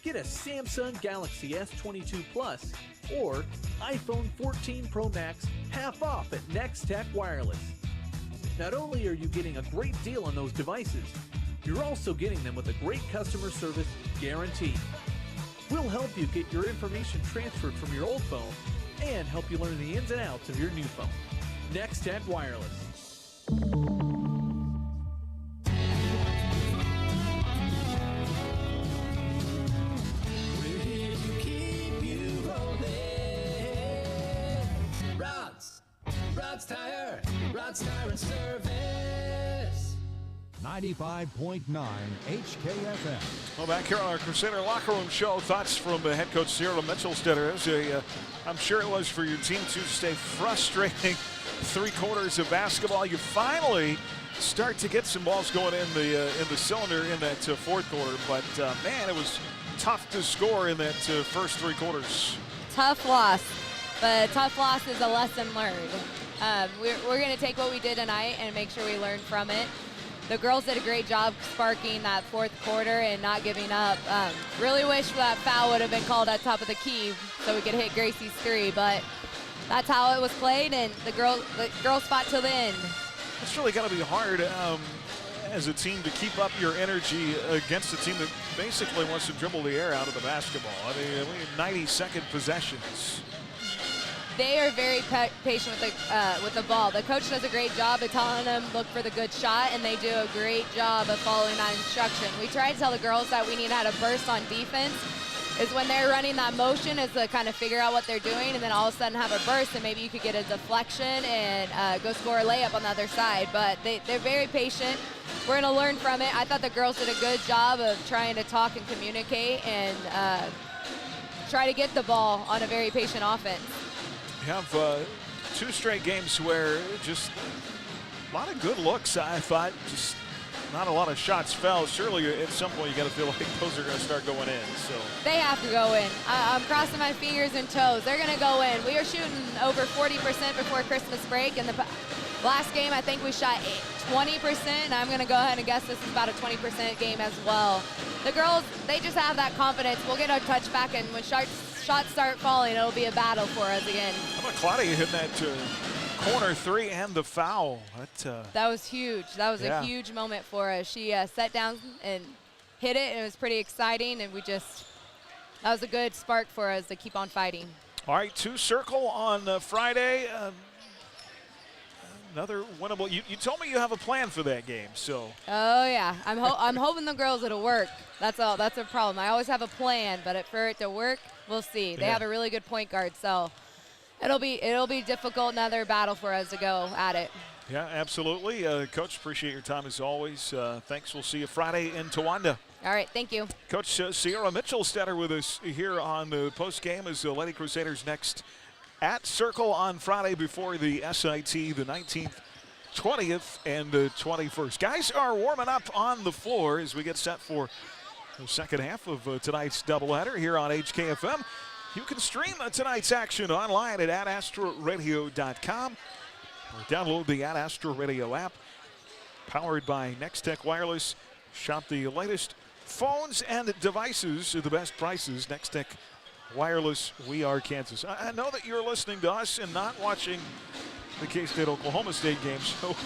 Get a Samsung Galaxy S22 Plus or iPhone 14 Pro Max half off at Next Tech Wireless. Not only are you getting a great deal on those devices, you're also getting them with a great customer service guarantee. We'll help you get your information transferred from your old phone and help you learn the ins and outs of your new phone. Next Tech Wireless. Rod's Tire and Service. 95.9 HKFM. Well, back here on our Crusader Locker Room Show, thoughts from head coach Sierra Mitchell-Stetter. I'm sure it was for your team to stay frustrating 3 quarters of basketball. You finally start to get some balls going in the cylinder in that fourth quarter, but man, it was tough to score in that first 3 quarters. Tough loss, but tough loss is a lesson learned. We're going to take what we did tonight and make sure we learn from it. The girls did a great job sparking that fourth quarter and not giving up. Really wish that foul would have been called at top of the key so we could hit Gracie's 3, but that's how it was played, and the girls fought till the end. It's really got to be hard as a team to keep up your energy against a team that basically wants to dribble the air out of the basketball. I mean, we had 90-second possessions. They are very patient with the ball. The coach does a great job of telling them look for the good shot, and they do a great job of following that instruction. We try to tell the girls that we need to have a burst on defense. Is when they're running that motion is to kind of figure out what they're doing, and then all of a sudden have a burst, and maybe you could get a deflection and go score a layup on the other side. But they're very patient. We're going to learn from it. I thought the girls did a good job of trying to talk and communicate and try to get the ball on a very patient offense. You have 2 straight games where just a lot of good looks, I thought. Just not a lot of shots fell. Surely at some point you got to feel like those are going to start going in. So they have to go in. I'm crossing my fingers and toes. They're going to go in. We are shooting over 40% before Christmas break. And the last game, I think we shot 20%. And I'm going to go ahead and guess this is about a 20% game as well. The girls, they just have that confidence. We'll get a touchback, and when shots start falling, it'll be a battle for us again. How about Claudia hitting that corner three and the foul? That was huge. That was a huge moment for us. She sat down and hit it, and it was pretty exciting, and that was a good spark for us to keep on fighting. All right, 2 circle on Friday. Another winnable. You told me you have a plan for that game, so. Oh yeah, I'm hoping the girls it'll work. That's all. That's a problem. I always have a plan, but for it to work, we'll see. They have a really good point guard, so it'll be difficult. Another battle for us to go at it. Yeah, absolutely. Coach, appreciate your time as always. Thanks. We'll see you Friday in Towanda. All right, thank you. Coach Sierra Mitchellstetter with us here on the post game as the Lady Crusaders next at Circle on Friday before the SIT, the 19th, 20th, and 21st. Guys are warming up on the floor as we get set for the second half of tonight's doubleheader here on HKFM. You can stream tonight's action online at adastraradio.com or download the Ad Astra Radio app, powered by Next Tech Wireless. Shop the latest phones and devices at the best prices. Next Tech Wireless, we are Kansas. I know that you're listening to us and not watching the K-State Oklahoma State game, so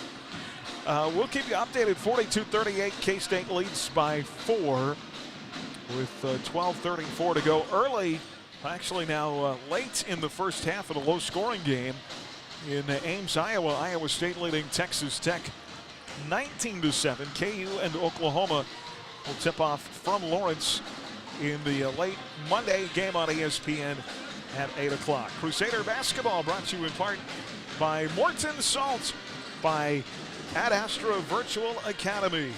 we'll keep you updated. 42-38, K-State leads by 4 with 12:34 to go. Early, actually now late in the first half of the low-scoring game in Ames, Iowa. Iowa State leading Texas Tech 19-7. KU and Oklahoma will tip off from Lawrence in the late Monday game on ESPN at 8 o'clock. Crusader basketball brought to you in part by Morton Salt, by Ad Astra Virtual Academy,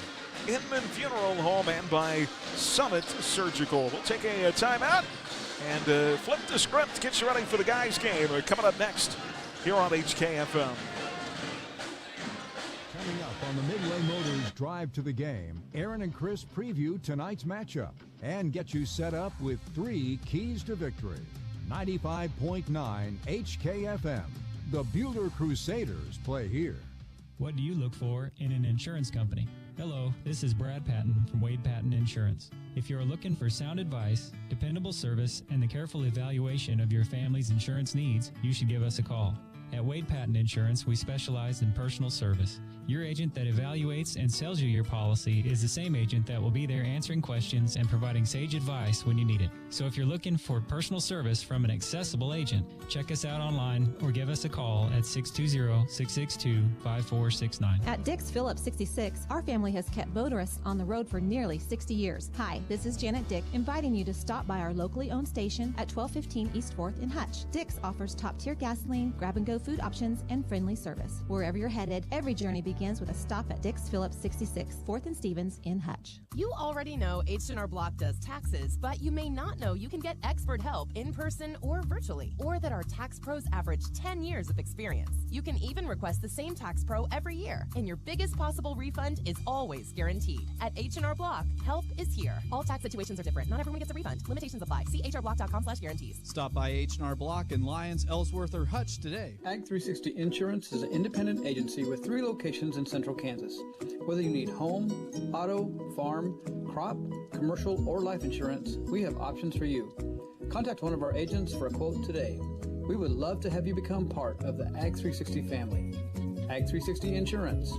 Inman Funeral Home, and by Summit Surgical. We'll take a timeout and flip the script, get you ready for the guys' game. Coming up next here on HKFM. Coming up on the Midway Motors Drive to the Game, Aaron and Chris preview tonight's matchup and get you set up with 3 keys to victory. 95.9 HKFM. The Buhler Crusaders play here. What do you look for in an insurance company? Hello, this is Brad Patton from Wade Patton Insurance. If you're looking for sound advice, dependable service, and the careful evaluation of your family's insurance needs, you should give us a call. At Wade Patton Insurance, we specialize in personal service. Your agent that evaluates and sells you your policy is the same agent that will be there answering questions and providing sage advice when you need it. So if you're looking for personal service from an accessible agent, check us out online or give us a call at 620-662-5469. At Dix Phillips 66, our family has kept motorists on the road for nearly 60 years. Hi, this is Janet Dick, inviting you to stop by our locally owned station at 1215 East 4th in Hutch. Dix offers top-tier gasoline, grab-and-go food options, and friendly service. Wherever you're headed, every journey begins with a stop at Dix Phillips 66, 4th and Stevens in Hutch. You already know H&R Block does taxes, but you may not know you can get expert help in person or virtually, or that our tax pros average 10 years of experience. You can even request the same tax pro every year, and your biggest possible refund is always guaranteed. At H&R Block, help is here. All tax situations are different. Not everyone gets a refund. Limitations apply. See hrblock.com/guarantees. Stop by H&R Block in Lyons, Ellsworth, or Hutch today. Ag360 Insurance is an independent agency with 3 locations in central Kansas. Whether you need home, auto, farm, crop, commercial, or life insurance, we have options for you. Contact one of our agents for a quote today. We would love to have you become part of the Ag360 family. Ag360 Insurance,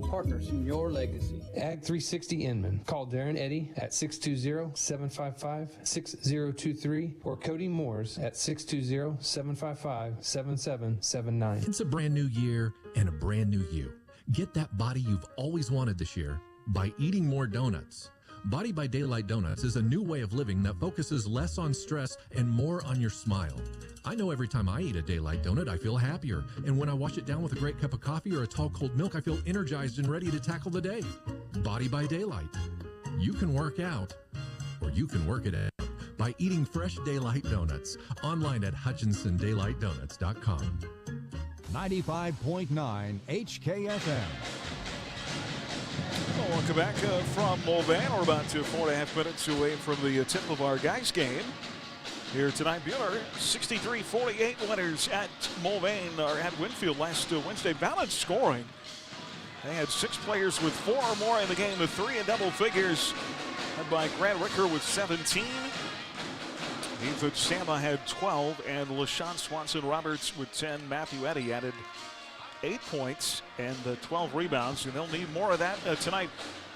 partners in your legacy. Ag360 Inman. Call Darren Eddy at 620-755-6023 or Cody Moores at 620-755-7779. It's a brand new year and a brand new you. Get that body you've always wanted this year by eating more donuts. Body by Daylight Donuts is a new way of living that focuses less on stress and more on your smile. I know every time I eat a Daylight donut, I feel happier. And when I wash it down with a great cup of coffee or a tall cold milk, I feel energized and ready to tackle the day. Body by Daylight. You can work out, or you can work it out by eating fresh Daylight donuts. Online at HutchinsonDaylightDonuts.com. 95.9 HKFM. Welcome back from Mulvane. We're about 4.5 minutes away from the tip of our guys game. Here tonight, Buhler 63-48 winners at Mulvane, or at Winfield last Wednesday. Balanced scoring. They had 6 players with 4 or more in the game, with 3 in double figures, led by Grant Ricker with 17. Ethan Samba had 12, and LaShawn Swanson-Roberts with 10. Matthew Eddy added 8 points and 12 rebounds, and they'll need more of that tonight.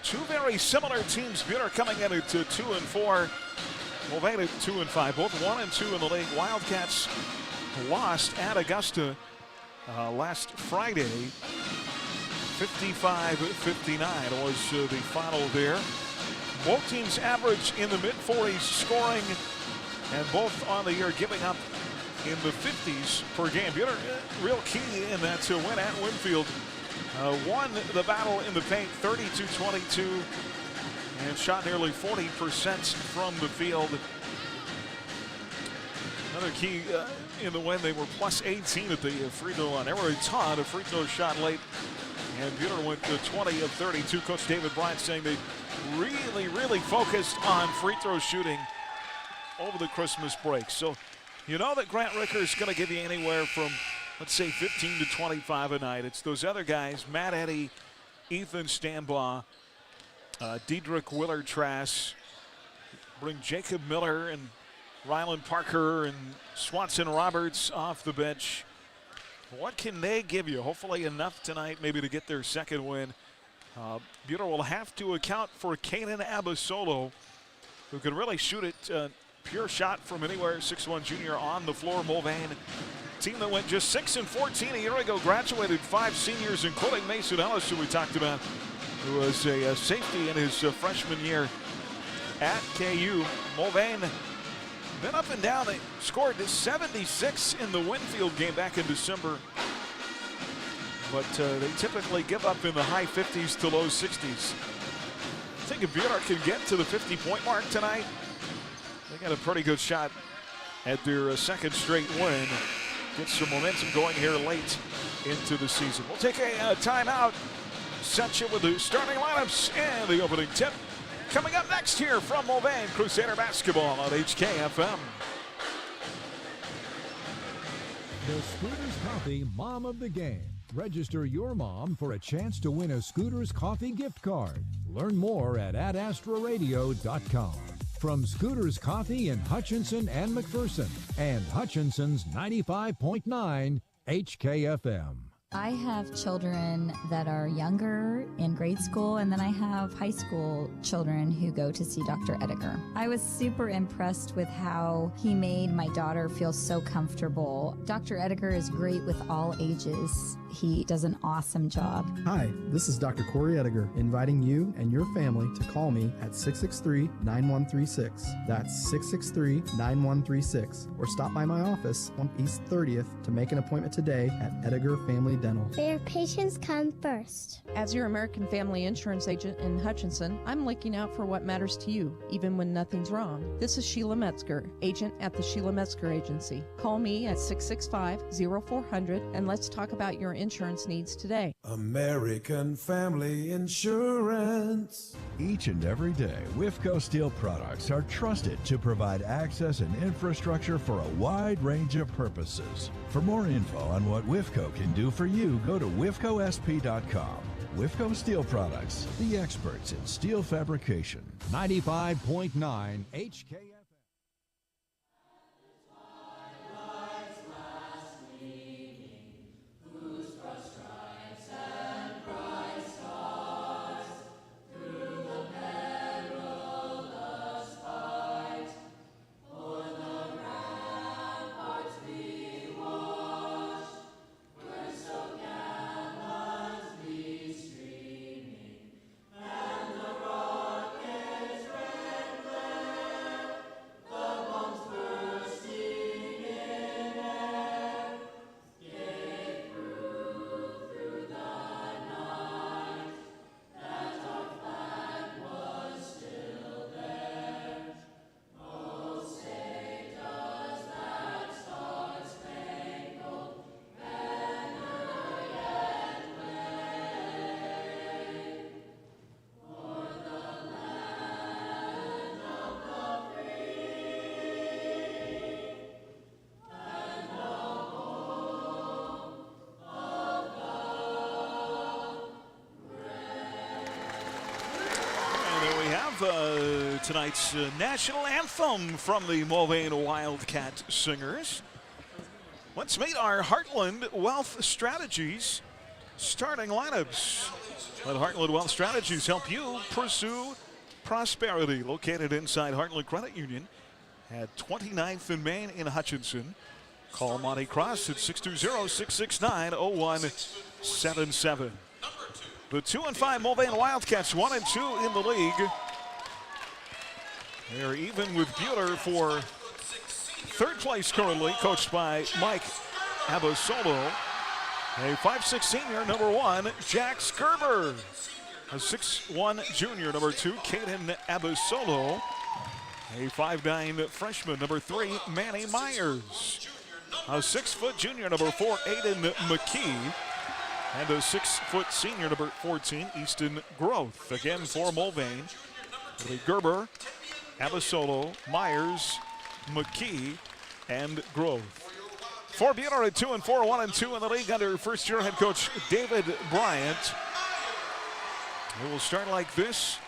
2 very similar teams. Buhler coming in at 2 and 4. Mulvane at 2 and 5, both 1 and 2 in the league. Wildcats lost at Augusta last Friday. 55-59 was the final there. Both teams average in the mid-40s scoring, and both on the year giving up in the 50s per game. Buhler, real key in that win at Winfield. Won the battle in the paint 32-22 and shot nearly 40% from the field. Another key in the win, they were plus 18 at the free throw line. They were a ton of free throws shot late, and Buhler went to 20 of 32. Coach David Bryant saying they really focused on free throw shooting over the Christmas break. So you know that Grant Ricker is going to give you anywhere from, let's say, 15 to 25 a night. It's those other guys, Matt Eddy, Ethan Stambaugh, Diedrich Willard-Trask, bring Jacob Miller and Ryland Parker and Swanson Roberts off the bench. What can they give you? Hopefully enough tonight maybe to get their second win. Buhler will have to account for Kanan Abasolo, who can really shoot it pure shot from anywhere. 6'1" junior on the floor. Mulvane, team that went just 6 and 14 a year ago, graduated 5 seniors, including Mason Ellis, who we talked about, who was a safety in his freshman year at KU. Mulvane been up and down. They scored 76 in the Winfield game back in December, but they typically give up in the high 50s to low 60s. I think if Buhler can get to the 50-point mark tonight, they got a pretty good shot at their second straight win. Get some momentum going here late into the season. We'll take a timeout. Set you with the starting lineups and the opening tip. Coming up next here from Mulvane, Crusader basketball on HKFM. The Scooters Coffee Mom of the Game. Register your mom for a chance to win a Scooters Coffee gift card. Learn more at adastraradio.com. From Scooters Coffee in Hutchinson and McPherson, and Hutchinson's 95.9 HKFM. I have children that are younger in grade school, and then I have high school children who go to see Dr. Ediger. I was super impressed with how he made my daughter feel so comfortable. Dr. Ediger is great with all ages. He does an awesome job. Hi, this is Dr. Corey Ediger, inviting you and your family to call me at 663-9136. That's 663-9136. Or stop by my office on East 30th to make an appointment today at Ediger Family Dental. Where patients come first. As your American Family Insurance agent in Hutchinson, I'm looking out for what matters to you, even when nothing's wrong. This is Sheila Metzger, agent at the Sheila Metzger Agency. Call me at 665-0400 and let's talk about your insurance needs today. American Family Insurance. Each and every day, WIFCO Steel products are trusted to provide access and infrastructure for a wide range of purposes. For more info on what WIFCO can do for you, go to wifcosp.com. WIFCO Steel Products, the experts in steel fabrication. 95.9 HKFM. have tonight's national anthem from the Mulvane Wildcat Singers. Let's meet our Heartland Wealth Strategies starting lineups. Let Heartland Wealth Strategies help you pursue prosperity. Located inside Heartland Credit Union at 29th and Main in Hutchinson. Call Monty Cross at 620-669-0177. The 2-5 Mulvane Wildcats 1-2 in the league. They're even with Buhler for third place currently, coached by Mike Abasolo. A 5'6" senior, number 1, Jax Gerber. A 6'1" junior, number 2, Caden Abasolo. A 5'9" freshman, number 3, Manny Myers. A 6' junior, number 4, Aiden McKee. And a 6' senior, number 14, Easton Groth. Again for Mulvane, it'll be Gerber, Abasolo, Myers, McKee, and Groth. For Buhler at 2-4, 1-2 in the league under first-year head coach David Bryant. It will start like this.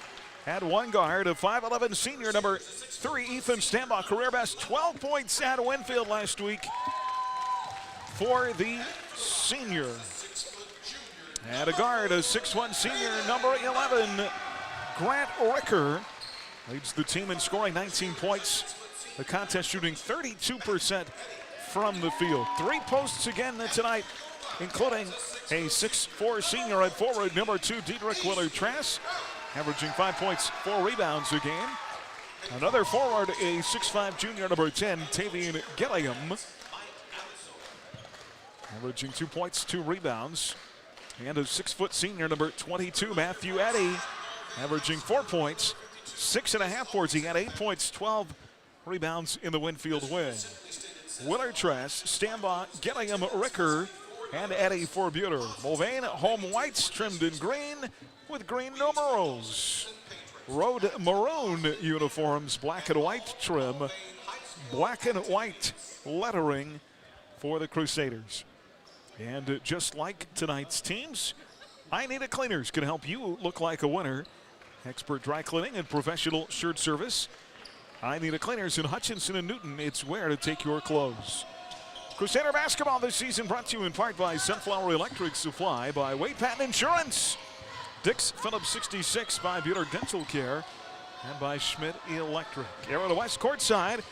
At one guard, a 5'11" senior, number 3, Ethan Stambaugh, career best 12 points at Winfield last week for the senior. At a guard, a 6'1" senior, number 11, Grant Ricker, leads the team in scoring 19 points. The contest shooting 32% from the field. 3 posts again tonight, including a 6'4" senior at forward, number 2, Diedrich Willard-Trask, averaging 5 points, 4 rebounds a game. Another forward, a 6'5" junior, number 10, Tavian Gilliam, averaging 2 points, 2 rebounds. And a 6' senior, number 22, Matthew Eddy, averaging 4 points, 6.5 boards. He had 8 points, 12 rebounds in the Winfield win. Willard-Trask, Stambaugh, Gilliam, Ricker, and Eddy for Buhler. Mulvane home whites trimmed in green with green numerals. Road maroon uniforms, black and white trim, black and white lettering for the Crusaders. And just like tonight's teams, I Need a Cleaners can help you look like a winner. Expert dry cleaning and professional shirt service. I Need a Cleaners in Hutchinson and Newton. It's where to take your clothes. Crusader basketball this season brought to you in part by Sunflower Electric Supply, by Wade Patton Insurance, Dix Phillips 66, by Buhler Dental Care, and by Schmidt Electric. Arrow to West courtside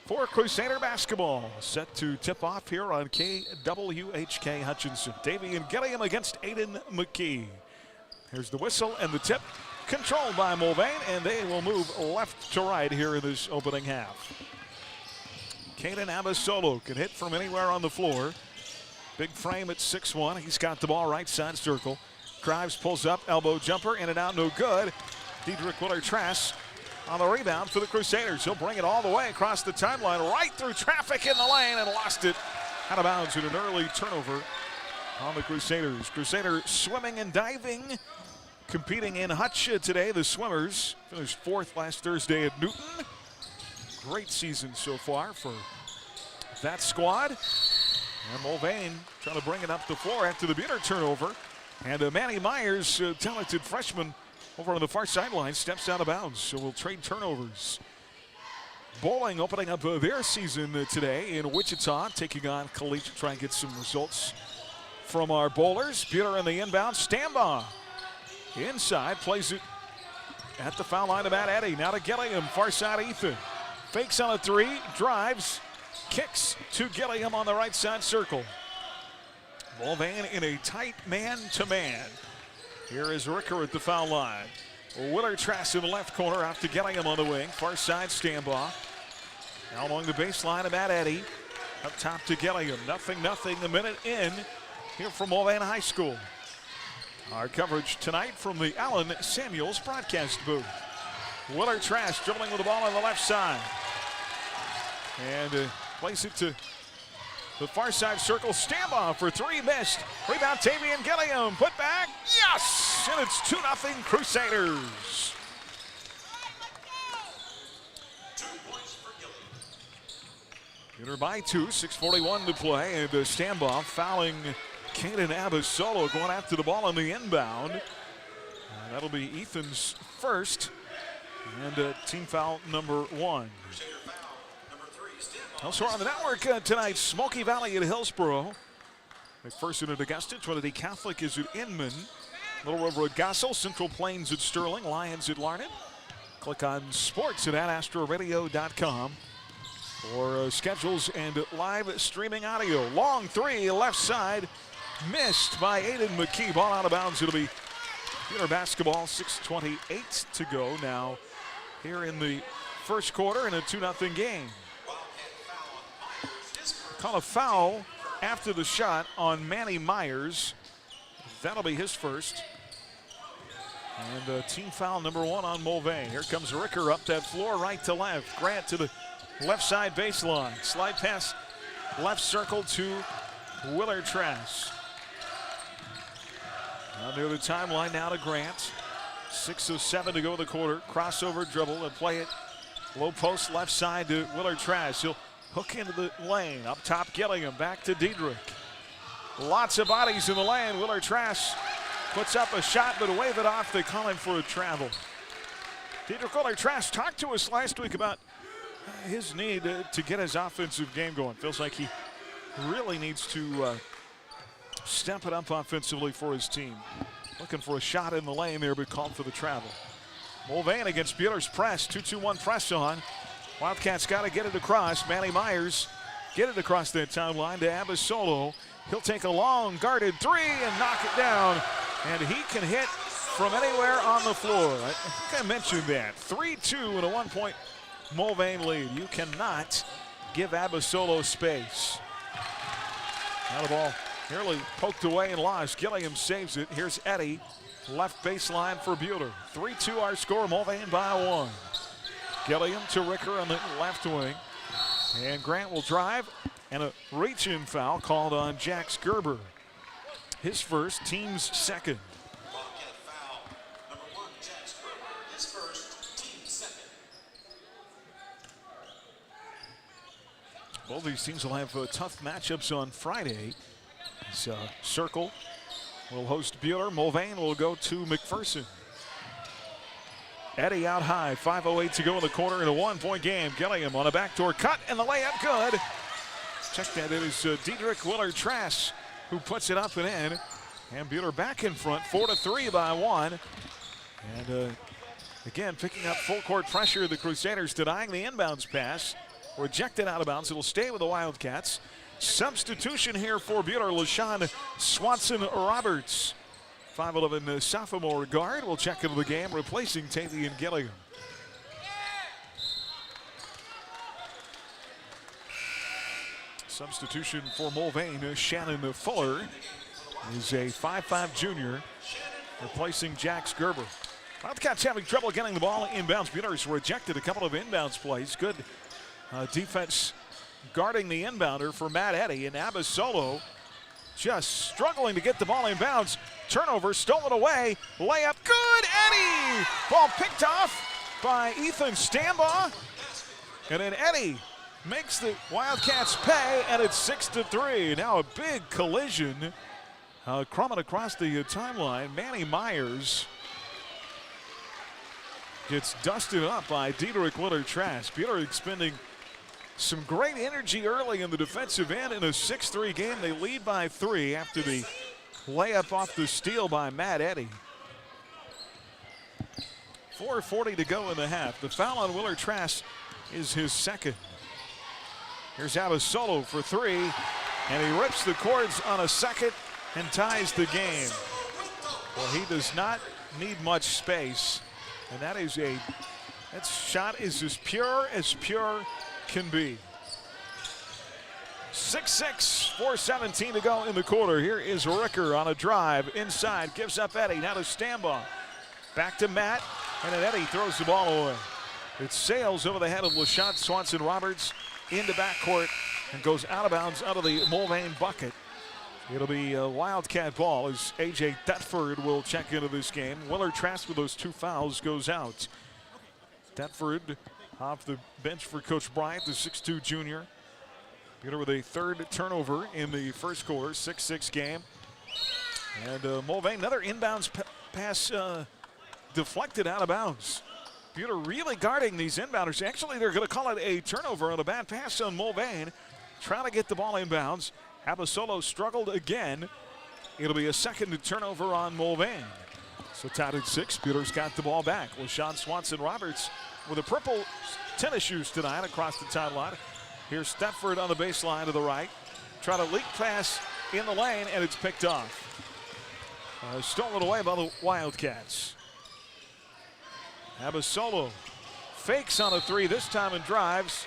for Crusader basketball. Set to tip off here on KWHK Hutchinson. Davian Gilliam against Aiden McKee. Here's the whistle and the tip, controlled by Mulvane, and they will move left to right here in this opening half. Caden Abasolo can hit from anywhere on the floor. Big frame at 6'1". He's got the ball right side circle. Drives, pulls up, elbow jumper, in and out, no good. Diedrich Willard-Trask on the rebound for the Crusaders. He'll bring it all the way across the timeline, right through traffic in the lane, and lost it out of bounds with an early turnover on the Crusaders. Crusader swimming and diving, competing in Hutch today. The swimmers finished 4th last Thursday at Newton. Great season so far for that squad. And Mulvane trying to bring it up the floor after the Buhler turnover. And Manny Myers, talented freshman, over on the far sideline, steps out of bounds. So we'll trade turnovers. Bowling opening up their season today in Wichita, taking on Collegiate. Try and get some results from our bowlers. Buhler in the inbound. Stambaugh inside, plays it at the foul line of Matt Eddy. Now to Gilliam, far side Ethan. Fakes on a 3, drives, kicks to Gilliam on the right side circle. Mulvane in a tight man-to-man. Here is Ricker at the foul line. Willard-Trask in the left corner, out to Gilliam on the wing. Far side, Stambaugh. Now along the baseline of Matt Eddy. Up top to Gilliam. 0-0, a minute in here from Mulvane High School. Our coverage tonight from the Allen Samuels broadcast booth. Willard-Trask dribbling with the ball on the left side. And plays it to the far side circle. Stambaugh for 3, missed. Rebound, Tavian Gilliam. Put back. Yes! And it's 2-0 Crusaders. Buhler by 2, 6:41 to play. And Stambaugh fouling Caden Abasolo, going after the ball on the inbound. And that'll be Ethan's first. And team foul number 1. Also on the network tonight, Smoky Valley at Hillsboro. McPherson at Augusta. Trinity Catholic is at Inman. Little River at Gossel. Central Plains at Sterling. Lions at Larned. Click on sports at adastraradio.com for schedules and live streaming audio. Long three, left side. Missed by Aiden McKee. Ball out of bounds. It'll be Buhler basketball. 6:28 to go now here in the first quarter in a 2-0 game. Call a foul after the shot on Manny Myers. That'll be his first. And team foul number 1 on Mulvane. Here comes Ricker up that floor, right to left. Grant to the left side baseline. Slide pass left circle to Willard Trask. Now near the timeline now to Grant. 6:07 to go in the quarter. Crossover dribble and play it low post left side to Willard Trask. He'll hook into the lane. Up top Gillingham. Back to Diedrich. Lots of bodies in the lane. Willard Trask puts up a shot but wave it off. They call him for a travel. Diedrich Willard Trask talked to us last week about his need to get his offensive game going. Feels like he really needs to step it up offensively for his team. Looking for a shot in the lane there, but called for the travel. Mulvane against Buhler's press. 2-2-1 press on. Wildcats got to get it across. Manny Myers get it across that timeline to Abasolo. He'll take a long guarded three and knock it down. And he can hit from anywhere on the floor. I think I mentioned that. 3-2 and a 1-point Mulvane lead. You cannot give Abasolo space. Now the ball nearly poked away and lost. Gillingham saves it. Here's Eddie. Left baseline for Buhler. 3-2 our score. Mulvane by 1. Gillingham to Ricker on the left wing. And Grant will drive. And a reach-in foul called on Jax Gerber. His first, team's second. Both these teams will have tough matchups on Friday. Circle will host Buhler. Mulvane will go to McPherson. Eddie out high. 5:08 to go in the quarter in a 1-point game. Gillingham on a backdoor cut and the layup good. Check that. It is Diedrich Willard Trask who puts it up and in. And Buhler back in front. 4-3 by 1. And again, picking up full court pressure. The Crusaders denying the inbounds pass. Rejected out of bounds. It'll stay with the Wildcats. Substitution here for Buhler. LaShawn Swanson-Roberts. 5'11" sophomore guard will check into the game, replacing Tavian Gillingham. Substitution for Mulvane. Shannon Fuller is a 5'5" junior, replacing Jax Gerber. Wildcats having trouble getting the ball inbounds. Buhler's rejected a couple of inbounds plays. Good defense guarding the inbounder for Matt Eddy, and Abasolo just struggling to get the ball inbounds. Turnover, stolen away, layup, good, Eddy! Ball picked off by Ethan Stambaugh, and then Eddy makes the Wildcats pay, and it's 6-3. Now a big collision coming across the timeline. Manny Myers gets dusted up by Diedrich Willard Trask. Buhler expending some great energy early in the defensive end. In a 6-3 game, they lead by 3 after the layup off the steal by Matt Eddy. 4:40 to go in the half. The foul on Willard Trask is his second. Here's Abasolo for 3, and he rips the cords on a second and ties the game. Well, he does not need much space, and that shot is as pure can be. 6-6, 4:17 to go in the quarter. Here is Ricker on a drive inside, gives up Eddy. Now to Stambaugh. Back to Matt, and then Eddy throws the ball away. It sails over the head of LaShawn Swanson-Roberts into backcourt and goes out of bounds out of the Mulvane bucket. It'll be a Wildcat ball as A.J. Thetford will check into this game. Willard Trask with those 2 fouls goes out. Thetford off the bench for Coach Bryant, the 6'2" junior. Buhler with a 3rd turnover in the first quarter, 6-6 game. And Mulvane, another inbounds pass deflected out of bounds. Buhler really guarding these inbounders. Actually, they're going to call it a turnover on a bad pass on Mulvane. Trying to get the ball inbounds. Abasolo struggled again. It'll be a second turnover on Mulvane. So tied at 6. Buhler's got the ball back. LaShawn Swanson-Roberts with the purple tennis shoes tonight across the timeline. Here's Thetford on the baseline to the right. Try to leak pass in the lane, and it's picked off. Stolen away by the Wildcats. Abasolo fakes on a 3 this time and drives.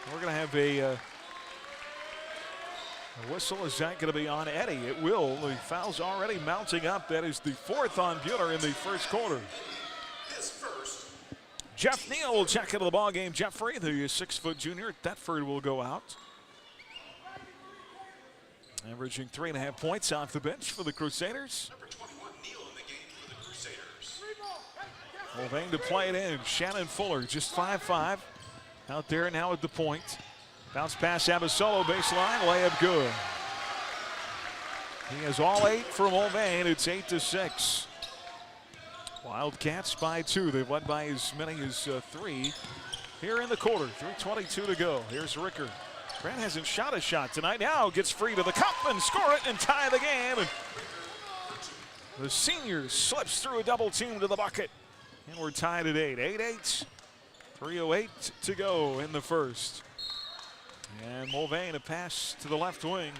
We're going to have a whistle. Is that going to be on Eddie? It will. The foul's already mounting up. That is the 4th on Buhler in the first quarter. Jeff Neal will check into the ball game. Jeffrey, the 6-foot junior. Thetford will go out. Averaging 3.5 points off the bench for the Crusaders. Mulvane to play it in. Shannon Fuller, just 5'5", out there now at the point. Bounce pass, Abasolo, baseline, layup good. He has all 8 for Mulvane. It's 8-6. Wildcats by 2. They've led by as many as 3 here in the quarter. 3:22 to go. Here's Ricker. Grant hasn't shot a shot tonight. Now gets free to the cup and score it and tie the game. And the senior slips through a double team to the bucket. And we're tied at 8. 8-8. 3:08 to go in the first. And Mulvane, a pass to the left wing.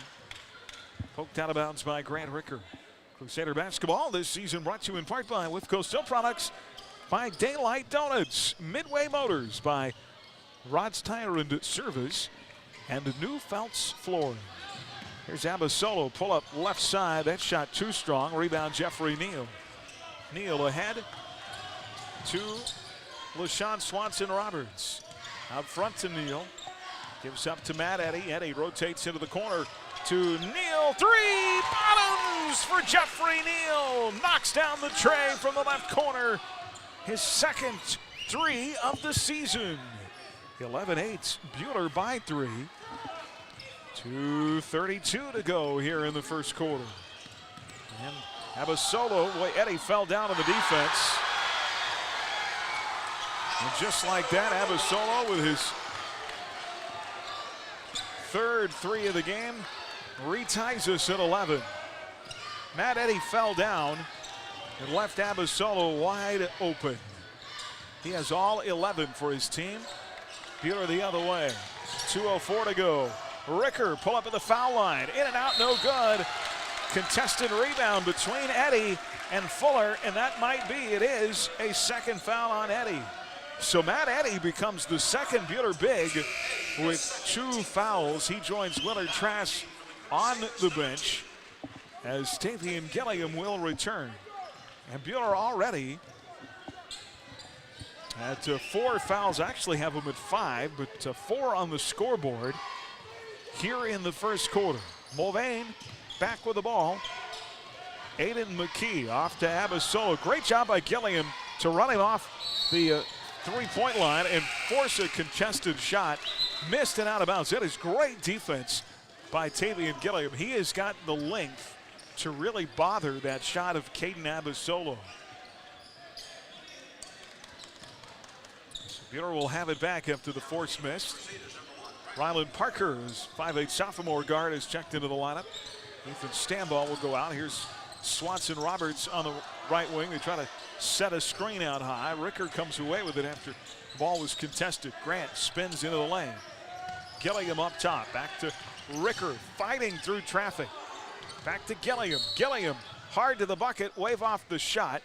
Poked out of bounds by Grant Ricker. Crusader basketball this season brought to you in part by Wifco Steel Products, by Daylight Donuts, Midway Motors, by Rod's Tire and Service, and New Feltz Flooring. Here's Abasolo, pull up left side. That shot too strong. Rebound Jeffrey Neal. Neal ahead to LaShawn Swanson-Roberts. Out front to Neal. Gives up to Matt Eddy. Eddy rotates into the corner to Neal. 3 bottoms for Jeffrey Neal. Knocks down the tray from the left corner. His second 3 of the season. 11-8. Buhler by 3. 2:32 to go here in the first quarter. And Abasolo, boy, Eddy fell down on the defense. And just like that, Abasolo with his 3rd 3 of the game reties us at 11. Matt Eddy fell down and left Abasolo wide open. He has all 11 for his team. Buhler the other way. 2:04 to go. Ricker pull up at the foul line. In and out, no good. Contested rebound between Eddy and Fuller, and that might be, it is, a second foul on Eddy. So Matt Eddy becomes the second Buhler big with 2 fouls. He joins Willard Trask on the bench as Tavian Gilliam will return. And Buhler already at 4 fouls, actually have him at 5, but 4 on the scoreboard here in the first quarter. Mulvane back with the ball. Aiden McKee off to Abasolo. Great job by Gilliam to run him off the 3-point line and force a contested shot. Missed and out of bounds. That is great defense by Tavian Gilliam. He has got the length to really bother that shot of Caden Abasolo. Buhler will have it back after the force missed. Ryland Parker, his 5'8" sophomore guard, is checked into the lineup. Ethan Stambaugh will go out. Here's Swanson-Roberts on the right wing. They try to set a screen out high. Ricker comes away with it after the ball was contested. Grant spins into the lane. Gilliam up top. Back to Ricker, fighting through traffic. Back to Gilliam. Gilliam hard to the bucket. Wave off the shot.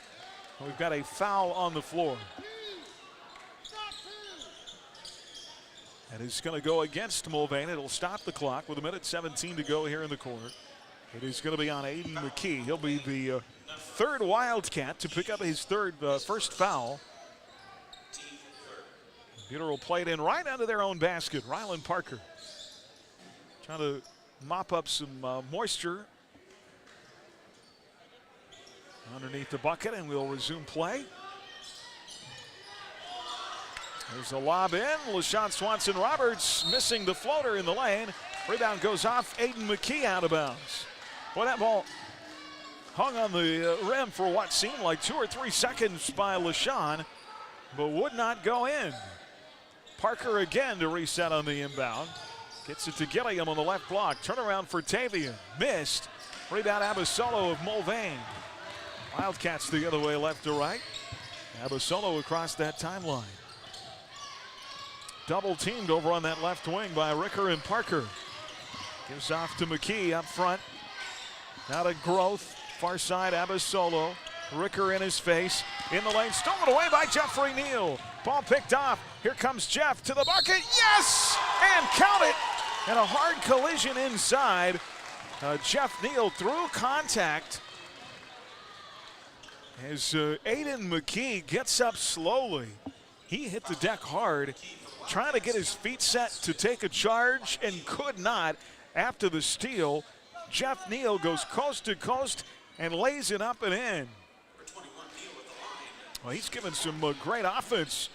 We've got a foul on the floor. And it's going to go against Mulvane. It'll stop the clock with 1:17 to go here in the quarter. It is going to be on Aiden McKee. He'll be the 3rd Wildcat to pick up his first foul. Buhler will play it in right under their own basket. Ryland Parker trying to mop up some moisture underneath the bucket, and we'll resume play. There's a lob in. LaShawn Swanson-Roberts missing the floater in the lane. Rebound goes off. Aiden McKee out of bounds. Boy, that ball hung on the rim for what seemed like 2 or 3 seconds by LaShawn. but would not go in. Parker again to reset on the inbound. Gets it to Gilliam on the left block. Turnaround for Tavian. Missed. Rebound Abasolo of Mulvane. Wildcats the other way, left to right. Abasolo across that timeline. Double teamed over on that left wing by Ricker and Parker. Gives off to McKee up front. Now to Growth. Far side, Abasolo. Ricker in his face. In the lane, stolen away by Jeffrey Neal. Ball picked off. Here comes Jeff to the bucket. Yes! And count it! And a hard collision inside. Jeff Neal through contact. As Aiden McKee gets up slowly. He hit the deck hard, trying to get his feet set to take a charge and could not after the steal. Jeff Neal goes coast to coast and lays it up and in. Well, he's given some great offense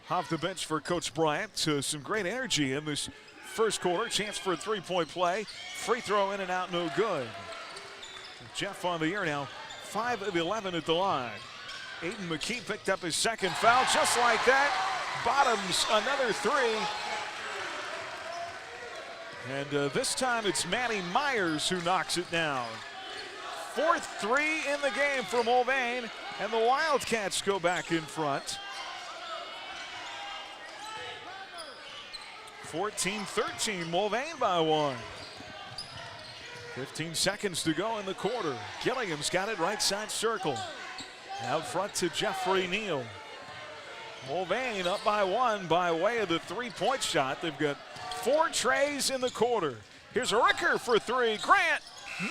off the bench for Coach Bryant. Some great energy in this first quarter. Chance for a three-point play. Free throw in and out, no good. Jeff on the year now, 5 of 11 at the line. Aiden McKee picked up his second foul just like that. Bottoms another three. And this time it's Manny Myers who knocks it down. Fourth three in the game for Mulvane, and the Wildcats go back in front. 14-13, Mulvane by 1. 15 seconds to go in the quarter. Gilliam's got it right side circle. Out front to Jeffrey Neal. Mulvane up by 1 by way of the three-point shot. They've got 4 trays in the quarter. Here's a Ricker for 3. Grant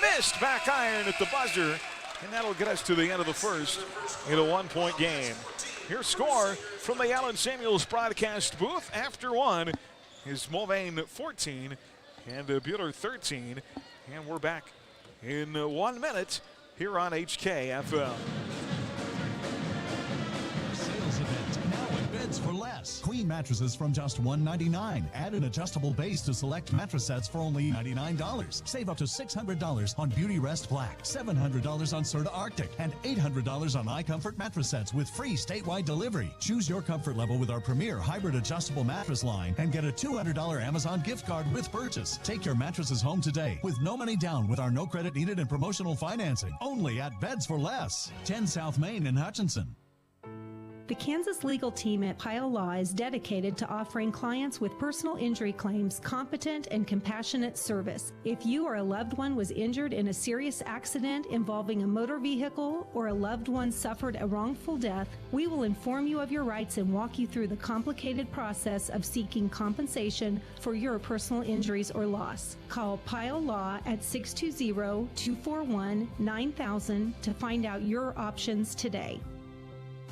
missed back iron at the buzzer, and that'll get us to the end of the first in a 1-point game. Here's score from the Allen Samuels broadcast booth. After 1 is Mulvane 14 and Buhler 13. And we're back in 1 minute here on HKFL. Sales event now at Beds for Less. Queen mattresses from just $199. Add an adjustable base to select mattress sets for only $99. Save up to $600 on Beauty Rest Black, $700 on Serta Arctic, and $800 on iComfort mattress sets with free statewide delivery. Choose your comfort level with our premier hybrid adjustable mattress line and get a $200 Amazon gift card with purchase. Take your mattresses home today with no money down with our no credit needed and promotional financing. Only at Beds for Less. 10 South Main in Hutchinson. The Kansas legal team at Pyle Law is dedicated to offering clients with personal injury claims competent and compassionate service. If you or a loved one was injured in a serious accident involving a motor vehicle or a loved one suffered a wrongful death, we will inform you of your rights and walk you through the complicated process of seeking compensation for your personal injuries or loss. Call Pyle Law at 620-241-9000 to find out your options today.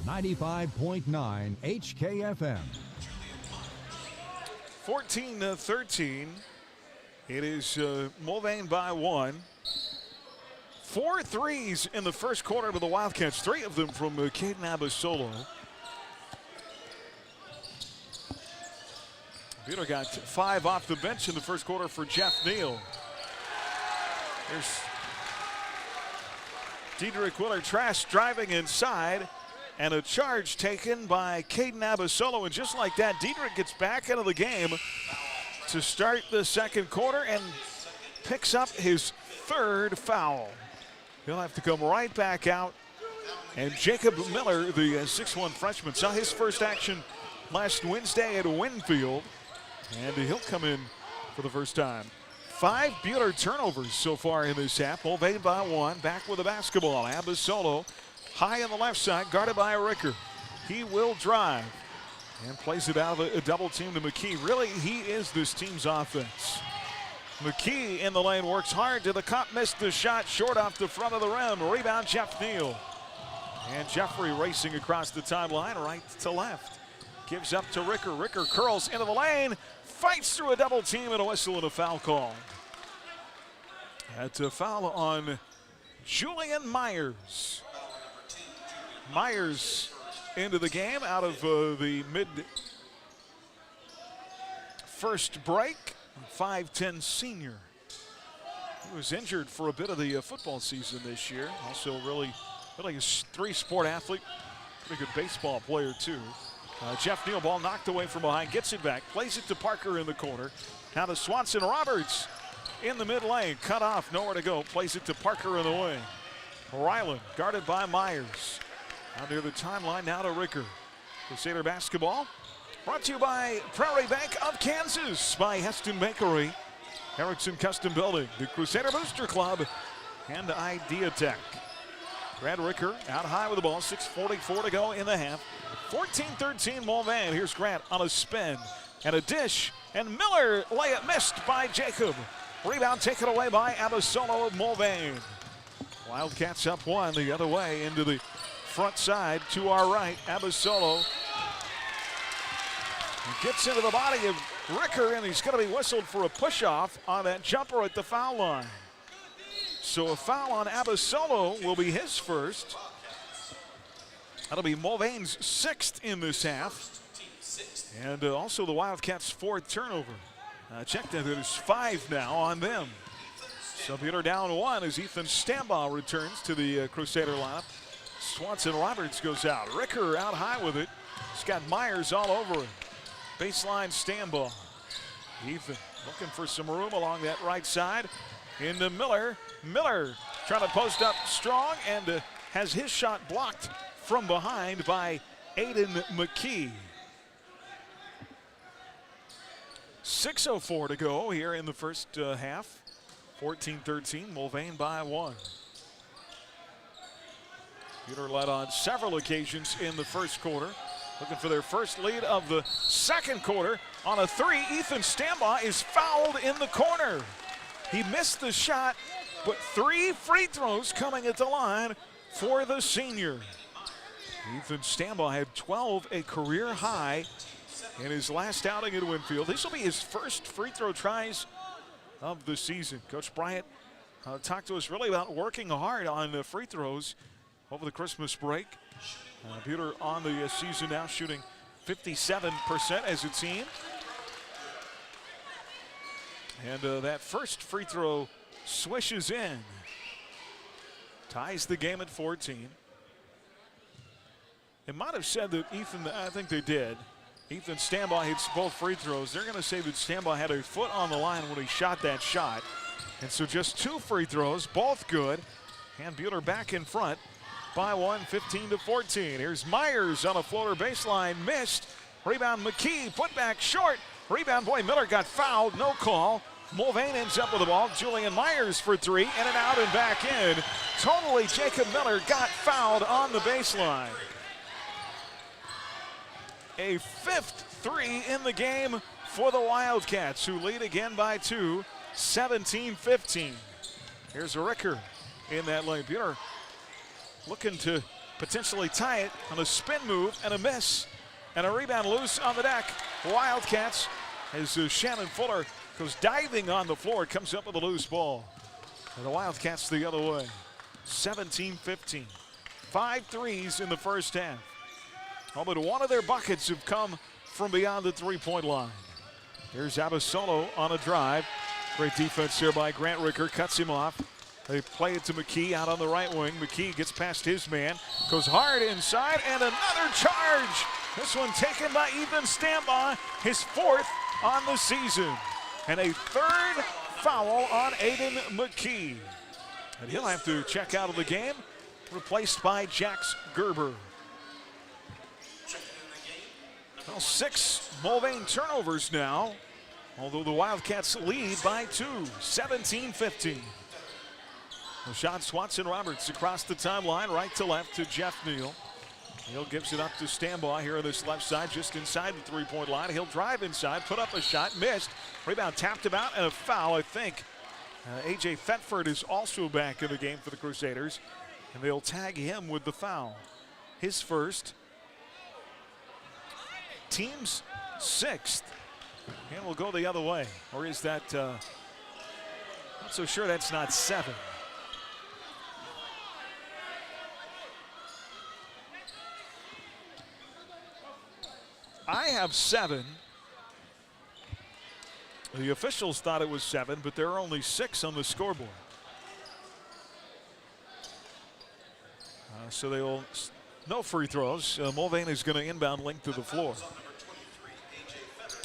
95.9 HKFM. 14-13. It is Mulvane by 1. 4 threes in the first quarter for the Wildcats. 3 of them from Caden Abasolo. Buhler got 5 off the bench in the first quarter for Jeff Neal. There's Diedrich Willer-Trask driving inside. And a charge taken by Caden Abasolo. And just like that, Diedrich gets back into the game to start the second quarter and picks up his 3rd foul. He'll have to come right back out. And Jacob Miller, the 6'1 freshman, saw his first action last Wednesday at Winfield. And he'll come in for the first time. 5 Buhler turnovers so far in this half. Mulvane by 1. Back with the basketball. Abasolo high on the left side, guarded by Ricker. He will drive and plays it out of a double team to McKee. Really, he is this team's offense. McKee in the lane works hard to the cup, missed the shot short off the front of the rim. Rebound, Jeff Neal. And Jeffrey racing across the timeline, right to left. Gives up to Ricker. Ricker curls into the lane, fights through a double team and a whistle and a foul call. That's a foul on Julian Myers. Myers into the game out of the mid-first break. 5'10 senior. He was injured for a bit of the football season this year. Also really a 3-sport athlete. Pretty good baseball player too. Jeff Neal, ball knocked away from behind, gets it back, plays it to Parker in the corner. Now to Swanson Roberts in the mid lane, cut off, nowhere to go, plays it to Parker in the wing. Ryland guarded by Myers. Out near the timeline, now to Ricker. Crusader basketball brought to you by Prairie Bank of Kansas, by Heston Bakery, Erickson Custom Building, the Crusader Booster Club, and Idea Tech. Brad Ricker out high with the ball, 6:44 to go in the half. 14-13 Mulvane. Here's Grant on a spin and a dish, and Miller layup missed by Jacob. Rebound taken away by Abasolo of Mulvane. Wildcats up one the other way into the front side to our right. Abasolo gets into the body of Ricker, and he's going to be whistled for a push-off on that jumper at the foul line. So a foul on Abasolo will be his first. That'll be Mulvane's 6th in this half. And also the Wildcats' 4th turnover. Check that, there's 5 now on them. So Buhler down 1 as Ethan Stambaugh returns to the Crusader lineup. Swanson Roberts goes out. Ricker out high with it. He's got Myers all over him. Baseline Stambaugh. Ethan looking for some room along that right side. Into Miller. Miller trying to post up strong and has his shot blocked from behind by Aiden McKee. 6:04 to go here in the first half. 14-13, Mulvane by 1. Buhler led on several occasions in the first quarter. Looking for their first lead of the second quarter. On a 3, Ethan Stambaugh is fouled in the corner. He missed the shot, but 3 free throws coming at the line for the senior. Ethan Stambaugh had 12, a career high, in his last outing at Winfield. This will be his first free throw tries of the season. Coach Bryant talked to us really about working hard on free throws over the Christmas break. Buhler on the season now shooting 57% as a team. And that first free throw swishes in. Ties the game at 14. They might have said that Ethan, I think they did. Ethan Stambaugh hits both free throws. They're going to say that Stambaugh had a foot on the line when he shot that shot. And so just 2 free throws, both good. And Buhler back in front by 1, 15-14. Here's Myers on a floater baseline, missed. Rebound McKee, put back short. Rebound, boy, Miller got fouled, no call. Mulvane ends up with the ball. Julian Myers for 3, in and out and back in. Totally, Jacob Miller got fouled on the baseline. A 5th 3 in the game for the Wildcats, who lead again by 2, 17-15. Here's a Ricker in that lane. Buhler looking to potentially tie it on a spin move and a miss. And a rebound loose on the deck. Wildcats, as Shannon Fuller goes diving on the floor, comes up with a loose ball. And the Wildcats the other way. 17-15. 5 threes in the first half. Oh, but one of their buckets have come from beyond the 3-point line. Here's Abasolo on a drive. Great defense there by Grant Ricker. Cuts him off. They play it to McKee out on the right wing. McKee gets past his man. Goes hard inside, and another charge. This one taken by Ethan Stambaugh, his 4th on the season. And a 3rd foul on Aiden McKee. And he'll have to check out of the game, replaced by Jax Gerber. Well, 6 Mulvane turnovers now, although the Wildcats lead by 2, 17-15. Sean Swanson Roberts across the timeline, right to left to Jeff Neal. Neal gives it up to Stambaugh here on this left side, just inside the 3-point line. He'll drive inside, put up a shot, missed. Rebound tapped him out, and a foul, I think. A.J. Thetford is also back in the game for the Crusaders, and they'll tag him with the foul. His first. Team's 6th. And we'll go the other way. Or is that, not so sure that's not 7. I have 7. The officials thought it was 7, but there are only 6 on the scoreboard. So they will No free throws. Mulvane is going to inbound length to the floor.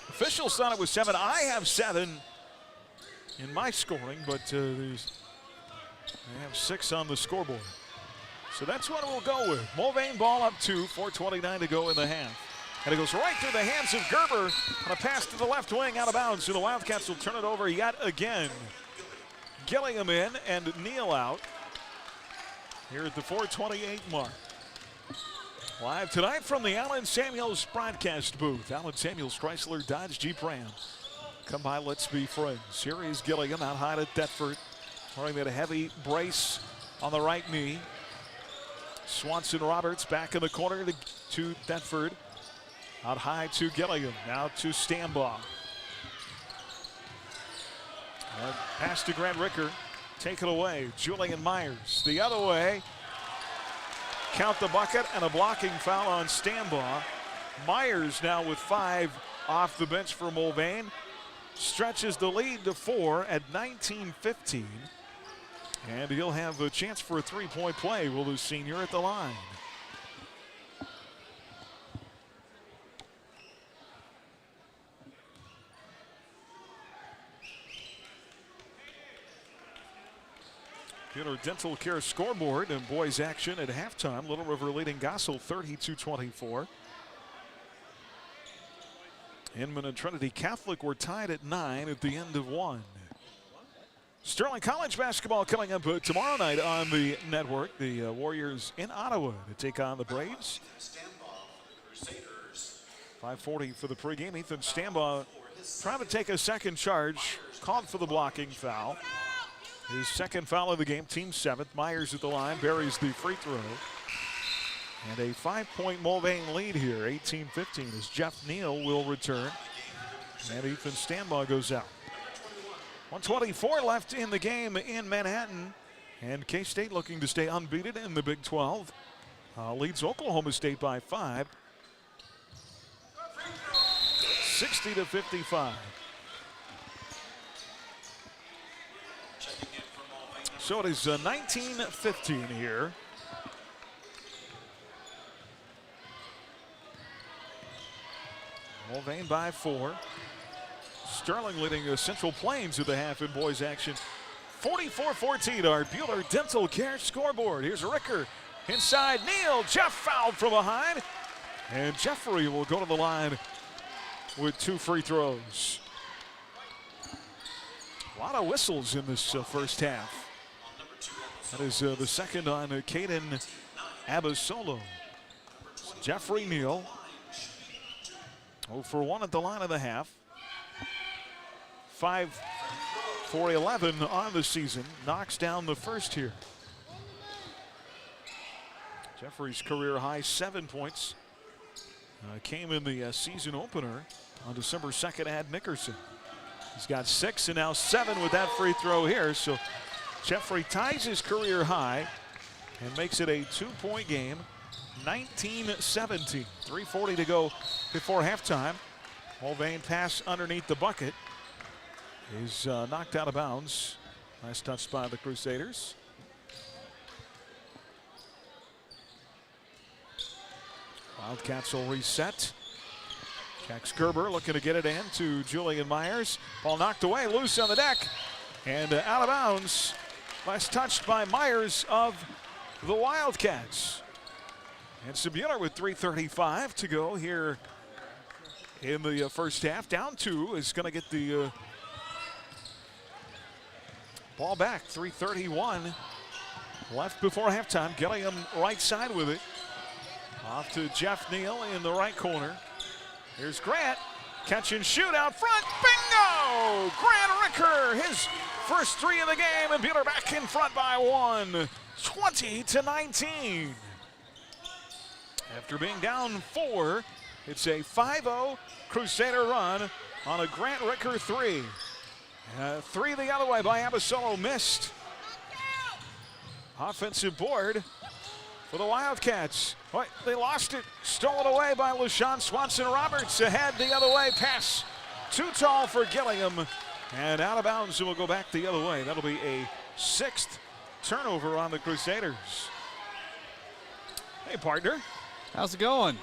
Officials thought it was 7. I have 7 in my scoring, but they have 6 on the scoreboard. So that's what we'll go with. Mulvane ball up 2, 4:29 to go in the half. And it goes right through the hands of Gerber on a pass to the left wing, out of bounds. So the Wildcats will turn it over yet again. Gillingham in and Neal out here at the 4:28 mark. Live tonight from the Allen Samuels broadcast booth. Allen Samuels, Chrysler, Dodge, Jeep, Ram. Come by, let's be friends. Here is Gillingham out high to Thetford, wearing that heavy brace on the right knee. Swanson Roberts back in the corner to Thetford. Out high to Gillingham, now to Stambaugh. Pass to Grant Ricker, take it away. Julian Myers the other way. Count the bucket and a blocking foul on Stambaugh. Myers now with 5 off the bench for Mulvane. Stretches the lead to 4 at 19:15. And he'll have a chance for a 3-point play. Will the senior at the line? Buhler Dental Care scoreboard and boys action at halftime. Little River leading Gossel 32-24. Inman and Trinity Catholic were tied at 9 at the end of 1. Sterling College basketball coming up tomorrow night on the network. The Warriors in Ottawa to take on the Braves. 5:40 for the pregame. Ethan Stambaugh trying to take a second charge. Called for the blocking foul. His second foul of the game, team 7th. Myers at the line, buries the free throw. And a 5-point Mulvane lead here, 18-15, as Jeff Neal will return. And Ethan Stambaugh goes out. 1:24 left in the game in Manhattan. And K-State looking to stay unbeaten in the Big 12. Leads Oklahoma State by 5. 60-55. So it is 19-15 here. Mulvane by 4. Sterling leading Central Plains at the half in boys action. 44-14 our Buhler Dental Care scoreboard. Here's Ricker inside. Neal. Jeff fouled from behind. And Jeffrey will go to the line with 2 free throws. A lot of whistles in this first half. That is the second on Caden Abasolo. Jeffrey Neal. 0 for 1 at the line of the half. 5 for 11 on the season. Knocks down the first here. Jeffrey's career high 7 points. Came in the season opener on December 2nd at Nickerson. He's got 6 and now 7 with that free throw here. So Jeffrey ties his career high and makes it a 2-point game. 19-17. 3:40 to go before halftime. Mulvane pass underneath the bucket is knocked out of bounds. Nice touch by the Crusaders. Wildcats will reset. Checks Gerber looking to get it in to Julian Myers. Ball knocked away, loose on the deck, and out of bounds. Last touched by Myers of the Wildcats. And Buhler with 3:35 to go here in the first half. Down 2 is going to get the ball back. 3:31 left before halftime. Gillingham right side with it. Off to Jeff Neal in the right corner. Here's Grant. Catch and shoot out front. Bingo! Grant Ricker, his first 3 of the game, and Buhler back in front by 1. 20-19. After being down 4, it's a 5-0 Crusader run on a Grant Ricker 3. 3 the other way by Abasolo, missed. Offensive board for the Wildcats. Oh, they lost it, stolen away by LaShawn Swanson Roberts. Ahead the other way, pass too tall for Gillingham. And out of bounds, and will go back the other way. That'll be a 6th turnover on the Crusaders. Hey, partner. How's it going?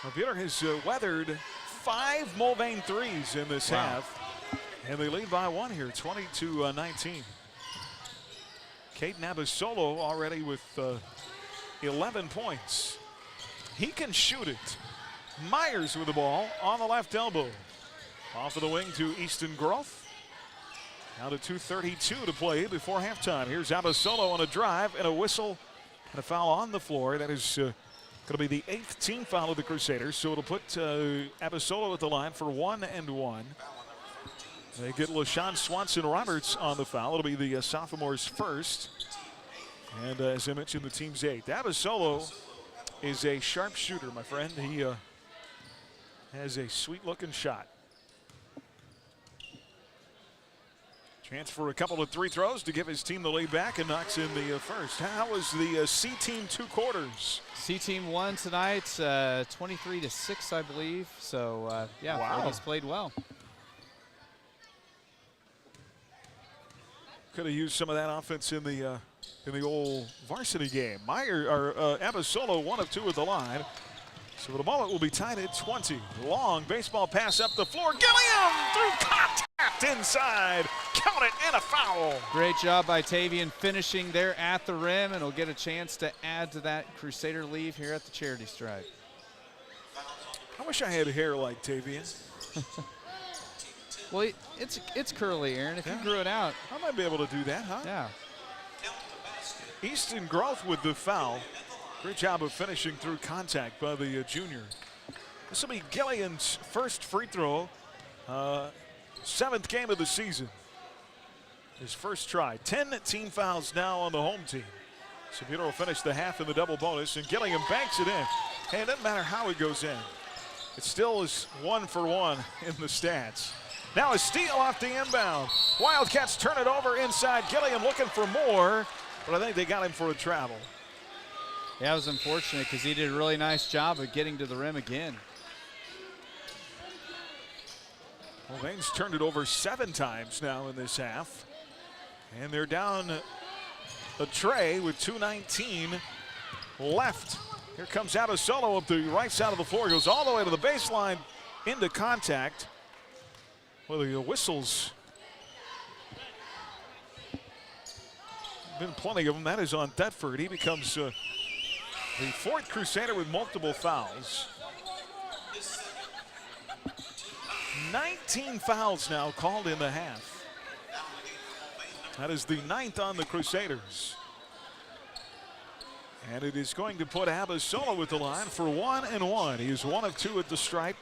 Buhler has weathered 5 Mulvane threes in this half, and they lead by 1 here, 20-19. Caden Abasolo already with 11 points. He can shoot it. Myers with the ball on the left elbow. Off of the wing to Easton Groff. Now to 2:32 to play before halftime. Here's Abasolo on a drive and a whistle and a foul on the floor. That is going to be the 8th team foul of the Crusaders. So it'll put Abasolo at the line for 1 and 1. They get LaShawn Swanson-Roberts on the foul. It'll be the sophomore's first. And as I mentioned, the team's 8th. Abasolo is a sharp shooter, my friend. He has a sweet-looking shot. Chance for a couple of 3 throws to give his team the lead back, and knocks in the first. How was the C team 2 quarters? C team won tonight, 23-6, I believe. So yeah, wow. Ladies played well. Could have used some of that offense in the old varsity game. Abasolo 1 of 2 at the line. So the ball will be tied at 20. Long baseball pass up the floor. Gilliam through contact inside. Count it, and a foul. Great job by Tavian finishing there at the rim, and he'll get a chance to add to that Crusader lead here at the charity stripe. I wish I had hair like Tavian. Well, it's curly, Aaron. If you grew it out. I might be able to do that, huh? Yeah. Easton Groff with the foul. Great job of finishing through contact by the junior. This will be Gillian's first free throw. 7th game of the season. His first try. 10 team fouls now on the home team. So Buhler will finish the half in the double bonus, and Gilliam banks it in. Hey, it doesn't matter how it goes in. It still is 1 for 1 in the stats. Now a steal off the inbound. Wildcats turn it over inside. Gilliam looking for more, but I think they got him for a travel. Yeah, it was unfortunate because he did a really nice job of getting to the rim again. Mulvane's turned it over 7 times now in this half. And they're down a tray with 2:19 left. Here comes Abasolo up the right side of the floor. Goes all the way to the baseline into contact. Well, the whistles. Been plenty of them. That is on Thetford. He becomes the 4th Crusader with multiple fouls. 19 fouls now called in the half. That is the 9th on the Crusaders. And it is going to put Abasolo with the line for 1 and 1. He is 1 of 2 at the stripe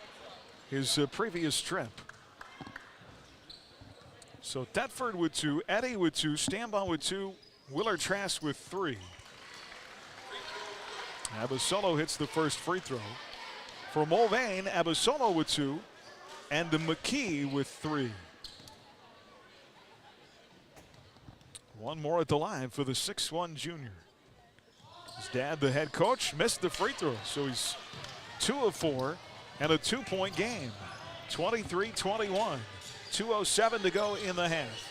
his previous trip. So Thetford with 2, Eddie with 2, Stambaugh with 2, Willard Trask with 3. Abasolo hits the first free throw. For Mulvane, Abasolo with 2, and the McKee with 3. One more at the line for the 6'1 junior. His dad, the head coach, missed the free throw, so he's 2 of 4 and a 2-point game. 23-21. 2:07 to go in the half.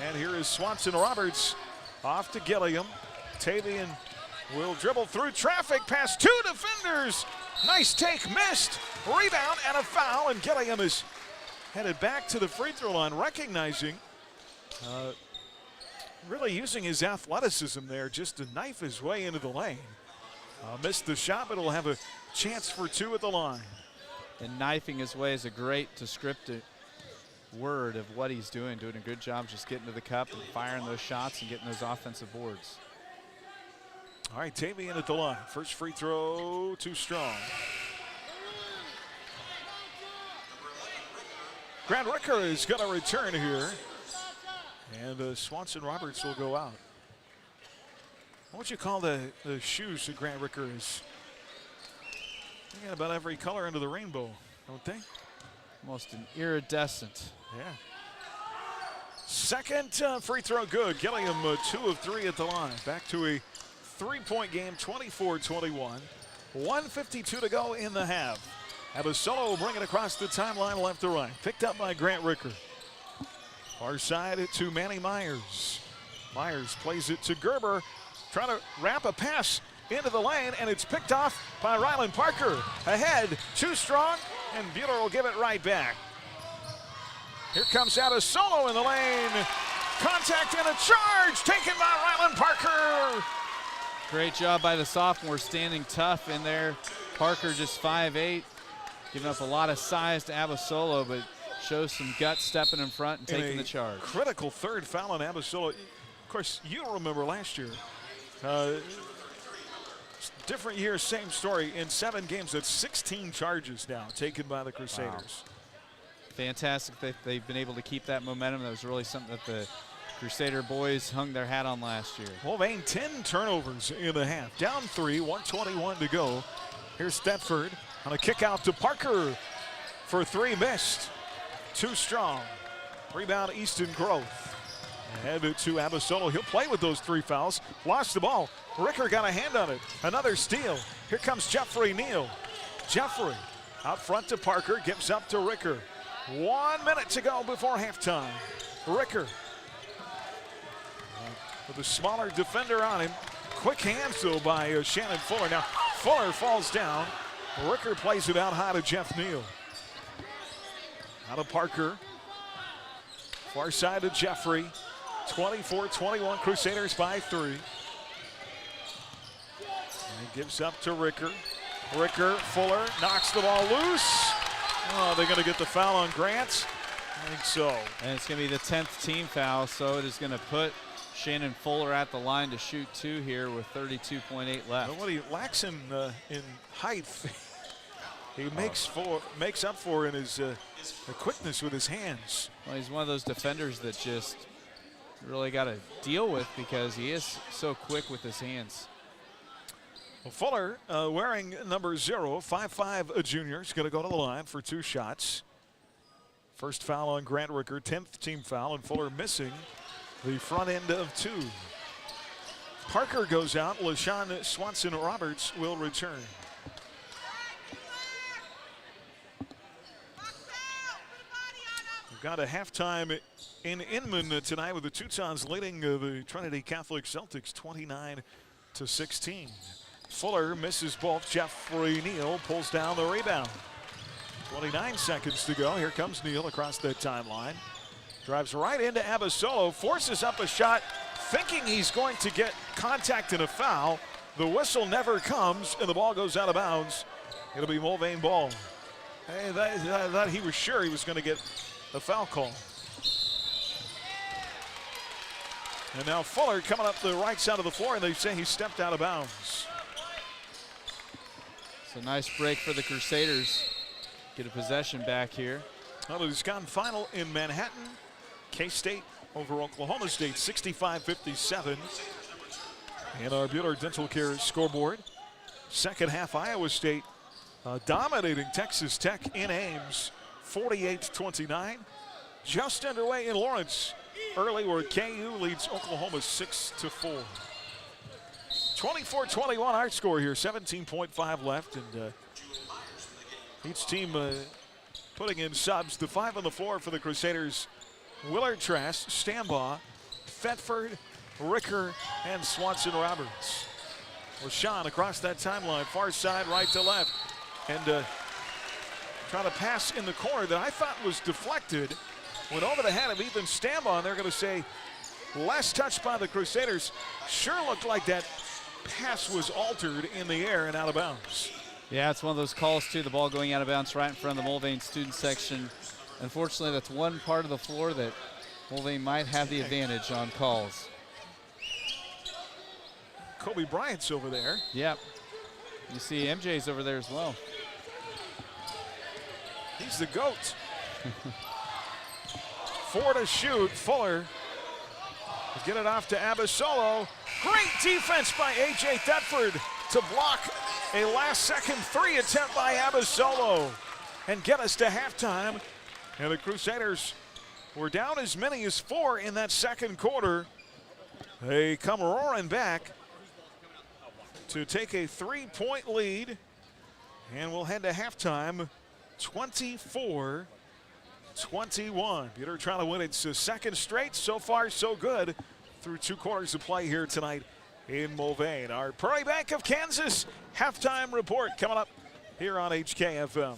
And here is Swanson-Roberts off to Gilliam. Tavian will dribble through traffic past 2 defenders. Nice take, missed. Rebound and a foul, and Gilliam is headed back to the free throw line, recognizing, really using his athleticism there just to knife his way into the lane. Missed the shot, but he'll have a chance for 2 at the line. And knifing his way is a great descriptive word of what he's doing a good job just getting to the cup and firing those shots and getting those offensive boards. All right, Tavian at the line. First free throw, too strong. Grant Ricker is going to return here. And Swanson-Roberts will go out. What would you call the shoes that Grant Ricker is? They got about every color under the rainbow, don't they? Almost an iridescent. Yeah. Second free throw good. Gilliam 2 of 3 at the line. Back to a 3-point game, 24-21. 1:52 to go in the half. Abasolo will bring it across the timeline left to right. Picked up by Grant Ricker. Far side to Manny Myers. Myers plays it to Gerber. Trying to wrap a pass into the lane, and it's picked off by Rylan Parker. Ahead, too strong, and Buhler will give it right back. Here comes Ad Astra in the lane. Contact and a charge taken by Rylan Parker. Great job by the sophomore, standing tough in there. Parker just 5'8", giving up a lot of size to Abasolo, but shows some guts stepping in front and taking the charge. Critical third foul on Abasolo. Of course, you remember last year. Different year, same story. In 7 games, that's 16 charges now taken by the Crusaders. Wow. Fantastic that they've been able to keep that momentum. That was really something that the Crusader boys hung their hat on last year. Mulvane 10 turnovers in the half. Down 3, 1:21 to go. Here's Thetford on a kick out to Parker for 3, missed. Too strong. Rebound Easton Growth. Ahead to Abasolo. He'll play with those 3 fouls. Lost the ball. Ricker got a hand on it. Another steal. Here comes Jeffrey Neal. Jeffrey out front to Parker. Gives up to Ricker. 1 minute to go before halftime. Ricker with a smaller defender on him. Quick hands though by Shannon Fuller. Now Fuller falls down. Ricker plays it out high to Jeff Neal. Out of Parker. Far side to Jeffrey. 24-21, Crusaders by 3. And he gives up to Ricker. Ricker, Fuller knocks the ball loose. Oh, they're going to get the foul on Grant? I think so. And it's going to be the 10th team foul, so it is going to put Shannon Fuller at the line to shoot 2 here with 32.8 left. But what he lacks in height, he makes up for in his the quickness with his hands. Well, he's one of those defenders that just really got to deal with because he is so quick with his hands. Well, Fuller wearing number 0, 5'5", a junior, is going to go to the line for 2 shots. First foul on Grant Ricker, 10th team foul, and Fuller missing the front end of 2. Parker goes out. LaShawn Swanson-Roberts will return. We've got a halftime in Inman tonight with the Teutons leading the Trinity Catholic Celtics 29-16. Fuller misses both. Jeffrey Neal pulls down the rebound. 29 seconds to go. Here comes Neal across the timeline. Drives right into Abasolo, forces up a shot, thinking he's going to get contact and a foul. The whistle never comes, and the ball goes out of bounds. It'll be Mulvane ball. Hey, I thought he was sure he was going to get a foul call. And now Fuller coming up the right side of the floor, and they say he stepped out of bounds. It's a nice break for the Crusaders. Get a possession back here. Well, the Wisconsin final in Manhattan. K-State over Oklahoma State, 65-57. And our Buhler Dental Care scoreboard. Second half, Iowa State dominating Texas Tech in Ames, 48-29. Just underway in Lawrence. Early where KU leads Oklahoma 6-4. 24-21 our score here, 17.5 left. And each team putting in subs. The 5 on the floor for the Crusaders: Willard Trask, Stambaugh, Thetford, Ricker, and Swanson-Roberts. LaShawn across that timeline, far side, right to left. And trying to pass in the corner that I thought was deflected. Went over the head of Ethan Stambaugh, and they're going to say last touch by the Crusaders. Sure looked like that pass was altered in the air and out of bounds. Yeah, it's one of those calls, too. The ball going out of bounds right in front of the Mulvane student section. Unfortunately, that's one part of the floor that Mulvane might have the advantage on calls. Kobe Bryant's over there. Yep. You see MJ's over there as well. He's the GOAT. 4 to shoot. Fuller get it off to Abasolo. Great defense by A.J. Thetford to block a last-second 3 attempt by Abasolo and get us to halftime. And the Crusaders were down as many as 4 in that second quarter. They come roaring back to take a 3-point lead, and we'll head to halftime 24-21. Buhler trying to win its second straight. So far, so good through 2 quarters of play here tonight in Mulvane. Our Prairie Bank of Kansas halftime report coming up here on HKFM.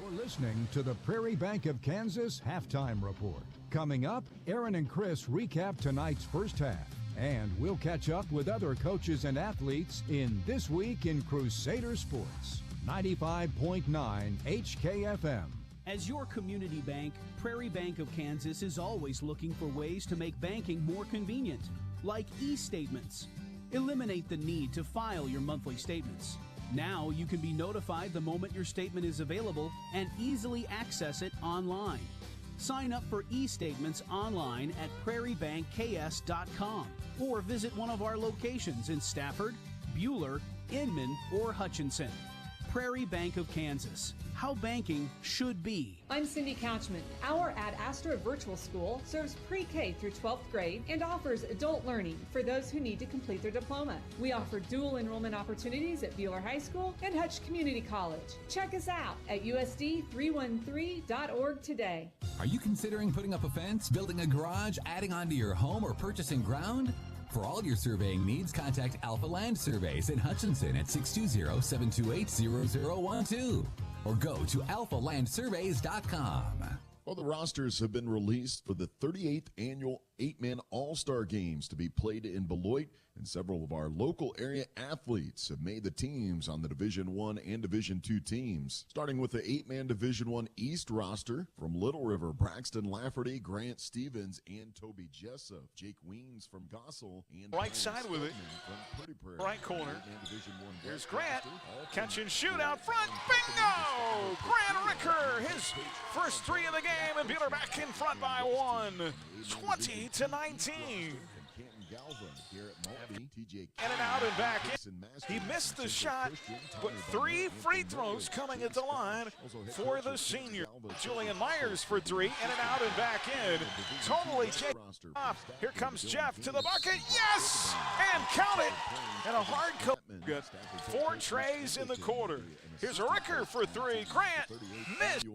You're listening to the Prairie Bank of Kansas halftime report. Coming up, Aaron and Chris recap tonight's first half. And we'll catch up with other coaches and athletes in This Week in Crusader Sports. 95.9 HKFM. As your community bank, Prairie Bank of Kansas is always looking for ways to make banking more convenient, like e-statements. Eliminate the need to file your monthly statements. Now you can be notified the moment your statement is available and easily access it online. Sign up for e-statements online at prairiebankks.com or visit one of our locations in Stafford, Buhler, Inman, or Hutchinson. Prairie Bank of Kansas. How banking should be. I'm Cindy Couchman. Our Ad Astra Virtual School serves pre-K through 12th grade and offers adult learning for those who need to complete their diploma. We offer dual enrollment opportunities at Buhler High School and Hutch Community College. Check us out at usd313.org today. Are you considering putting up a fence, building a garage, adding on to your home, or purchasing ground? For all your surveying needs, contact Alpha Land Surveys in Hutchinson at 620-728-0012 or go to alphalandsurveys.com. Well, the rosters have been released for the 38th annual 8-Man All-Star Games to be played in Beloit, and several of our local area athletes have made the teams on the Division I and Division II teams. Starting with the 8-man Division I East roster from Little River, Braxton Lafferty, Grant Stevens, and Toby Jessup. Jake Weens from Gossel. And right side with it. Right corner. Here's Grant. Catch and shoot out front. Bingo! Grant Ricker, his first three of the game, and Buhler back in front by one. 20-19. In and out and back in. He missed the shot, but three free throws coming at the line for the senior. Julian Myers for three, in and out and back in. Totally Jake off. Here comes Jeff to the bucket. Yes! And count it. And a hard cut. Four trays in the quarter. Here's Ricker for three. Grant missed.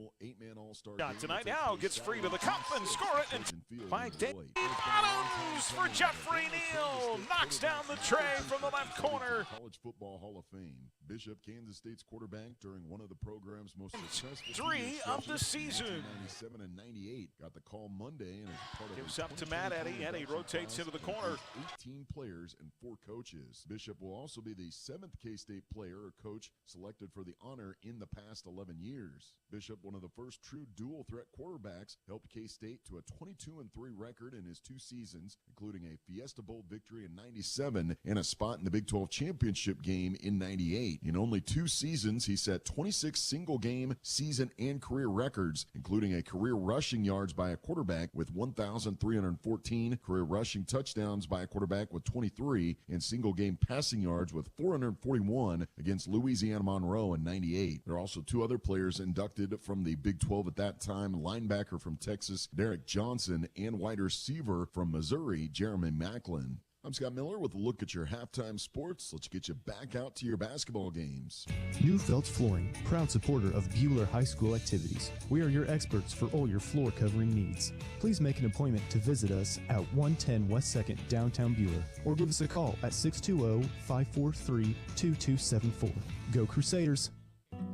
Shot tonight now gets free to the cup and score it. And by Dave Bottoms for Jeffrey Neal. Knocks down the tray from the left corner. College Football Hall of Fame. Bishop, Kansas State's quarterback during one of the program's most successful three of the season. 97 and 98. Got the call Monday and as part of gives up to Matt Eddy. Eddy rotates into the corner. 18 players and 4 coaches. Bishop will also be the 7th K-State player or coach selected for the honor in the past 11 years. Bishop, one of the first true dual-threat quarterbacks, helped K-State to a 22-3 record in his 2 seasons, including a Fiesta Bowl victory in 97 and a spot in the Big 12 championship game in 98. In only 2 seasons, he set 26 single-game, season, and career records, including a career rushing yards by a quarterback with 1,314, career rushing touchdowns by a quarterback with 23, and single-game passing yards with 441 against Louisiana Monroe in 98. There are also 2 other players inducted from the Big 12 at that time, linebacker from Texas, Derek Johnson, and wide receiver from Missouri, Jeremy Macklin. I'm Scott Miller with a look at your halftime sports. Let's get you back out to your basketball games. New Felts Flooring, proud supporter of Buhler High School activities. We are your experts for all your floor covering needs. Please make an appointment to visit us at 110 West 2nd, downtown Buhler, or give us a call at 620-543-2274. Go Crusaders!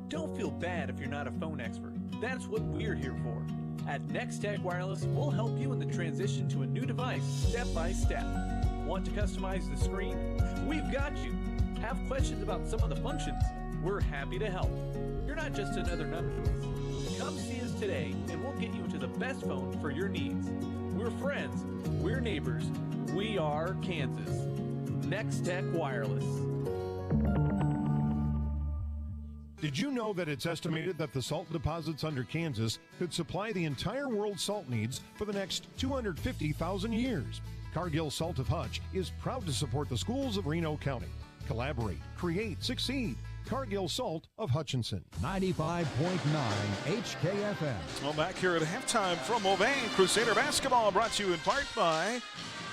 Don't feel bad if you're not a phone expert. That's what we're here for. At Next Tech Wireless, we'll help you in the transition to a new device step by step. Want to customize the screen? We've got you. Have questions about some of the functions? We're happy to help. You're not just another number to us. Come see us today and we'll get you into the best phone for your needs. We're friends. We're neighbors. We are Kansas. Next Tech Wireless. Did you know that it's estimated that the salt deposits under Kansas could supply the entire world's salt needs for the next 250,000 years? Cargill Salt of Hutch is proud to support the schools of Reno County. Collaborate, create, succeed. Cargill Salt of Hutchinson. 95.9 HKFM. Well, back here at halftime from Mulvane, Crusader basketball brought to you in part by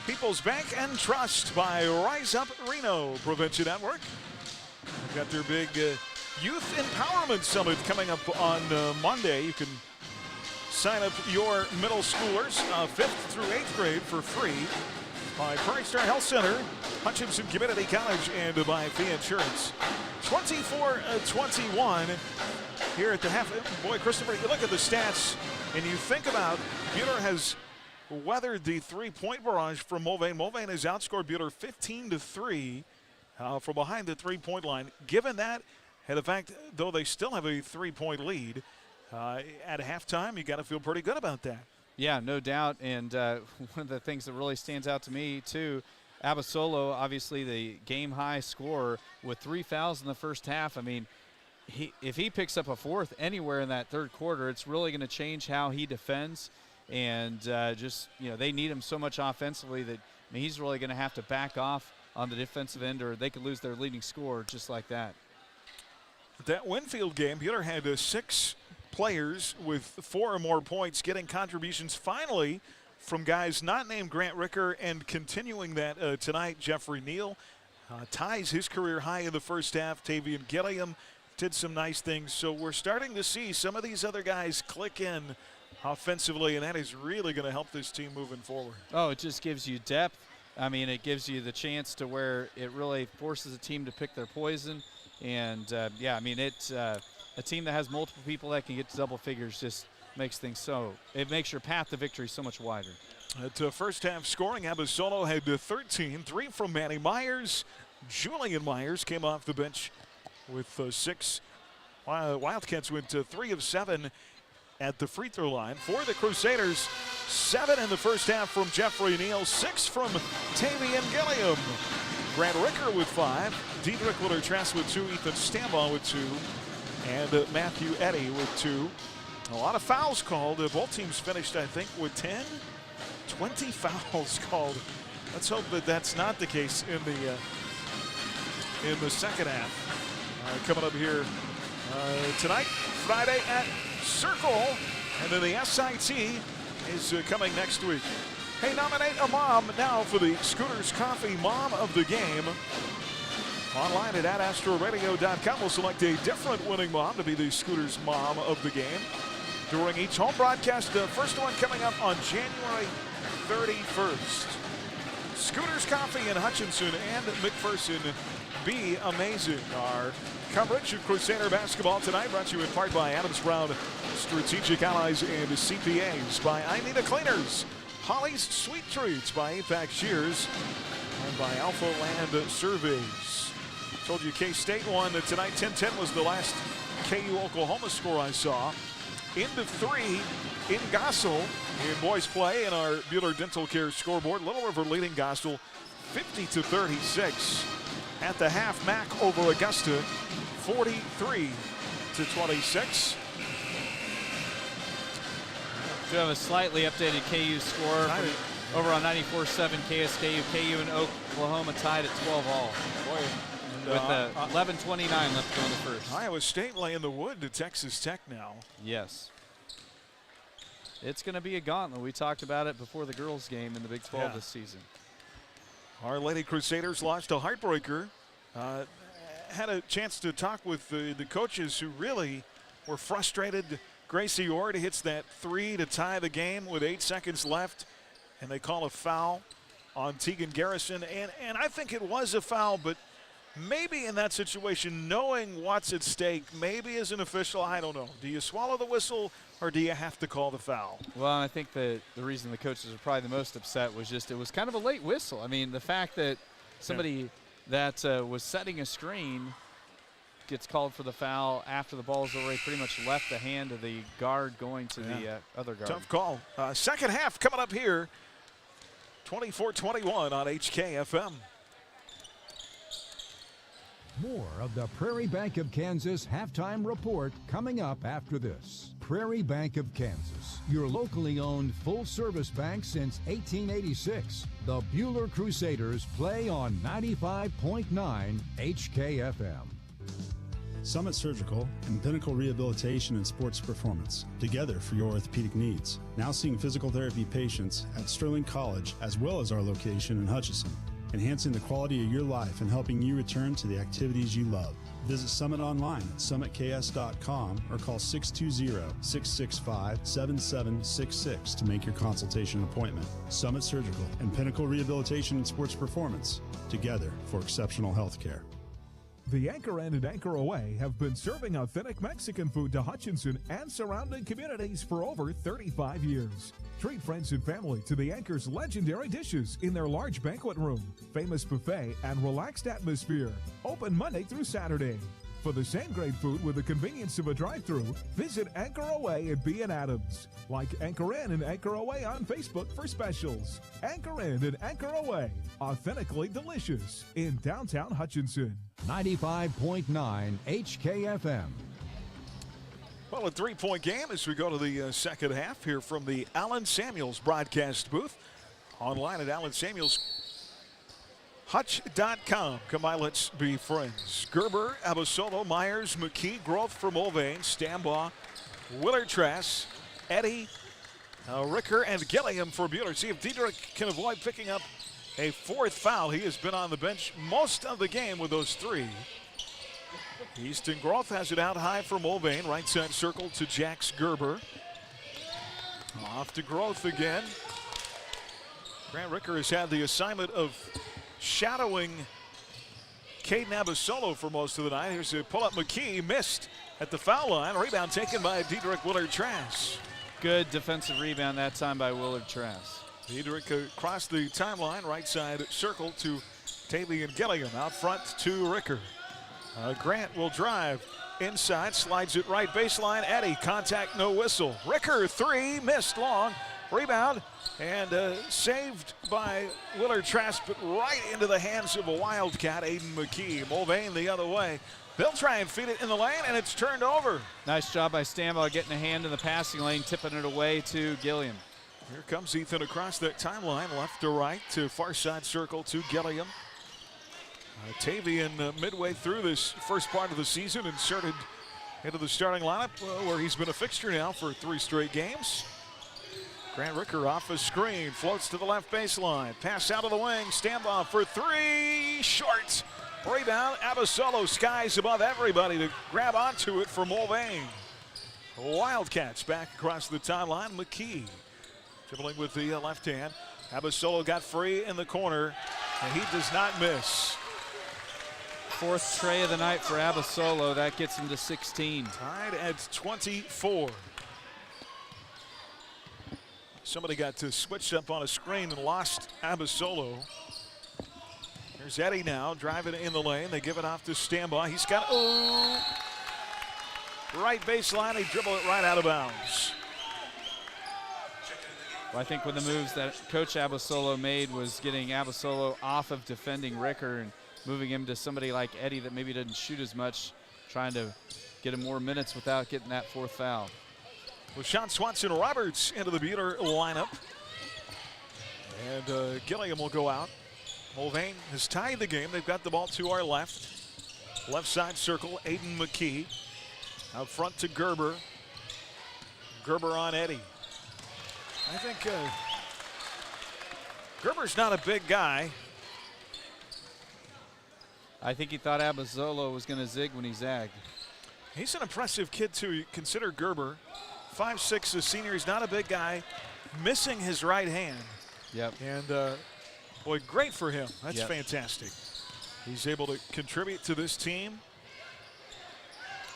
People's Bank and Trust by Rise Up Reno Prevention Network. They've got their big Youth Empowerment Summit coming up on Monday. You can sign up your middle schoolers, 5th through 8th grade, for free by Prairie Star Health Center, Hutchinson Community College, and by Fee Insurance. 24-21 here at the half. Boy, Christopher, you look at the stats and you think about Buhler has weathered the three-point barrage from Mulvane. Mulvane has outscored Buhler 15-3 from behind the three-point line. Given that, and the fact, though they still have a three-point lead at halftime, you got to feel pretty good about that. Yeah, no doubt. And one of the things that really stands out to me, too, Abasolo, obviously the game-high scorer with 3 fouls in the first half. I mean, if he picks up a fourth anywhere in that third quarter, it's really going to change how he defends. And they need him so much offensively that he's really going to have to back off on the defensive end, or they could lose their leading scorer just like that. That Winfield game, Buhler had 6 players with 4 or more points getting contributions finally from guys not named Grant Ricker, and continuing that tonight, Jeffrey Neal ties his career high in the first half. Tavian Gilliam did some nice things. So we're starting to see some of these other guys click in offensively, and that is really going to help this team moving forward. Oh, it just gives you depth. I mean, it gives you the chance to where it really forces a team to pick their poison. And, it's a team that has multiple people that can get to double figures just makes things it makes your path to victory so much wider. At first half scoring, Abasolo had 13, 3 from Manny Myers. Julian Myers came off the bench with 6. Wildcats went to 3 of 7 at the free throw line. For the Crusaders, 7 in the first half from Jeffrey Neal, 6 from Tavian Gilliam. Grant Ricker with 5, Diedrich Willer-Trask with 2, Ethan Stambaugh with 2, and Matthew Eddy with 2. A lot of fouls called. Both teams finished, I think, with 20 fouls called. Let's hope that that's not the case in the second half. Coming up here tonight, Friday at Circle, and then the SIT is coming next week. Hey, nominate a mom now for the Scooters Coffee Mom of the Game. Online at adastraradio.com, we'll select a different winning mom to be the Scooters Mom of the Game during each home broadcast. The first one coming up on January 31st. Scooters Coffee in Hutchinson and McPherson. Be amazing. Our coverage of Crusader basketball tonight brought to you in part by Adams Brown Strategic Allies and CPAs, by I Need a Cleaners, Holly's Sweet Treats, by Apex Shears, and by Alpha Land Surveys. Told you K-State won tonight. 10-10 was the last KU Oklahoma score I saw. Into 3 in Gossel in boys play in our Buhler Dental Care scoreboard. Little River leading Gossel 50-36. At the half, Mac over Augusta 43-26. We have a slightly updated KU score over on 94.7 KSKU. KU and Oklahoma tied at 12 all. Boy, with 11:29 left to go in the first. Iowa State laying the wood to Texas Tech now. Yes. It's going to be a gauntlet. We talked about it before the girls' game in the Big 12 this season. Our Lady Crusaders lost a heartbreaker. Had a chance to talk with the coaches who really were frustrated. Gracie Ord hits that 3 to tie the game with 8 seconds left, and they call a foul on Tegan Garrison. And I think it was a foul, but maybe in that situation, knowing what's at stake, maybe as an official, I don't know. Do you swallow the whistle or do you have to call the foul? Well, I think the reason the coaches are probably the most upset was just it was kind of a late whistle. I mean, the fact that somebody that was setting a screen gets called for the foul after the ball's already pretty much left the hand of the guard going to the other guard. Tough call. Second half coming up here, 24-21 on HKFM. More of the Prairie Bank of Kansas halftime report coming up after this. Prairie Bank of Kansas, your locally owned full-service bank since 1886. The Buhler Crusaders play on 95.9 HKFM. Summit Surgical and Pinnacle Rehabilitation and Sports Performance, together for your orthopedic needs. Now seeing physical therapy patients at Sterling College as well as our location in Hutchinson. enhancing the quality of your life and helping you return to the activities you love. Visit Summit online at summitks.com or call 620-665-7766 to make your consultation appointment. Summit Surgical and Pinnacle Rehabilitation and Sports Performance, together for exceptional health care. The Anchor Inn and Anchor Away have been serving authentic Mexican food to Hutchinson and surrounding communities for over 35 years. Treat friends and family to the Anchor's legendary dishes in their large banquet room, famous buffet, and relaxed atmosphere. Open Monday through Saturday. For the same great food with the convenience of a drive-thru, visit Anchor Away at B and Adams. Like Anchor Inn and Anchor Away on Facebook for specials. Anchor Inn and Anchor Away, authentically delicious in downtown Hutchinson. 95.9 HKFM. Well, a three-point game as we go to the second half here from the Allen Samuels broadcast booth. Online at AllenSamuelsHutch.com. Come by, let's be friends. Gerber, Abasolo, Myers, McKee, Groth for Mulvane, Stambaugh, Willard Trask, Eddy, Ricker, and Gilliam for Buhler. See if Diedrich can avoid picking up a fourth foul. He has been on the bench most of the game with those three. Easton Groth has it out high for Mulvane. Right side circle to Jax Gerber. Off to Groth again. Grant Ricker has had the assignment of shadowing Caden Abasolo for most of the night. Here's a pull-up. McKee missed at the foul line. Rebound taken by Diedrich Willard Trask. Good defensive rebound that time by Willard Trask. Diedrich across the timeline. Right side circle to Tavian Gilliam. Out front to Ricker. Grant will drive inside, slides it right baseline. Eddy, contact, no whistle. Ricker, three, missed long. Rebound and saved by Willard Trask, but right into the hands of a Wildcat, Aiden McKee. Mulvane the other way. They'll try and feed it in the lane, and it's turned over. Nice job by Stambaugh getting a hand in the passing lane, tipping it away to Gilliam. Here comes Ethan across that timeline, left to right to far side circle to Gilliam. Tavian midway through this first part of the season inserted into the starting lineup where he's been a fixture now for 3 straight games. Grant Ricker off a screen, floats to the left baseline. Pass out of the wing, Stambaugh for three, short. Rebound, Abasolo skies above everybody to grab onto it for Mulvane. Wildcats back across the timeline. McKee dribbling with the left hand. Abasolo got free in the corner, and he does not miss. 4th tray of the night for Abasolo. That gets him to 16. Tied at 24. Somebody got to switch up on a screen and lost Abasolo. Here's Eddy now driving in the lane. They give it off to Stambaugh. He's got right baseline. He dribbled it right out of bounds. Well, I think one of the moves that Coach Abasolo made was getting Abasolo off of defending Ricker and moving him to somebody like Eddy that maybe doesn't shoot as much, trying to get him more minutes without getting that 4th foul. LaShawn Swanson-Roberts into the Buhler lineup. And Gilliam will go out. Mulvane has tied the game. They've got the ball to our left. Left side circle, Aiden McKee. Out front to Gerber. Gerber on Eddy. I think Gerber's not a big guy. I think he thought Abasolo was going to zig when he zagged. He's an impressive kid, too. You consider Gerber, 5'6", a senior. He's not a big guy, missing his right hand. Yep. And, boy, great for him. That's fantastic. He's able to contribute to this team.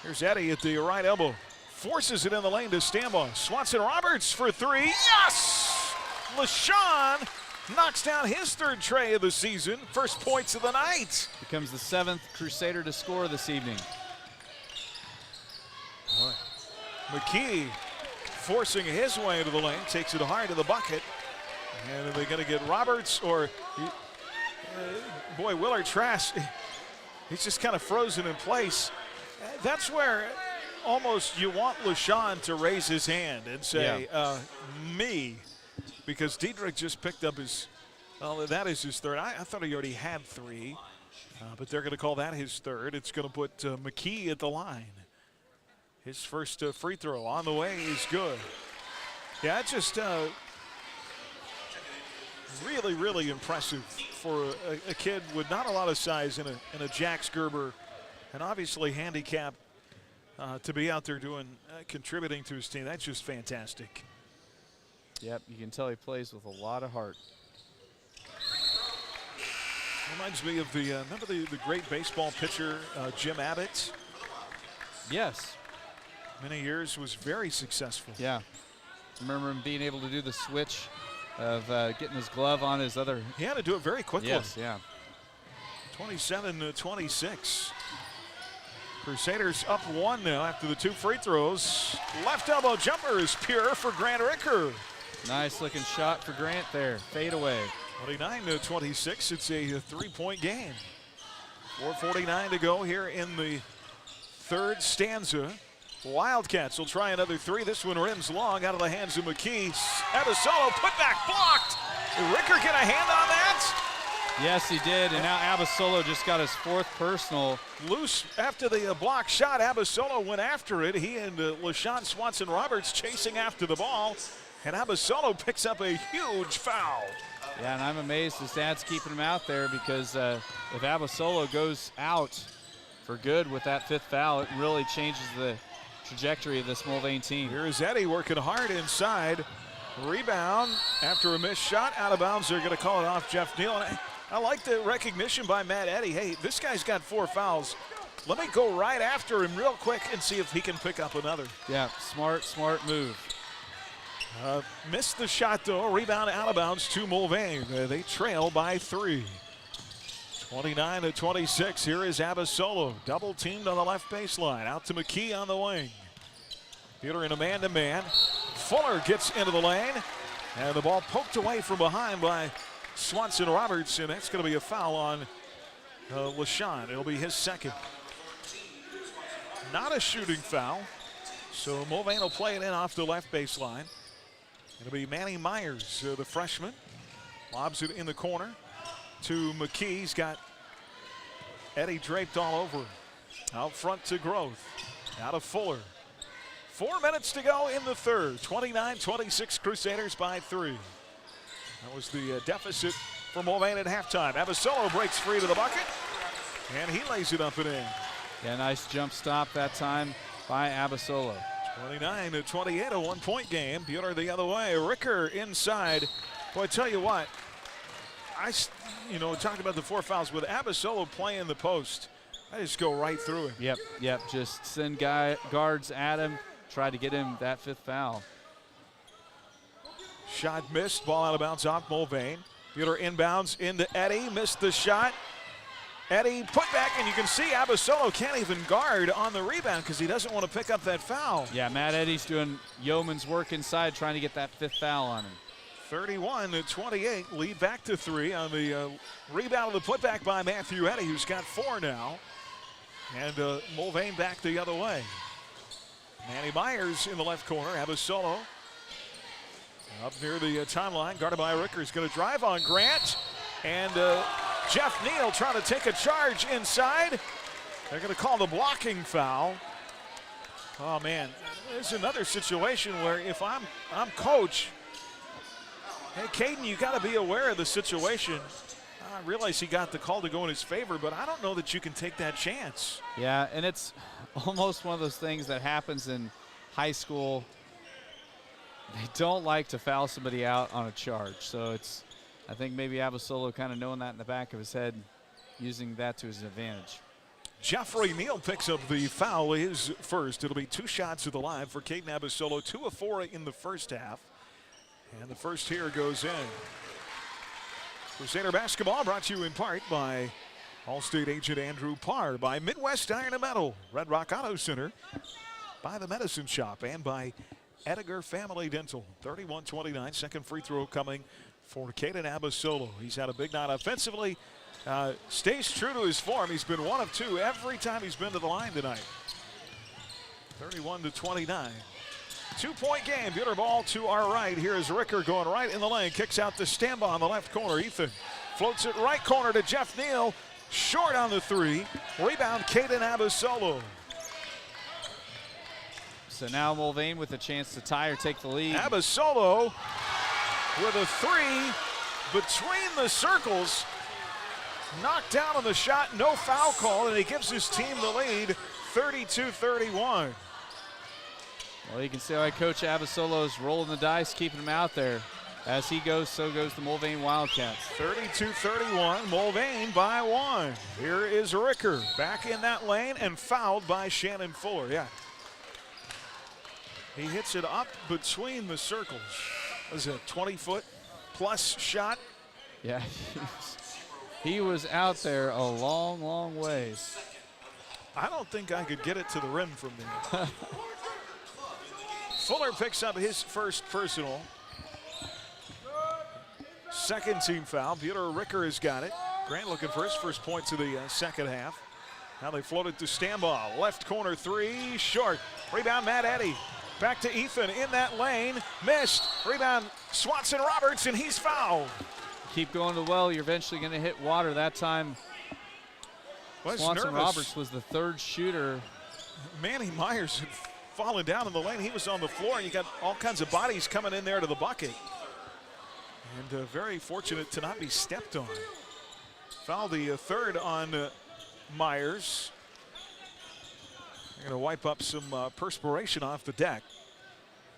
Here's Eddy at the right elbow. Forces it in the lane to Stambaugh. Swanson-Roberts for three. Yes! LaShawn knocks down his 3rd tray of the season. First points of the night. Becomes the 7th Crusader to score this evening. McKee forcing his way into the lane. Takes it hard to the bucket. And are they going to get Roberts or... boy, Willard Trask, he's just kind of frozen in place. That's where almost you want LaShawn to raise his hand and say, me. Because Diedrich just picked up his, well, that is his 3rd. I thought he already had 3, but they're going to call that his 3rd. It's going to put McKee at the line. His first free throw on the way is good. Yeah, it just, Really, really impressive for a kid with not a lot of size and a Jax Gerber, and obviously handicapped to be out there doing, contributing to his team. That's just fantastic. Yep, you can tell he plays with a lot of heart. Reminds me of the, remember the great baseball pitcher, Jim Abbott? Yes. Many years, was very successful. Yeah. I remember him being able to do the switch of getting his glove on his other. He had to do it very quickly. Yes, yeah. 27-26. Crusaders up 1 now after the 2 free throws. Left elbow jumper is pure for Grant Ricker. Nice looking shot for Grant there. Fade away. 29-26. It's a 3-point game. 4:49 to go here in the third stanza. Wildcats will try another 3. This one rims long out of the hands of McKee. Abasolo put back blocked. Did Ricker get a hand on that? Yes, he did, and now Abasolo just got his 4th personal. Loose after the block shot. Abasolo went after it. He and LaShawn Swanson-Roberts chasing after the ball, and Abasolo picks up a huge foul. Yeah, and I'm amazed his dad's keeping him out there because if Abasolo goes out for good with that 5th foul, it really changes the trajectory of this Mulvane team. Here's Eddie working hard inside. Rebound after a missed shot. Out of bounds. They're going to call it off Jeff Neal. And I like the recognition by Matt Eddy. Hey, this guy's got 4 fouls. Let me go right after him real quick and see if he can pick up another. Yeah, smart move. Missed the shot, though. Rebound out of bounds to Mulvane. They trail by 3. 29-26. Here is Abasolo. Double teamed on the left baseline. Out to McKee on the wing. Buhler in a man-to-man. Fuller gets into the lane. And the ball poked away from behind by Swanson-Roberts. And that's going to be a foul on LaShawn. It'll be his 2nd. Not a shooting foul. So Mulvane will play it in off the left baseline. It'll be Manny Myers, the freshman. Lobs it in the corner to McKee. He's got Eddie draped all over him. Out front to Groth. Out of Fuller. 4 minutes to go in the third. 29-26 Crusaders by 3. That was the deficit for Mulvane at halftime. Abasolo breaks free to the bucket, and he lays it up and in. Yeah, nice jump stop that time by Abasolo. 29-28, a 1-point game. Buhler the other way. Ricker inside. Boy, I tell you what, talking about the 4 fouls with Abasolo playing the post, I just go right through him. Yep. Just send guards at him. Try to get him that 5th foul. Shot missed. Ball out of bounds off Mulvane. Buhler inbounds into Eddie. Missed the shot. Eddie put back, and you can see Abasolo can't even guard on the rebound because he doesn't want to pick up that foul. Yeah, Matt Eddy's doing yeoman's work inside trying to get that 5th foul on him. 31-28, lead back to 3 on the rebound of the putback by Matthew Eddy, who's got 4 now. And Mulvane back the other way. Manny Myers in the left corner. Abasolo up near the timeline, guarded by Ricker. He's going to drive on Grant. And Jeff Neal trying to take a charge inside. They're going to call the blocking foul. Oh, man. There's another situation where if I'm coach, hey, Caden, you got to be aware of the situation. I realize he got the call to go in his favor, but I don't know that you can take that chance. Yeah, and it's almost one of those things that happens in high school. They don't like to foul somebody out on a charge. So I think maybe Abasolo kind of knowing that in the back of his head, using that to his advantage. Jeffrey Neal picks up the foul, his first. It'll be 2 shots at the line for Caden Abasolo, 2 of 4 in the first half. And the first here goes in. Crusader basketball brought to you in part by All-State agent Andrew Parr, by Midwest Iron and Metal, Red Rock Auto Center, by the Medicine Shop, and by Edgar Family Dental. 31-29, second free throw coming for Caden Abasolo. He's had a big night offensively. Stays true to his form. He's been 1 of 2 every time he's been to the line tonight. 31-29. 2-point game. Buhler ball to our right. Here is Ricker going right in the lane. Kicks out to Stamba on the left corner. Ethan floats it right corner to Jeff Neal. Short on the 3. Rebound, Caden Abasolo. So now Mulvane with a chance to tie or take the lead. Abasolo with a 3. between the circles. Knocked down on the shot, no foul call, and he gives his team the lead, 32-31. Well, you can see why Coach Abasolo's rolling the dice, keeping him out there. As he goes, so goes the Mulvane Wildcats. 32-31, Mulvane by 1. Here is Ricker back in that lane and fouled by Shannon Fuller. Yeah. He hits it up between the circles. Was it a 20-foot plus shot? Yeah. He was out there a long, long ways. I don't think I could get it to the rim from there. Fuller picks up his first personal. Second team foul. Buhler Ricker has got it. Grant looking for his first points of the second half. Now they floated to Stambaugh. Left corner three, short. Rebound, Matt Eddy. Back to Ethan in that lane. Missed. Rebound, Swanson Roberts, and he's fouled. Keep going to the well, you're eventually going to hit water. That time, Swanson Roberts was the third shooter. Manny Myers had fallen down in the lane. He was on the floor, and you got all kinds of bodies coming in there to the bucket. And very fortunate to not be stepped on. Foul the third on Myers. They're going to wipe up some perspiration off the deck.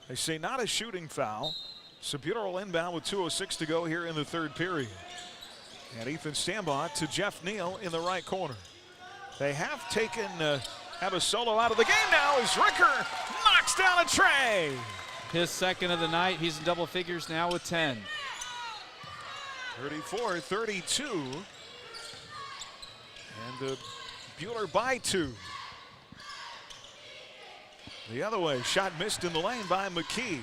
They say not a shooting foul. So Buhler will inbound with 2:06 to go here in the third period. And Ethan Stambaugh to Jeff Neal in the right corner. They have taken Abasolo out of the game now as Ricker knocks down a tray. His second of the night. He's in double figures now with 10. 34-32. And Buhler by 2. The other way, shot missed in the lane by McKee.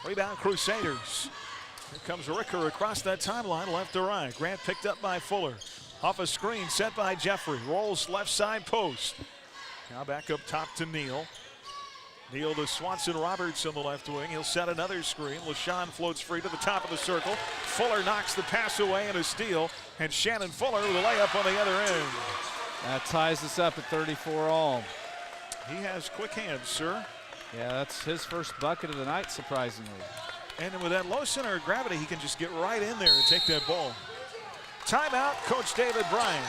Rebound Crusaders. Here comes Ricker across that timeline, left to right. Grant picked up by Fuller. Off a screen set by Jeffrey. Rolls left side post. Now back up top to Neal. Neal to Swanson Roberts on the left wing. He'll set another screen. LaShawn floats free to the top of the circle. Fuller knocks the pass away and a steal. And Shannon Fuller with a layup on the other end. That ties us up at 34 all. He has quick hands, sir. Yeah, that's his first bucket of the night, surprisingly. And with that low center of gravity, he can just get right in there and take that ball. Timeout, Coach David Bryant.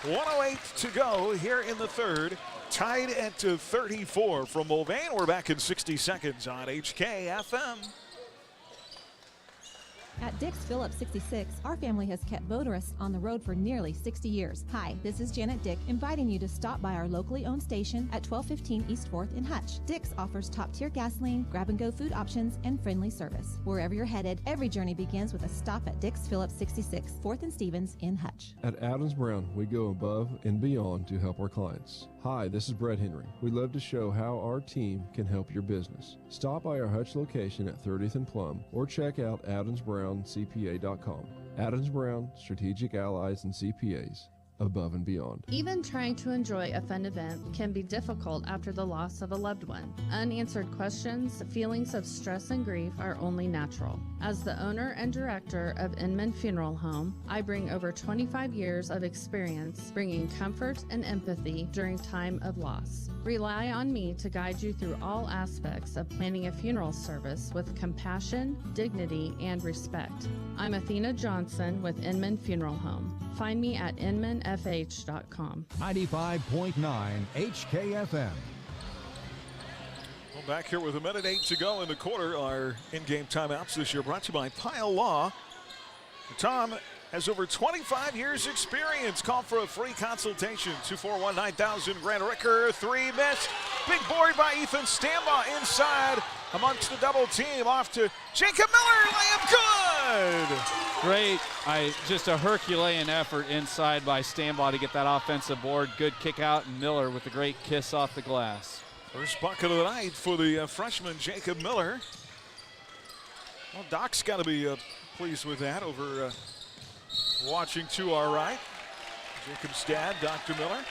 1:08 to go here in the third. Tied at 34 from Mulvane. We're back in 60 seconds on HKFM. At Dick's Phillips 66, our family has kept motorists on the road for nearly 60 years. Hi, this is Janet Dick, inviting you to stop by our locally owned station at 1215 East 4th in Hutch. Dick's offers top-tier gasoline, grab-and-go food options, and friendly service. Wherever you're headed, every journey begins with a stop at Dick's Phillips 66, 4th and Stevens in Hutch. At Adams Brown, we go above and beyond to help our clients. Hi, this is Brett Henry. We love to show how our team can help your business. Stop by our Hutch location at 30th and Plum or check out AdamsBrownCPA.com. Adams Brown, Strategic Allies and CPAs. Above and beyond. Even trying to enjoy a fun event can be difficult after the loss of a loved one. Unanswered questions, feelings of stress and grief are only natural. As the owner and director of Inman Funeral Home, I bring over 25 years of experience bringing comfort and empathy during time of loss. Rely on me to guide you through all aspects of planning a funeral service with compassion, dignity, and respect. I'm Athena Johnson with Inman Funeral Home. Find me at inmanfh.com. 95.9 HKFM. Well, back here with 1:08 to go in the quarter. Our in-game timeouts this year brought to you by Pyle Law. Tom has over 25 years experience. Call for a free consultation. 241-9000. Grant Ricker, three missed. Big board by Ethan Stambaugh inside amongst the double team. Off to Jacob Miller. Layup good. Great. Just a Herculean effort inside by Stambaugh to get that offensive board. Good kick out, and Miller with a great kiss off the glass. First bucket of the night for the freshman Jacob Miller. Well, Doc's got to be pleased with that over watching to our right. Jacob's dad, Dr. Miller.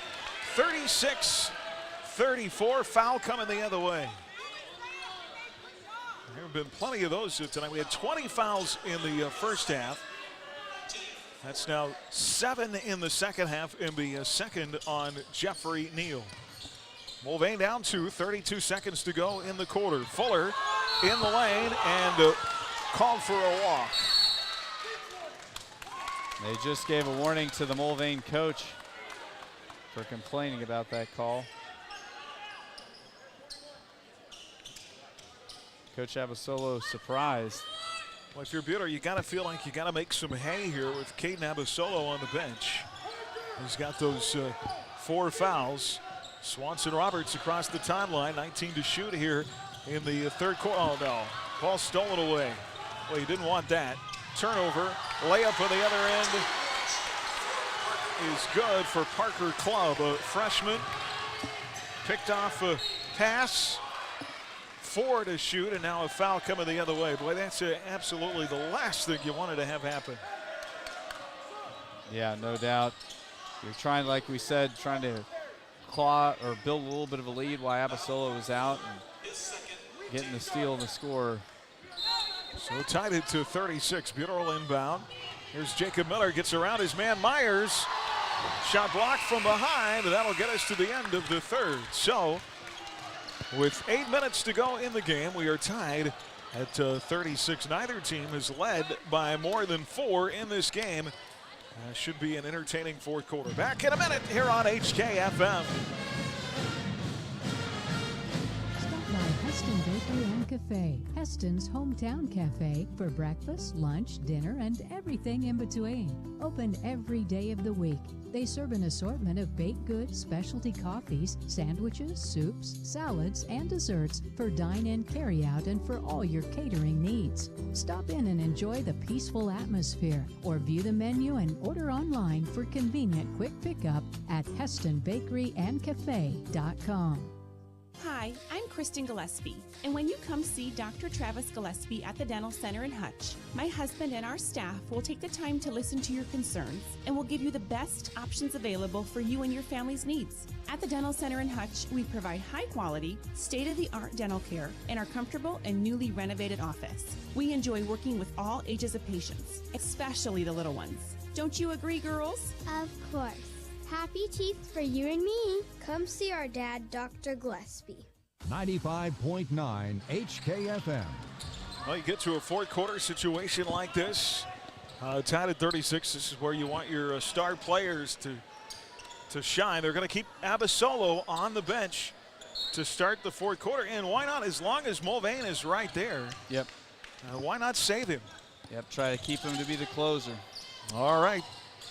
36-34, foul coming the other way. There have been plenty of those tonight. We had 20 fouls in the first half. That's now 7 in the second half, and the second on Jeffrey Neal. Mulvane down 2, 32 seconds to go in the quarter. Fuller in the lane and called for a walk. They just gave a warning to the Mulvane coach for complaining about that call. Coach Abasolo surprised. Well, if you're Buhler, you got to feel like you got to make some hay here with Caden Abasolo on the bench. He's got those 4 fouls. Swanson Roberts across the timeline, 19 to shoot here in the third quarter. Oh no, ball stolen away. Well, he didn't want that. Turnover, layup on the other end is good for Parker Clubb, a freshman. Picked off a pass, 4 to shoot, and now a foul coming the other way. Boy, that's absolutely the last thing you wanted to have happen. Yeah, no doubt. You're trying, like we said, trying to claw or build a little bit of a lead while Abasolo was out and getting the steal and the score. So tied it to 36. Buhler inbound. Here's Jacob Miller, gets around his man Myers. Shot blocked from behind, and that'll get us to the end of the third. So with 8 minutes to go in the game, we are tied at 36. Neither team has led by more than 4 in this game. Should be an entertaining fourth quarter. Back in a minute here on HKFM. Stop by Heston Bakery and Cafe, Heston's hometown cafe for breakfast, lunch, dinner, and everything in between. Open every day of the week. They serve an assortment of baked goods, specialty coffees, sandwiches, soups, salads, and desserts for dine-in, carry-out, and for all your catering needs. Stop in and enjoy the peaceful atmosphere, or view the menu and order online for convenient quick pickup at HestonBakeryandCafe.com. Hi, I'm Kristen Gillespie, and when you come see Dr. Travis Gillespie at the Dental Center in Hutch, my husband and our staff will take the time to listen to your concerns and will give you the best options available for you and your family's needs. At the Dental Center in Hutch, we provide high-quality, state-of-the-art dental care in our comfortable and newly renovated office. We enjoy working with all ages of patients, especially the little ones. Don't you agree, girls? Of course. Happy teeth for you and me. Come see our dad, Dr. Gillespie. 95.9 HKFM. Well, you get to a fourth quarter situation like this, tied at 36. This is where you want your star players to shine. They're going to keep Abasolo on the bench to start the fourth quarter. And why not, as long as Mulvane is right there? Yep. Why not save him? Yep, try to keep him to be the closer. All right.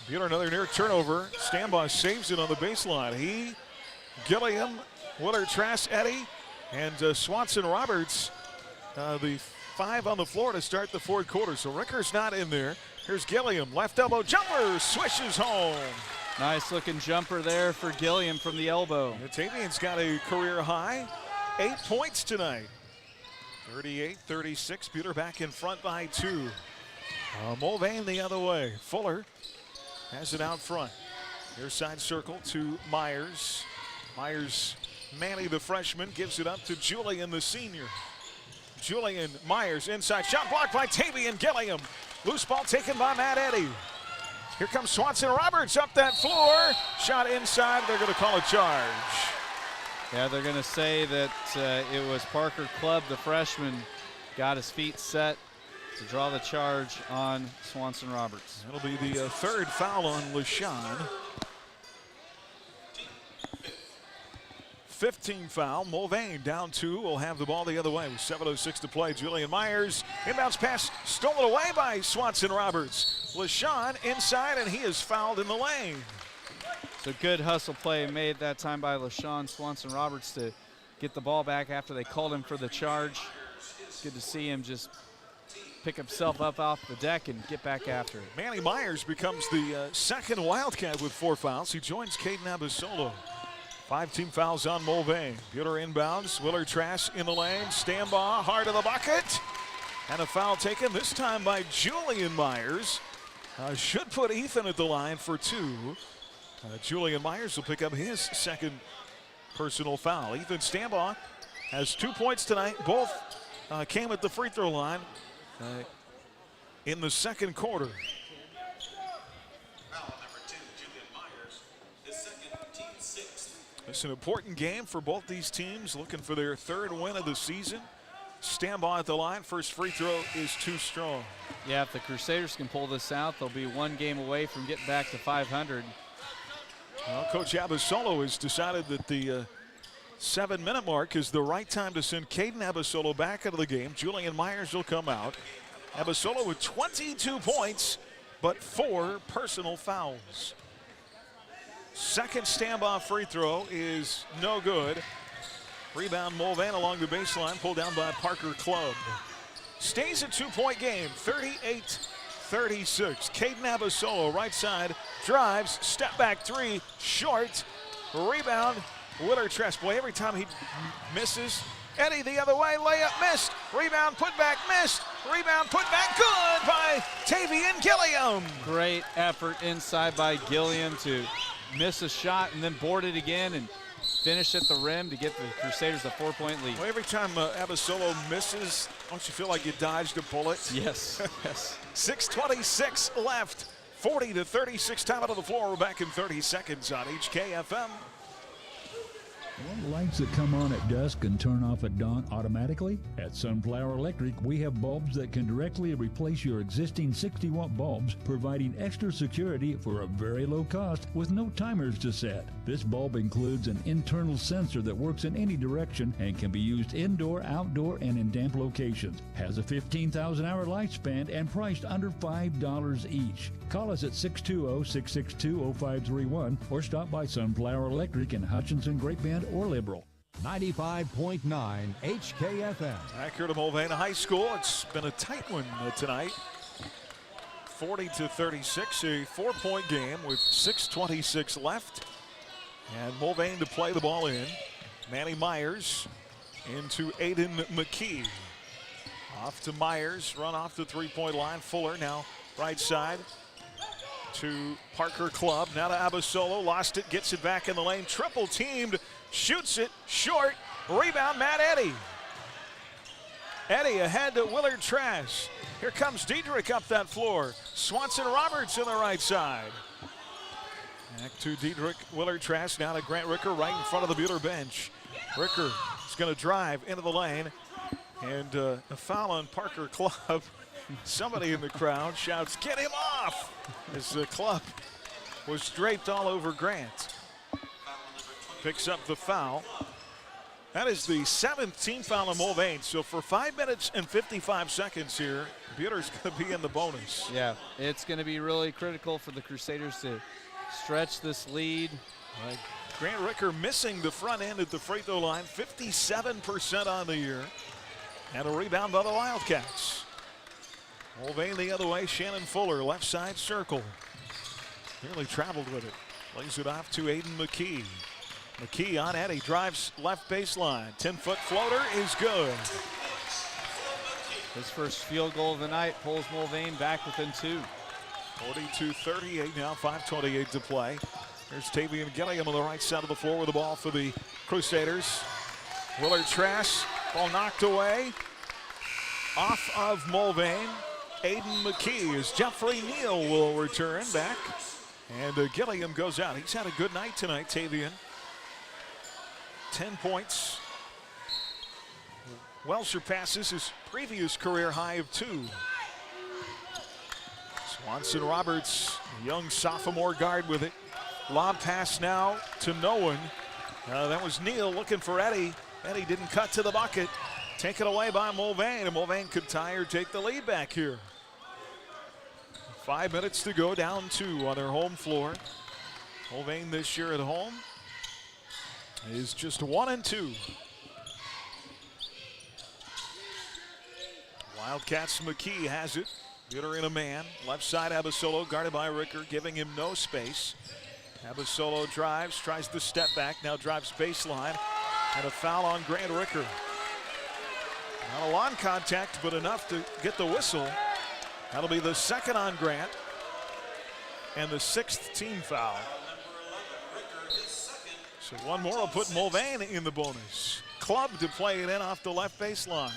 Buhler, another near turnover. Stanbaugh saves it on the baseline. He, Gilliam, Willard, Trask, Eddy, and Swanson Roberts, the 5 on the floor to start the fourth quarter. So Ricker's not in there. Here's Gilliam, left elbow jumper, swishes home. Nice looking jumper there for Gilliam from the elbow. Tavian's got a career high, 8 points tonight. 38-36, Buhler back in front by 2. Mulvane the other way. Fuller has it out front. Near side circle to Myers. Myers, Manny the freshman, gives it up to Julian the senior. Julian Myers inside, shot blocked by Tavian Gilliam. Loose ball taken by Matt Eddy. Here comes Swanson Roberts up that floor. Shot inside, they're going to call a charge. Yeah, they're going to say that it was Parker Clubb, the freshman, got his feet set to draw the charge on Swanson Roberts. That'll be the third foul on LaShawn. 15 foul. Mulvane down 2. Will have the ball the other way with 7:06 to play. Julian Myers, inbounds pass stolen away by Swanson Roberts. LaShawn inside, and he is fouled in the lane. So good hustle play made that time by LaShawn Swanson Roberts to get the ball back after they called him for the charge. It's good to see him just pick himself up off the deck and get back after it. Manny Myers becomes the second Wildcat with 4 fouls. He joins Caden Abasolo. 5 team fouls on Mulvane. Buhler inbounds. Willard Trask in the lane. Stanbaugh, hard of the bucket. And a foul taken, this time by Julian Myers. Should put Ethan at the line for 2. Julian Myers will pick up his second personal foul. Ethan Stanbaugh has 2 points tonight. Both came at the free throw line in the second quarter. It's an important game for both these teams, looking for their 3rd win of the season. stand by at the line. First free throw is too strong. Yeah, if the Crusaders can pull this out, they'll be one game away from getting back to 500. Well, Coach Abasolo has decided that the 7-minute mark is the right time to send Caden Abasolo back into the game. Julian Myers will come out. Abasolo with 22 points, but 4 personal fouls. Second standby free throw is no good. Rebound Mulvane along the baseline, pulled down by Parker Clubb. Stays a 2-point game, 38-36. Caden Abasolo, right side, drives, step back 3, short. Rebound, Willard Tress. Boy, every time he misses, Eddie the other way, layup missed. Rebound, put back, missed. Rebound, put back, good by Tavian Gilliam. Great effort inside by Gilliam to miss a shot and then board it again and finish at the rim to get the Crusaders a 4-point lead. Well, every time Abasolo misses, don't you feel like you dodged a bullet? Yes, yes. 6:26 left, 40-36, time out of the floor. We're back in 30 seconds on HKFM. Want lights that come on at dusk and turn off at dawn automatically? At Sunflower Electric, we have bulbs that can directly replace your existing 60-watt bulbs, providing extra security for a very low cost with no timers to set. This bulb includes an internal sensor that works in any direction and can be used indoor, outdoor, and in damp locations. Has a 15,000-hour lifespan and priced under $5 each. Call us at 620-662-0531 or stop by Sunflower Electric in Hutchinson, Great Bend, or Liberal. 95.9 HKFM. Back here to Mulvane High School. It's been a tight one tonight. 40-36, a 4-point game with 6:26 left. And Mulvane to play the ball in. Manny Myers into Aiden McKee. Off to Myers, run off the 3-point line. Fuller now right side to Parker Clubb. Now to Abasolo, lost it, gets it back in the lane. Triple teamed, shoots it short. Rebound, Matt Eddy. Eddy ahead to Willard Trash. Here comes Diedrich up that floor. Swanson Roberts on the right side. Back to Diedrich, Willard Trash, now to Grant Ricker right in front of the Buhler bench. Ricker is going to drive into the lane. And a foul on Parker Clubb. Somebody in the crowd shouts, "Get him off!" as the Clubb was draped all over Grant. Picks up the foul. That is the 7th team foul on Mulvane. So for 5 minutes and 55 seconds here, Buhler's going to be in the bonus. Yeah, it's going to be really critical for the Crusaders to stretch this lead. Grant Ricker missing the front end at the free throw line, 57% on the year. And a rebound by the Wildcats. Mulvane the other way, Shannon Fuller, left side circle. Nearly traveled with it. Lays it off to Aiden McKee. McKee on Eddie, drives left baseline. 10-foot floater is good. His first field goal of the night pulls Mulvane back within 2. 42-38 now, 5:28 to play. There's Tavian Gilliam on the right side of the floor with the ball for the Crusaders. Willard Trash, ball knocked away. Off of Mulvane. Aiden McKee as Jeffrey Neal will return back. And Gilliam goes out. He's had a good night tonight, Tavian. 10 points. Well surpasses his previous career high of 2. Swanson Roberts, young sophomore guard with it. Lob pass now to no one. That was Neal looking for Eddie. Eddie didn't cut to the bucket. Taken away by Mulvane, and Mulvane could tie or take the lead back here. 5 minutes to go, down 2 on their home floor. Mulvane this year at home is just 1-2. Wildcats, McKee has it. Buhler in a man. Left side, Abasolo guarded by Ricker, giving him no space. Abasolo drives, tries to step back, now drives baseline. And a foul on Grant Ricker. Not a long contact, but enough to get the whistle. That'll be the second on Grant. And the 6th team foul. So one more will put Mulvane in the bonus. Clubb to play it in off the left baseline.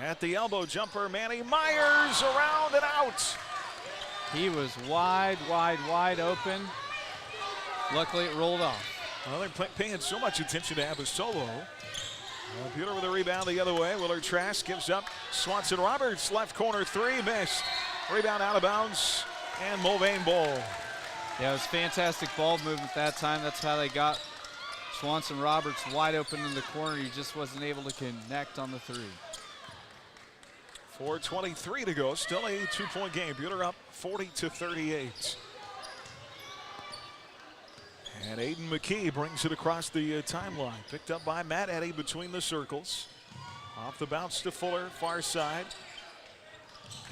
At the elbow jumper, Manny Myers around and out. He was wide open. Luckily it rolled off. Well, they're paying so much attention to Abasolo. Buhler with a rebound the other way. Willard Trask gives up. Swanson Roberts, left corner three, missed. Rebound out of bounds, and Mulvane ball. Yeah, it was fantastic ball movement that time. That's how they got Swanson Roberts wide open in the corner. He just wasn't able to connect on the three. 4:23 to go. Still a 2-point game. Buhler up 40-38. And Aiden McKee brings it across the timeline. Picked up by Matt Eddy between the circles. Off the bounce to Fuller, far side.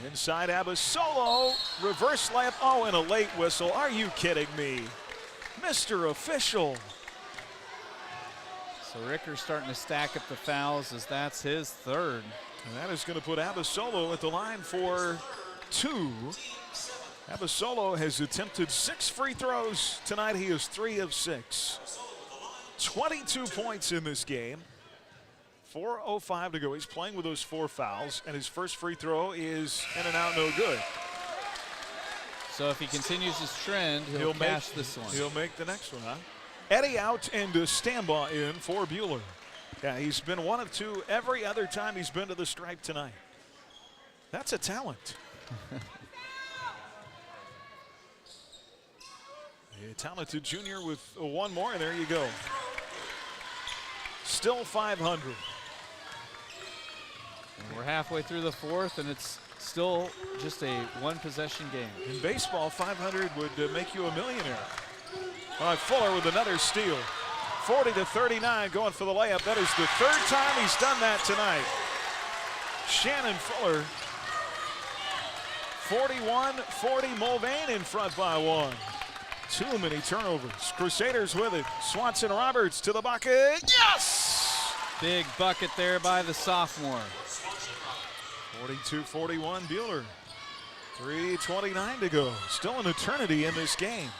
Inside Abasolo, reverse layup. Oh, and a late whistle. Are you kidding me? Mr. Official. So Ricker's starting to stack up the fouls as that's his third. And that is going to put Abasolo at the line for 2. Abasolo has attempted 6 free throws. Tonight he is 3 of 6. 22 points in this game. 4:05 to go. He's playing with those 4 fouls, and his first free throw is in and out, no good. So if he continues his trend, he'll cash this one. He'll make the next one, huh? Eddie out and Stambaugh in for Buhler. Yeah, he's been 1 of 2 every other time he's been to the stripe tonight. That's a talent. A talented junior with 1 more, and there you go. Still 500. And we're halfway through the 4th, and it's still just a 1-possession game. In baseball, 500 would make you a millionaire. All right, Fuller with another steal. 40-39, going for the layup. That is the 3rd time he's done that tonight. Shannon Fuller, 41-40, Mulvane in front by 1. Too many turnovers. Crusaders with it. Swanson Roberts to the bucket. Yes! Big bucket there by the sophomore. 42-41 Buhler. 3:29 to go. Still an eternity in this game.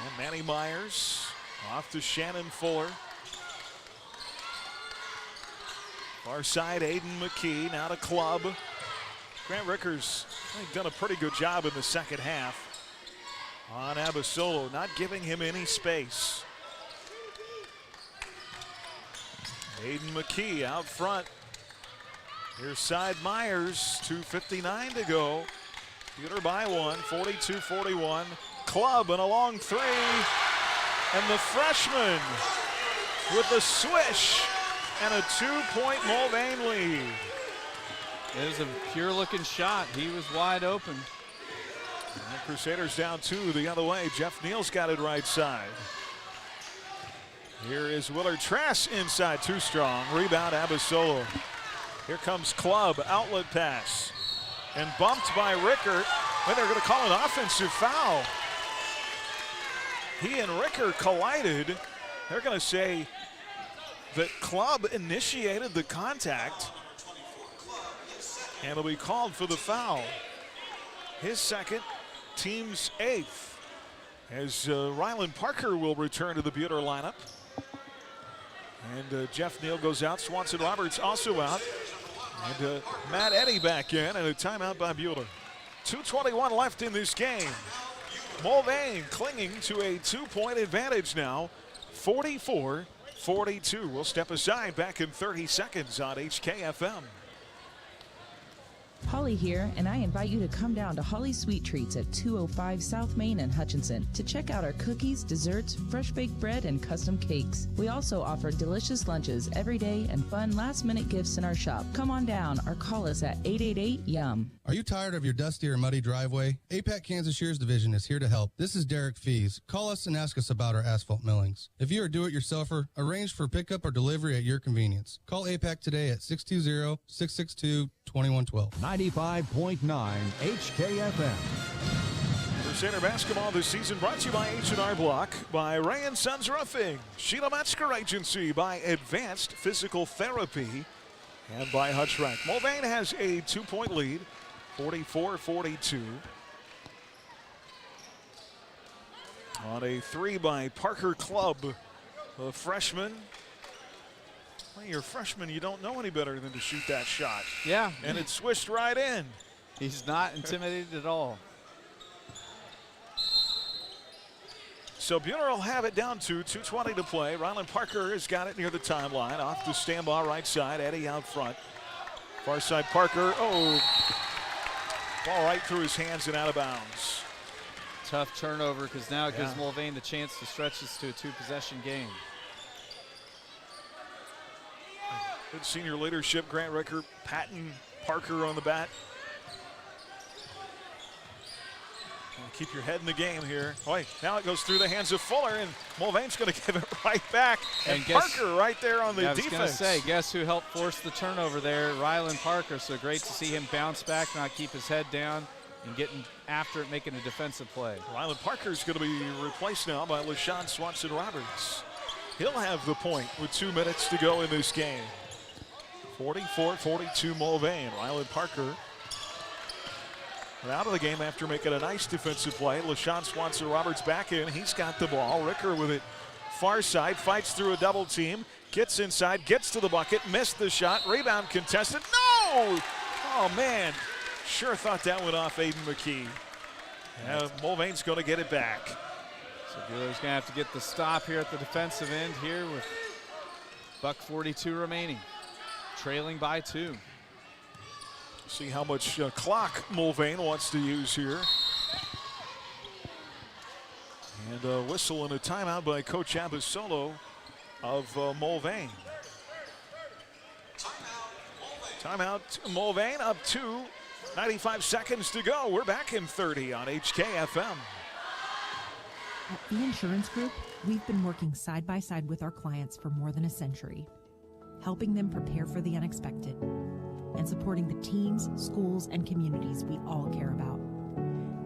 And Manny Myers off to Shannon Fuller. Far side, Aiden McKee, now to Club. Grant Rickers, I think, done a pretty good job in the second half on Abasolo, not giving him any space. Aiden McKee out front. Here's side Myers, 2:59 to go. Buhler by 1, 42-41. Club and a long 3. And the freshman with the swish and a 2-point Mulvane lead. It was a pure-looking shot. He was wide open. And Crusaders down 2 the other way. Jeff Neal's got it right side. Here is Willard Trask inside, too strong. Rebound Abasolo. Here comes Club, outlet pass. And bumped by Rickert. Then they're going to call an offensive foul. He and Rickert collided. They're going to say that Club initiated the contact. And it'll be called for the foul. His second, team's 8th. As Ryland Parker will return to the Buhler lineup. And Jeff Neal goes out. Swanson Roberts also out. And Matt Eddy back in, and a timeout by Buhler. 2:21 left in this game. Mulvane clinging to a 2-point advantage now. 44-42. We'll step aside, back in 30 seconds on HKFM. Holly here, and I invite you to come down to Holly Sweet Treats at 205 South Main in Hutchinson to check out our cookies, desserts, fresh baked bread, and custom cakes. We also offer delicious lunches every day and fun last-minute gifts in our shop. Come on down or call us at 888-YUM. Are you tired of your dusty or muddy driveway? APAC Kansas Shears Division is here to help. This is Derek Fees. Call us and ask us about our asphalt millings. If you are a do-it-yourselfer, arrange for pickup or delivery at your convenience. Call APAC today at 620-662-2112. 95.9 HKFM. Crusader basketball this season brought to you by H&R Block, by Ray & Sons Roofing, Sheila Metzger Agency, by Advanced Physical Therapy, and by Hutchrack. Mulvane has a 2-point lead, 44-42. On a 3 by Parker Club, a freshman. Well, you're a freshman, you don't know any better than to shoot that shot. Yeah. And it swished right in. He's not intimidated at all. So Buhler will have it down to 2:20 to play. Ryland Parker has got it near the timeline. Off to Stambaugh right side. Eddie out front. Far side Parker. Oh, ball right through his hands and out of bounds. Tough turnover because now it gives Mulvane the chance to stretch this to a 2-possession game. Good senior leadership. Grant Ricker, Patton, Parker on the bat. Keep your head in the game here. Boy, now it goes through the hands of Fuller, and Mulvane's going to give it right back. And Parker right there on the defense. I was going to say, guess who helped force the turnover there? Ryland Parker. So great to see him bounce back, not keep his head down, and getting after it, making a defensive play. Ryland Parker's going to be replaced now by LaShawn Swanson-Roberts. He'll have the point with 2 minutes to go in this game. 44-42 Mulvane. Ryland Parker out of the game after making a nice defensive play. LaShawn Swanson-Roberts back in. He's got the ball. Ricker with it far side, fights through a double team, gets inside, gets to the bucket, missed the shot, rebound contested. No! Oh, man. Sure thought that went off Aiden McKee. Mulvane's going to get it back. So Buhler's going to have to get the stop here at the defensive end here with $1:42 remaining. Trailing by 2. See how much clock Mulvane wants to use here. And a whistle and a timeout by Coach Abasolo of Mulvane. Timeout Mulvane up 2. 95 seconds to go. We're back in 30 on HKFM. At The Insurance Group, we've been working side by side with our clients for more than a century, helping them prepare for the unexpected and supporting the teams, schools, and communities we all care about.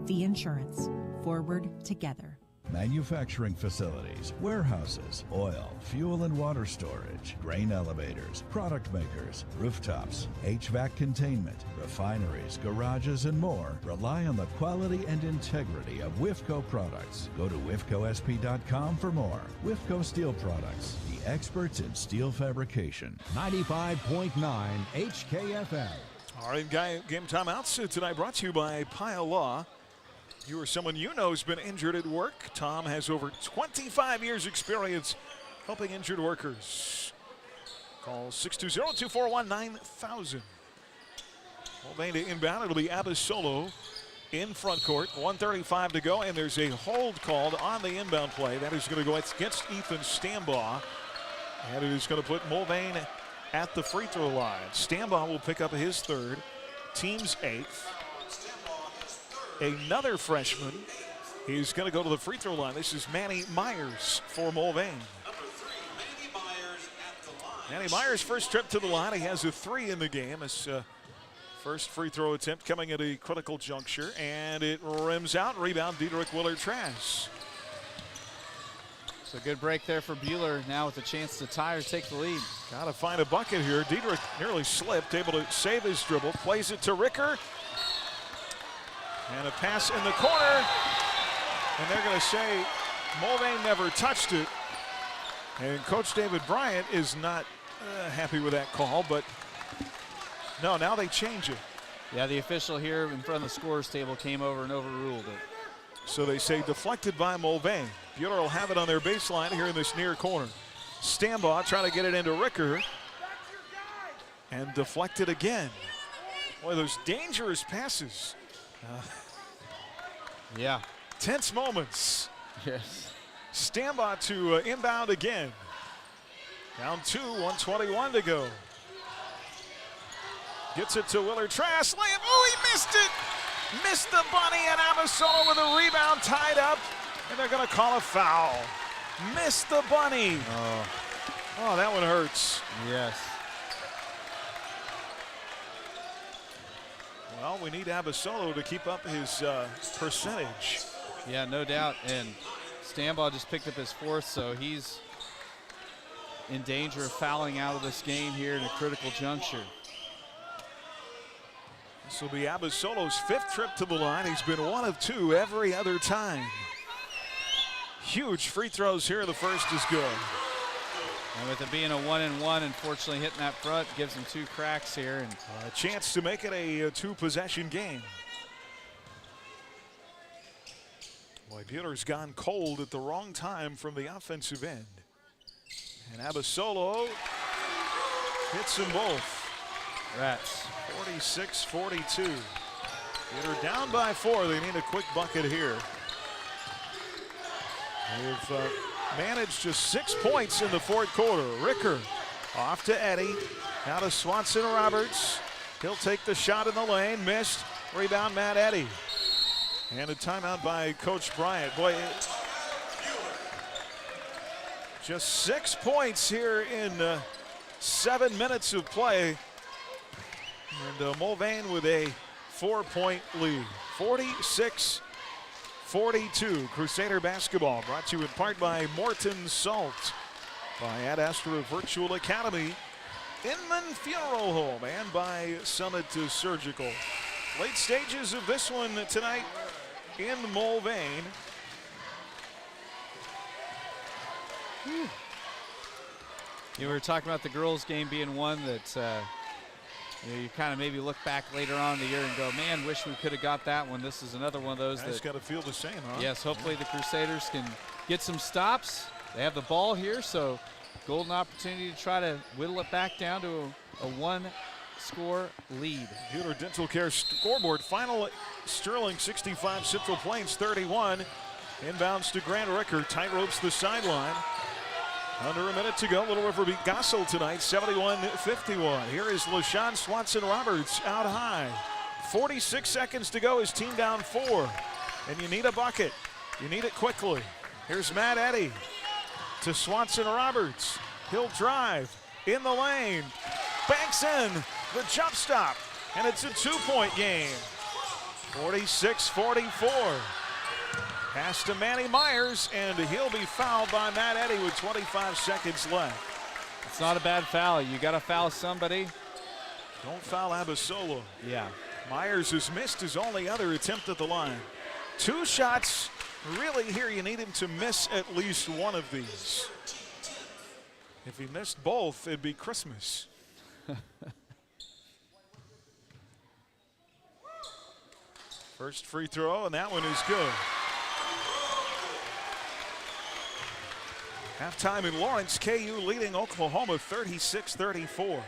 The Insurance. Forward together. Manufacturing facilities, warehouses, oil, fuel and water storage, grain elevators, product makers, rooftops, HVAC containment, refineries, garages, and more rely on the quality and integrity of WIFCO products. Go to WIFCOSP.com for more. WIFCO Steel Products, the experts in steel fabrication. 95.9 HKFM. All right, game timeouts tonight brought to you by Pyle Law. You or someone you know has been injured at work. Tom has over 25 years experience helping injured workers. Call 620-241-9000. Mulvane to inbound. It'll be Abasolo in front court. 1:35 to go, and there's a hold called on the inbound play. That is going to go against Ethan Stambaugh, and it is going to put Mulvane at the free throw line. Stambaugh will pick up his third, team's 8th. Another freshman is going to go to the free throw line. This is Manny Myers for Mulvane. Manny Myers' first trip to the line. He has a 3 in the game. His first free throw attempt coming at a critical juncture, and it rims out. Rebound, Diedrich Willard-Trask. So good break there for Buhler. Now with a chance to tie or take the lead. Got to find a bucket here. Diedrich nearly slipped, able to save his dribble. Plays it to Ricker. And a pass in the corner. And they're going to say Mulvane never touched it. And Coach David Bryant is not happy with that call, but no, now they change it. Yeah, the official here in front of the scorer's table came over and overruled it. So they say deflected by Mulvane. Buhler will have it on their baseline here in this near corner. Stambaugh trying to get it into Ricker. And deflected again. Boy, those dangerous passes. Yeah. Tense moments. Yes. Stambaugh to inbound again. Down 2, 1:21 to go. Gets it to Willard-Trask. Layup. Oh, he missed it. Missed the bunny, and Abasolo with a rebound tied up. And they're going to call a foul. Missed the bunny. Oh, that one hurts. Yes. Well, we need Abasolo to keep up his percentage. Yeah, no doubt. And Stambaugh just picked up his 4th, so he's in danger of fouling out of this game here in a critical juncture. This will be Abasolo's 5th trip to the line. He's been 1 of 2 every other time. Huge free throws here. The first is good. And with it being a 1-and-1, unfortunately hitting that front gives him 2 cracks here. And a chance to make it a 2-possession game. Boy, Buhler's gone cold at the wrong time from the offensive end. And Abasolo hits them both. Rats. 46-42. Buhler down by 4. They need a quick bucket here. They've managed just 6 points in the fourth quarter. Ricker off to Eddie. Now to Swanson Roberts. He'll take the shot in the lane. Missed. Rebound, Matt Eddy. And a timeout by Coach Bryant. Boy, just 6 points here in 7 minutes of play. And Mulvane with a 4-point lead. 46-42. Crusader basketball brought to you in part by Morton Salt, by Ad Astra Virtual Academy, Inman Funeral Home, and by Summit Surgical. Late stages of this one tonight in Mulvane. We were talking about the girls' game being one that you kind of maybe look back later on in the year and go, man, wish we could have got that one. This is another one of those Guys got to feel the same, huh? Yes, hopefully the Crusaders can get some stops. They have the ball here, so golden opportunity to try to whittle it back down to a one-score lead. Buhler Dental Care scoreboard. Final Sterling 65, Central Plains 31. Inbounds to Grant Ricker. Tight ropes the sideline. Under a minute to go. Little River beat Gossel tonight, 71-51. Here is LaShawn Swanson Roberts out high. 46 seconds to go. His team down 4. And you need a bucket. You need it quickly. Here's Matt Eddy to Swanson Roberts. He'll drive in the lane. Banks in the jump stop. And it's a 2-point game. 46-44. Pass to Manny Myers, and he'll be fouled by Matt Eddy with 25 seconds left. It's not a bad foul. You got to foul somebody. Don't foul Abasolo. Yeah. Myers has missed his only other attempt at the line. 2 shots. Really here you need him to miss at least one of these. If he missed both, it'd be Christmas. First free throw, and that one is good. Halftime in Lawrence, KU leading Oklahoma 36-34.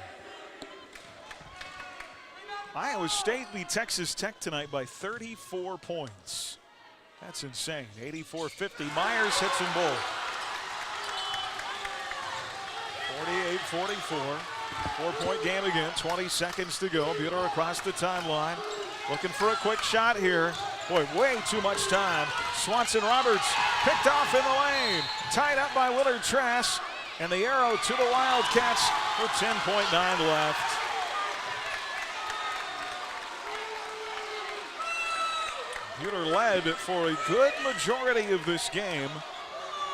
Iowa State beat Texas Tech tonight by 34 points. That's insane. 84-50. Myers hits them both. 48-44. 4-point game again. 20 seconds to go. Buhler across the timeline. Looking for a quick shot here. Boy, way too much time. Swanson Roberts picked off in the lane. Tied up by Willard Trask. And the arrow to the Wildcats with 10.9 left. Buhler led for a good majority of this game.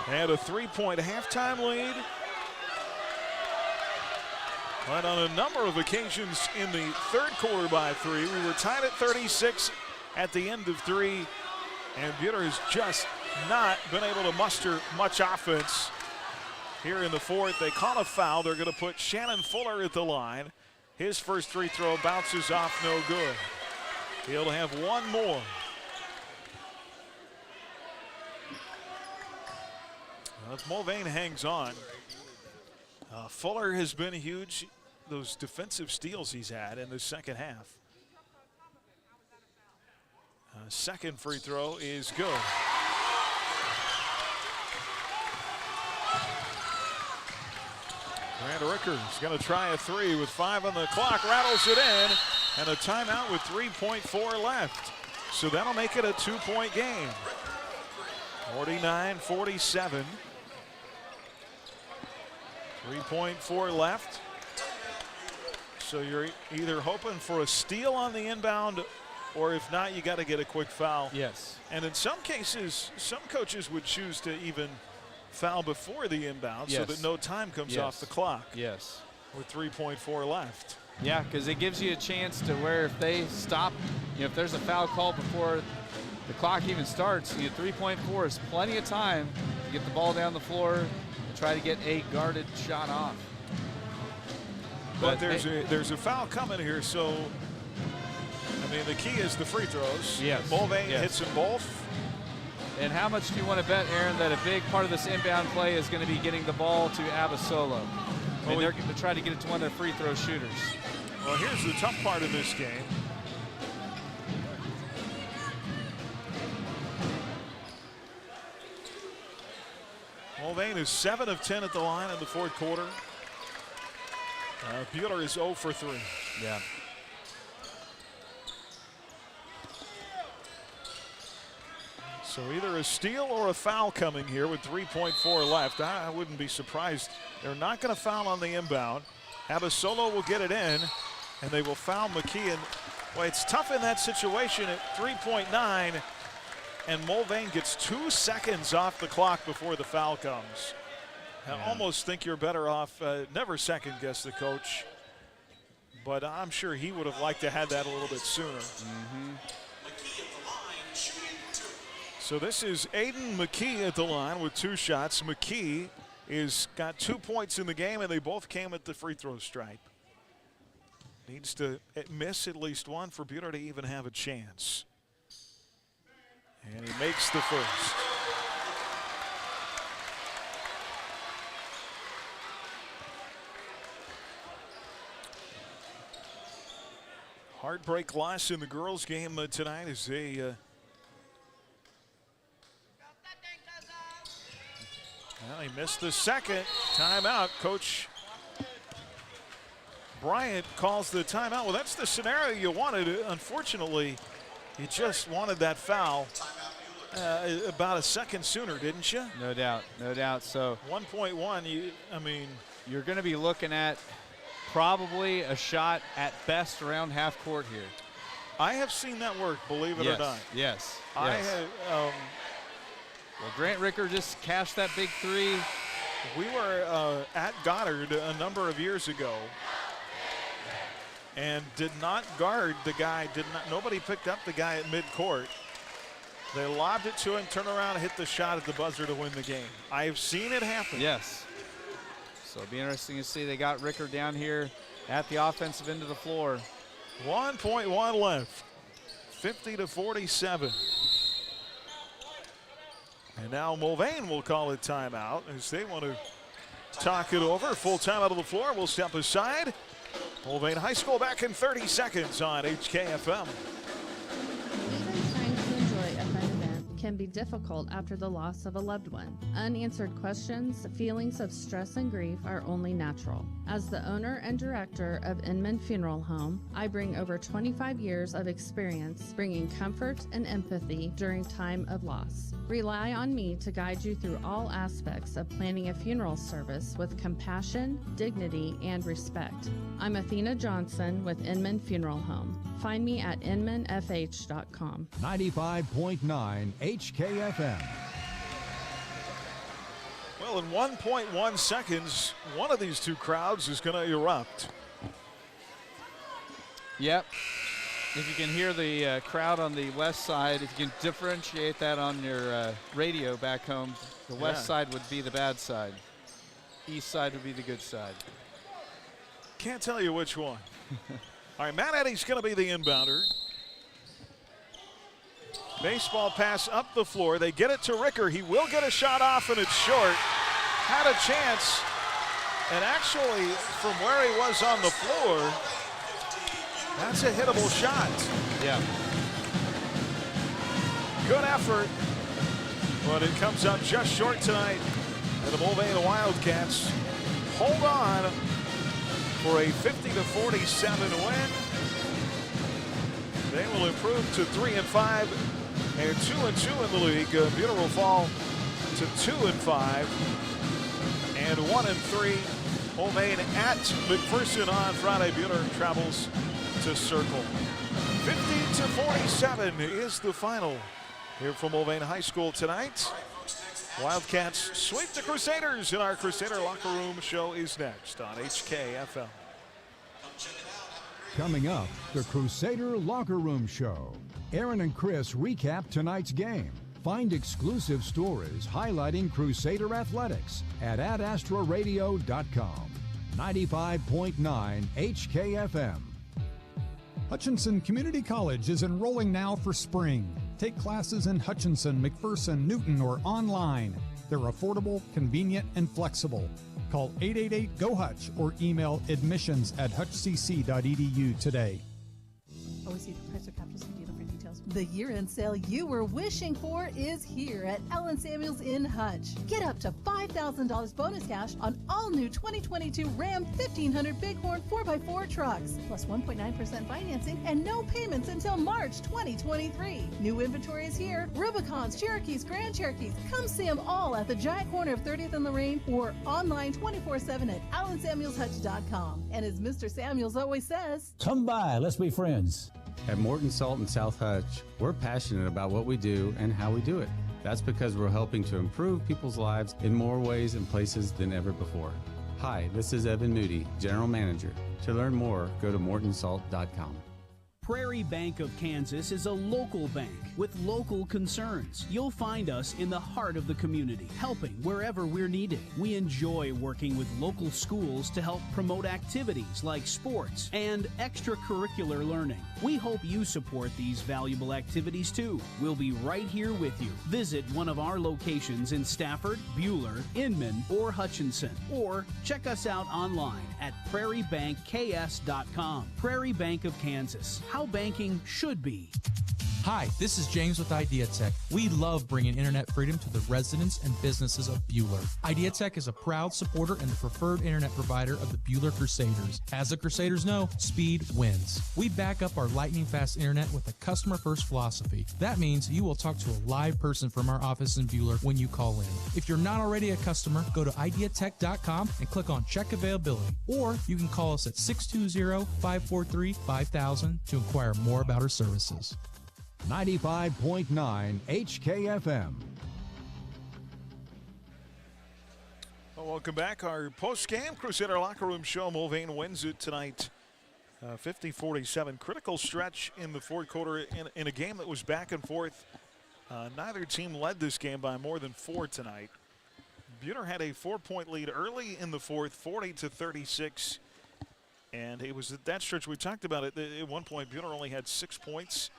They had a 3-point halftime lead. But on a number of occasions in the third quarter by 3, we were tied at 36 at the end of 3. And Buhler has just not been able to muster much offense here in the fourth. They call a foul. They're going to put Shannon Fuller at the line. His first free throw bounces off, no good. He'll have one more. Well, if Mulvane hangs on, Fuller has been huge. Those defensive steals he's had in the second half. Second free throw is good. Grant Ricker is going to try a 3 with 5 on the clock, rattles it in, and a timeout with 3.4 left. So that'll make it a 2-point game. 49-47. 3.4 left. So you're either hoping for a steal on the inbound, or if not, you got to get a quick foul. Yes. And in some cases, some coaches would choose to even foul before the inbound so that no time comes off the clock. Yes. With 3.4 left. Yeah, because it gives you a chance to where if they stop, if there's a foul call before the clock even starts, 3.4 is plenty of time to get the ball down the floor and try to get a guarded shot off. But there's a foul coming here, so I mean the key is the free throws. Yes. Mulvane hits them both. And how much do you want to bet, Aaron, that a big part of this inbound play is going to be getting the ball to Abasolo? I mean, they're going to try to get it to one of their free throw shooters. Well, here's the tough part of this game. Mulvane is 7 of 10 at the line in the fourth quarter. Buhler is 0 for 3. Yeah. So either a steal or a foul coming here with 3.4 left. I wouldn't be surprised. They're not going to foul on the inbound. Abasolo will get it in, and they will foul McKee. And well, it's tough in that situation at 3.9, and Mulvane gets 2 seconds off the clock before the foul comes. I almost think you're better off never second guess the coach, but I'm sure he would have liked to have that a little bit sooner. So this is Aiden McKee at the line with 2 shots. McKee is got 2 points in the game, and they both came at the free throw stripe. Needs to miss at least one for Buhler to even have a chance. And he makes the first. Heartbreak loss in the girls' game tonight as they well, he missed the second timeout. Coach Bryant calls the timeout. Well, that's the scenario you wanted. Unfortunately, you just wanted that foul about a second sooner, didn't you? No doubt, no doubt. So 1.1, I mean, you're going to be looking at probably a shot at best around half court here. I have seen that work, believe it or not. Yes. I have. Well, Grant Ricker just cashed that big 3. We were at Goddard a number of years ago and did not guard the guy. Nobody picked up the guy at midcourt. They lobbed it to him, turned around, and hit the shot at the buzzer to win the game. I have seen it happen. Yes. So it'll be interesting to see. They got Ricker down here at the offensive end of the floor. 1.1 left. 50-47. And now Mulvane will call it timeout as they want to talk it over. Full timeout of the floor. We'll step aside. Mulvane High School back in 30 seconds on HKFM. Even trying to enjoy a fun event can be difficult after the loss of a loved one. Unanswered questions, feelings of stress and grief are only natural. As the owner and director of Inman Funeral Home, I bring over 25 years of experience bringing comfort and empathy during time of loss. Rely on me to guide you through all aspects of planning a funeral service with compassion, dignity, and respect. I'm Athena Johnson with Inman Funeral Home. Find me at inmanfh.com. 95.9 HKFM. Well, in 1.1 seconds, one of these two crowds is going to erupt. Yep. If you can hear the crowd on the west side, if you can differentiate that on your radio back home, the west side would be the bad side. East side would be the good side. Can't tell you which one. All right, Matt Eddy's going to be the inbounder. Baseball pass up the floor. They get it to Ricker. He will get a shot off, and it's short. Had a chance, and actually, from where he was on the floor, that's a hittable shot. Yeah. Good effort, but it comes up just short tonight. And the Mulvane Wildcats hold on for a 50-47 win. They will improve to 3-5 and 2-2 in the league. Buhler will fall to 2-5 and 1-3. Mulvane at McPherson on Friday. Buhler travels to Circle. 50-47 is the final here from Mulvane High School tonight. Wildcats sweep the Crusaders, and our Crusader Locker Room show is next on HKFM. Coming up, the Crusader Locker Room Show. Aaron and Chris recap tonight's game. Find exclusive stories highlighting Crusader athletics at adastraradio.com. 95.9 HKFM. Hutchinson Community College is enrolling now for spring. Take classes in Hutchinson, McPherson, Newton, or online. They're affordable, convenient, and flexible. Call 888-GO-HUTCH or email admissions@hutchcc.edu today. Always see the price of capitals and dealer for details. The year-end sale you were wishing for is here at Ellen Samuels in Hutch. Get up to $5,000 bonus cash on all new 2022 Ram 1500 Bighorn 4x4 trucks, plus 1.9% financing and no payments until March 2023. New inventory is here. Rubicons, Cherokees, Grand Cherokees. Come see them all at the giant corner of 30th and Lorraine or online 24/7 at allensamuelshutch.com. And as Mr. Samuels always says, come by, let's be friends. At Morton Salt in South Hutch, we're passionate about what we do and how we do it. That's because we're helping to improve people's lives in more ways and places than ever before. Hi, this is Evan Moody, General Manager. To learn more, go to mortonsalt.com. Prairie Bank of Kansas is a local bank with local concerns. You'll find us in the heart of the community, helping wherever we're needed. We enjoy working with local schools to help promote activities like sports and extracurricular learning. We hope you support these valuable activities too. We'll be right here with you. Visit one of our locations in Stafford, Buhler, Inman, or Hutchinson, or check us out online at prairiebankks.com. Prairie Bank of Kansas. How banking should be. Hi, this is James with IdeaTech. We love bringing internet freedom to the residents and businesses of Buhler. IdeaTech is a proud supporter and the preferred internet provider of the Buhler Crusaders. As the Crusaders know, speed wins. We back up our lightning-fast internet with a customer-first philosophy. That means you will talk to a live person from our office in Buhler when you call in. If you're not already a customer, go to ideatech.com and click on Check Availability. Or you can call us at 620-543-5000 to inquire more about our services. 95.9 HKFM. Well, welcome back. Our post-game Crusader locker room show. Mulvane wins it tonight, 50-47. Critical stretch in the fourth quarter in a game that was back and forth. Neither team led this game by more than 4 tonight. Buhler had a 4-point lead early in the fourth, 40-36. And it was at that stretch we talked about it. At one point, Buhler only had 6 points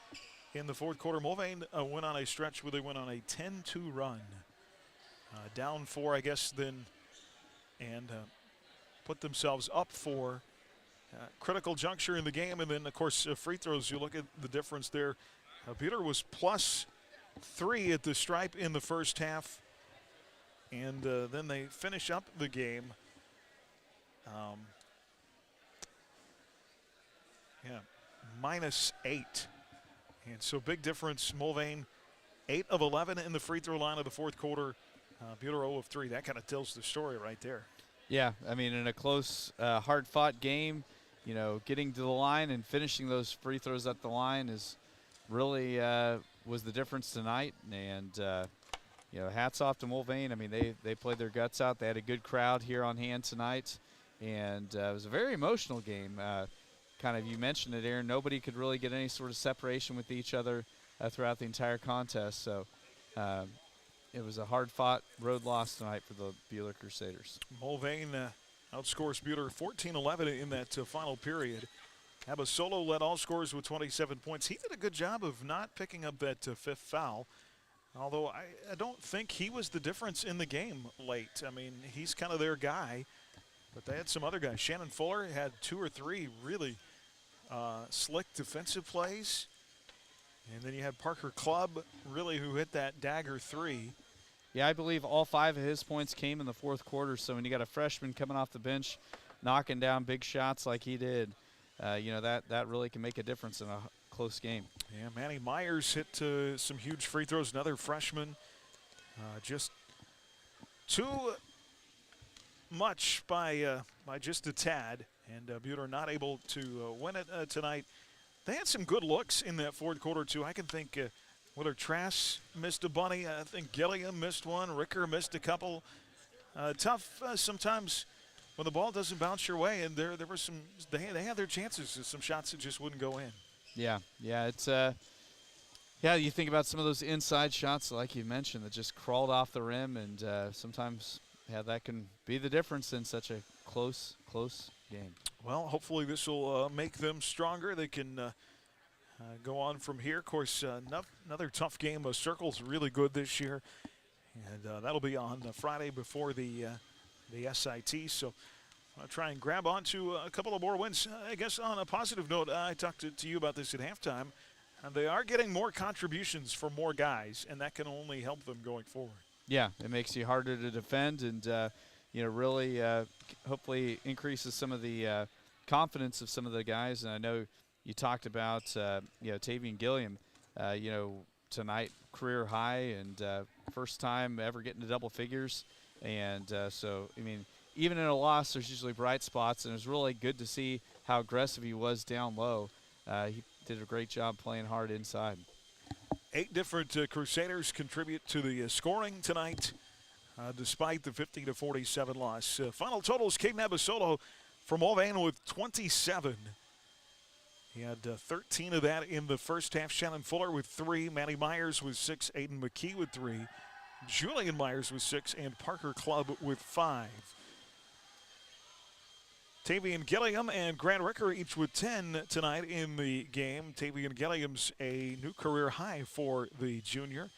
in the fourth quarter. Mulvane went on a stretch where they went on a 10-2 run. Down 4, I guess, then, and put themselves up 4. Critical juncture in the game, and then, of course, free throws. You look at the difference there. Buhler was +3 at the stripe in the first half, and then they finish up the game. -8. And so big difference. Mulvane 8 of 11 in the free throw line of the fourth quarter. Buhler 0 of 3. That kind of tells the story right there. Yeah, I mean, in a close, hard-fought game, you know, getting to the line and finishing those free throws at the line is really was the difference tonight. And, you know, hats off to Mulvane. I mean, they played their guts out. They had a good crowd here on hand tonight. And it was a very emotional game. Kind of, you mentioned it, Aaron, nobody could really get any sort of separation with each other throughout the entire contest. So it was a hard-fought road loss tonight for the Buhler Crusaders. Mulvane outscores Buhler 14-11 in that final period. Abasolo led all scorers with 27 points. He did a good job of not picking up that fifth foul, although I don't think he was the difference in the game late. I mean, he's kind of their guy. But they had some other guys. Shannon Fuller had 2 or 3 really slick defensive plays. And then you had Parker Clubb, really, who hit that dagger 3. Yeah, I believe all 5 of his points came in the fourth quarter. So when you got a freshman coming off the bench, knocking down big shots like he did, you know, that really can make a difference in a close game. Yeah, Manny Myers hit some huge free throws, another freshman. Just too much by just a tad, and Buhler not able to win it tonight. They had some good looks in that fourth quarter too. I can think whether Trask missed a bunny, I think Gilliam missed one, Ricker missed a couple. Tough sometimes when the ball doesn't bounce your way, and there were some. They had their chances, some shots that just wouldn't go in. Yeah, it's yeah. You think about some of those inside shots, like you mentioned, that just crawled off the rim, and sometimes. Yeah, that can be the difference in such a close game. Well, hopefully this will make them stronger. They can go on from here. Of course, another tough game. Circle's really good this year, and that'll be on Friday before the SIT. So I'll try and grab onto a couple of more wins. I guess on a positive note, I talked to you about this at halftime. They are getting more contributions from more guys, and that can only help them going forward. Yeah, it makes you harder to defend, and really hopefully increases some of the confidence of some of the guys. And I know you talked about Tavian Gilliam, tonight career high and first time ever getting to double figures, and so I mean, even in a loss, there's usually bright spots, and it was really good to see how aggressive he was down low. He did a great job playing hard inside. 8 different Crusaders contribute to the scoring tonight, despite the 50-47 loss. Final totals: Caden Abasolo from Mulvane with 27. He had 13 of that in the first half. Shannon Fuller with 3. Manny Myers with 6. Aiden McKee with 3. Julian Myers with 6. And Parker Clubb with 5. Tavian Gilliam and Grant Ricker each with 10 tonight in the game. Tavian Gilliam's a new career high for the junior.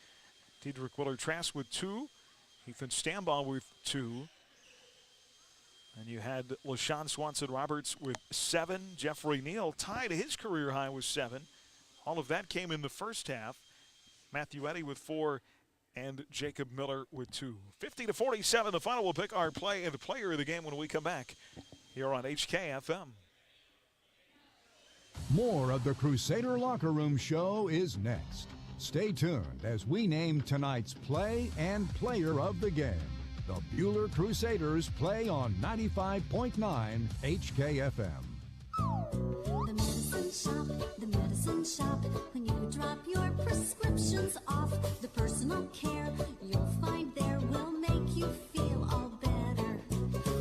Diedrich Willer-Trask with 2. Ethan Stambaugh with 2. And you had LaShawn Swanson-Roberts with 7. Jeffrey Neal tied his career high with 7. All of that came in the first half. Matthew Eddy with 4. And Jacob Miller with 2. 50-47, the final. Will pick our play and the player of the game when we come back here on HKFM. More of the Crusader Locker Room Show is next. Stay tuned as we name tonight's play and player of the game. The Buhler Crusaders play on 95.9 HKFM. The medicine shop, when you drop your prescriptions off, the personal care you'll find there will make you feel all better.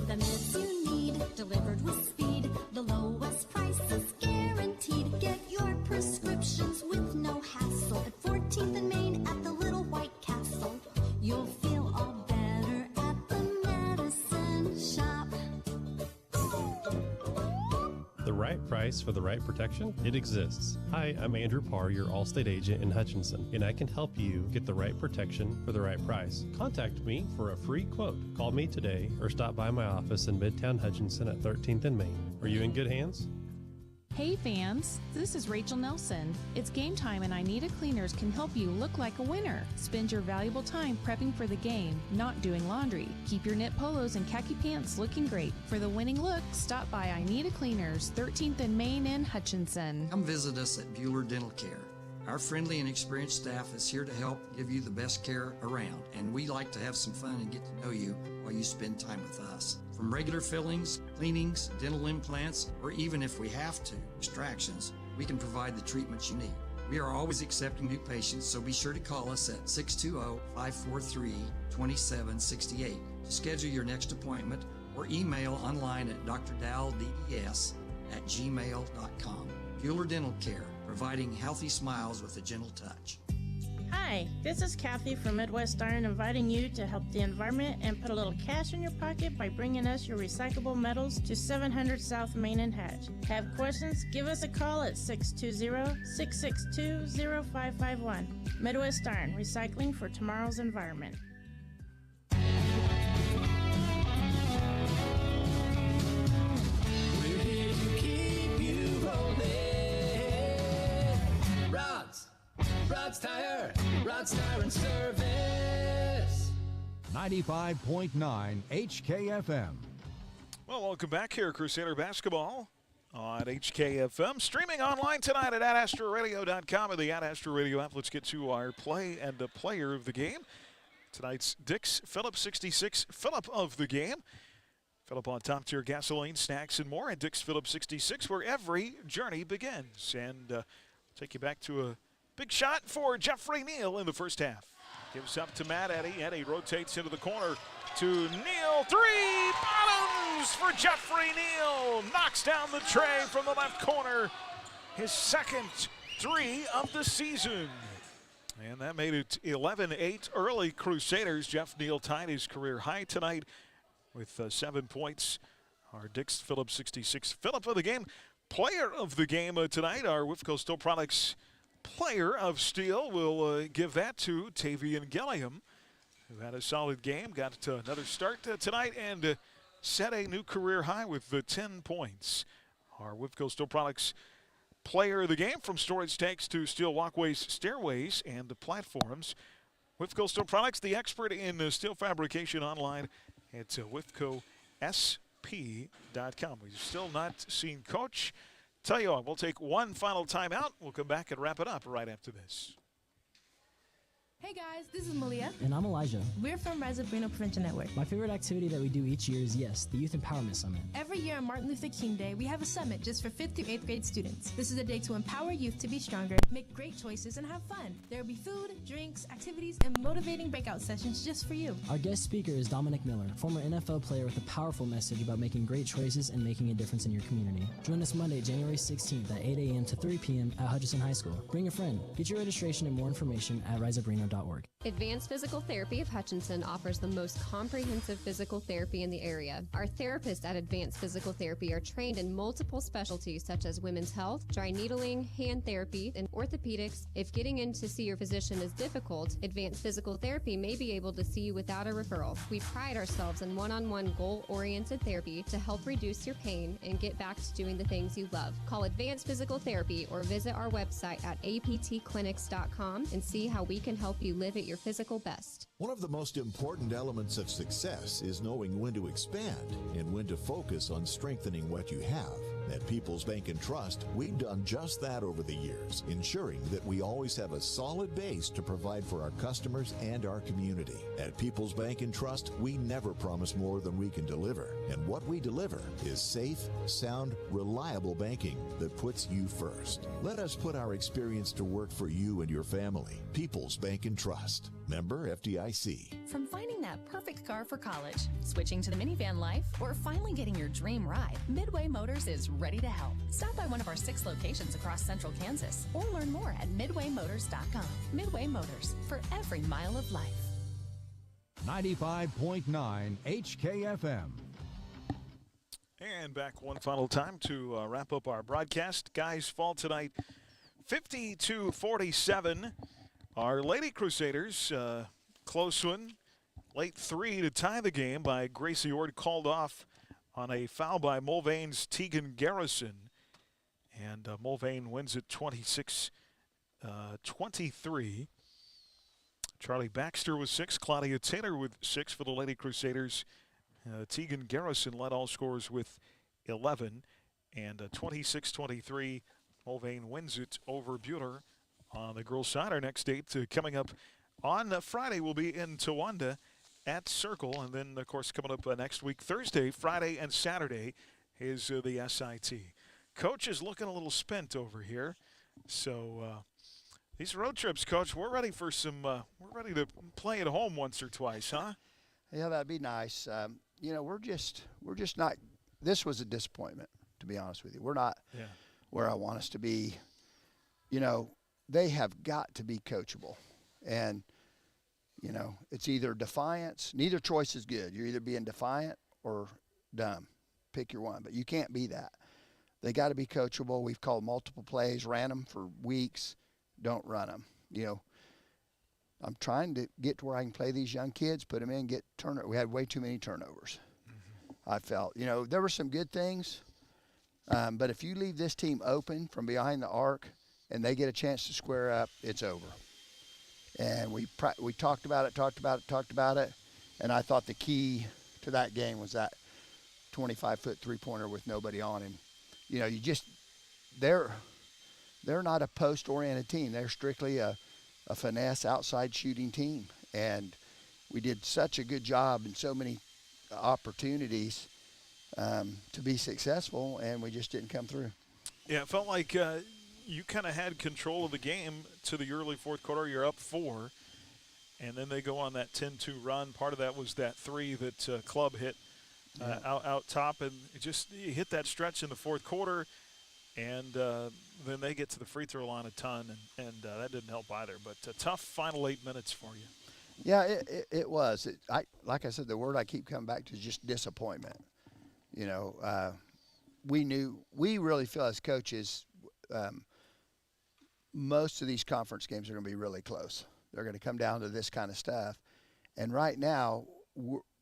The meds you need, delivered with speed, the lowest prices guaranteed. Get your prescriptions with no hassle at 14th and Main at the Little White Castle. You'll feel all better at the medicine shop. The right price for the right protection? It exists. Hi, I'm Andrew Parr, your Allstate agent in Hutchinson, and I can help you get the right protection for the right price. Contact me for a free quote. Call me today or stop by my office in Midtown Hutchinson at 13th and Main. Are you in good hands? Hey fans, this is Rachel Nelson. It's game time and I Need a Cleaners can help you look like a winner. Spend your valuable time prepping for the game, not doing laundry. Keep your knit polos and khaki pants looking great. For the winning look, stop by I Need a Cleaners, 13th and Main in Hutchinson. Come visit us at Buhler Dental Care. Our friendly and experienced staff is here to help give you the best care around, and we like to have some fun and get to know you while you spend time with us. From regular fillings, cleanings, dental implants, or even if we have to, extractions, we can provide the treatments you need. We are always accepting new patients, so be sure to call us at 620-543-2768 to schedule your next appointment, or email online at drdaldes@gmail.com. Buhler Dental Care, providing healthy smiles with a gentle touch. Hi, this is Kathy from Midwest Iron, inviting you to help the environment and put a little cash in your pocket by bringing us your recyclable metals to 700 South Main and Hatch. Have questions? Give us a call at 620-662-0551. Midwest Iron, recycling for tomorrow's environment. We're here to keep you rolling. Rod's Tire and Service. 95.9 HKFM. Well, welcome back here, Crusader Basketball on HKFM. Streaming online tonight at adastraradio.com and the Ad Astra Radio app. Let's get to our play and the player of the game. Tonight's Dick's Phillips 66 Phillip of the game. Phillip on top-tier gasoline, snacks, and more at Dick's Phillips 66, where every journey begins. And take you back to a big shot for Jeffrey Neal in the first half. Gives up to Matt Eddy. Eddy rotates into the corner to Neal. 3 bottoms for Jeffrey Neal. Knocks down the tray from the left corner. His second 3 of the season. And that made it 11-8 early Crusaders. Jeff Neal tied his career high tonight with 7 points. Our Dick's Phillips 66 Phillip of the game. Player of the game tonight, our Whiffco Steel Products Player of Steel. We'll give that to Tavian Gilliam, who had a solid game, got another start tonight, and set a new career high with 10 points. Our Whiffco Steel Products Player of the game, from storage tanks to steel walkways, stairways, and platforms. Whiffco Steel Products, the expert in steel fabrication, online at whiffcosp.com. We've still not seen Coach. Tell you what, we'll take one final timeout. We'll come back and wrap it up right after this. Hey guys, this is Malia. And I'm Elijah. We're from Rise Up Reno Prevention Network. My favorite activity that we do each year is, yes, the Youth Empowerment Summit. Every year on Martin Luther King Day, we have a summit just for 5th through 8th grade students. This is a day to empower youth to be stronger, make great choices, and have fun. There will be food, drinks, activities, and motivating breakout sessions just for you. Our guest speaker is Dominic Miller, former NFL player with a powerful message about making great choices and making a difference in your community. Join us Monday, January 16th at 8 a.m. to 3 p.m. at Hutchinson High School. Bring a friend. Get your registration and more information at riseupreno.org. Advanced Physical Therapy of Hutchinson offers the most comprehensive physical therapy in the area. Our therapists at Advanced Physical Therapy are trained in multiple specialties such as women's health, dry needling, hand therapy, and orthopedics. If getting in to see your physician is difficult, Advanced Physical Therapy may be able to see you without a referral. We pride ourselves in one-on-one goal-oriented therapy to help reduce your pain and get back to doing the things you love. Call Advanced Physical Therapy or visit our website at aptclinics.com and see how we can help you live at your physical best. One of the most important elements of success is knowing when to expand and when to focus on strengthening what you have. At People's Bank and Trust, we've done just that over the years, ensuring that we always have a solid base to provide for our customers and our community. At People's Bank and Trust, we never promise more than we can deliver. And what we deliver is safe, sound, reliable banking that puts you first. Let us put our experience to work for you and your family. People's Bank and Trust. Member FDIC. From finding that perfect car for college, switching to the minivan life, or finally getting your dream ride, Midway Motors is ready to help. Stop by one of our 6 locations across central Kansas or learn more at midwaymotors.com. Midway Motors, for every mile of life. 95.9 HKFM. And back one final time to wrap up our broadcast. Guys fall tonight 50-47. Our Lady Crusaders, close one, late 3 to tie the game by Gracie Ord, called off on a foul by Mulvane's Tegan Garrison. And Mulvane wins it 26-23. Charlie Baxter with 6, Claudia Taylor with 6 for the Lady Crusaders. Tegan Garrison led all scorers with 11. And 26-23, Mulvane wins it over Buhler on the girls' side. Our next date coming up on Friday will be in Towanda at Circle. And then, of course, coming up next week, Thursday, Friday, and Saturday is the SIT. Coach is looking a little spent over here. So these road trips, Coach, we're ready for some, we're ready to play at home once or twice, huh? Yeah, that'd be nice. You know, we're just not, this was a disappointment, to be honest with you. We're not where I want us to be. You know, they have got to be coachable. And, you know, it's either defiance. Neither choice is good. You're either being defiant or dumb. Pick your one. But you can't be that. They got to be coachable. We've called multiple plays, ran them for weeks. Don't run them. You know, I'm trying to get to where I can play these young kids, put them in, get turnover. We had way too many turnovers. I felt, you know, there were some good things. But if you leave this team open from behind the arc and they get a chance to square up, it's over. And we talked about it. And I thought the key to that game was that 25-foot three-pointer with nobody on him. You know, they're not a post-oriented team. They're strictly a finesse outside shooting team. And we did such a good job in so many opportunities to be successful, and we just didn't come through. Yeah, it felt like you kind of had control of the game to the early fourth quarter. You're up 4, and then they go on that 10-2 run. Part of that was that 3 that Club hit out top, and you hit that stretch in the fourth quarter, and then they get to the free throw line a ton, and that didn't help either. But a tough final 8 minutes for you. Yeah, it was. Like I said, the word I keep coming back to is just disappointment. You know, we really feel as coaches, most of these conference games are going to be really close. They're going to come down to this kind of stuff. And right now,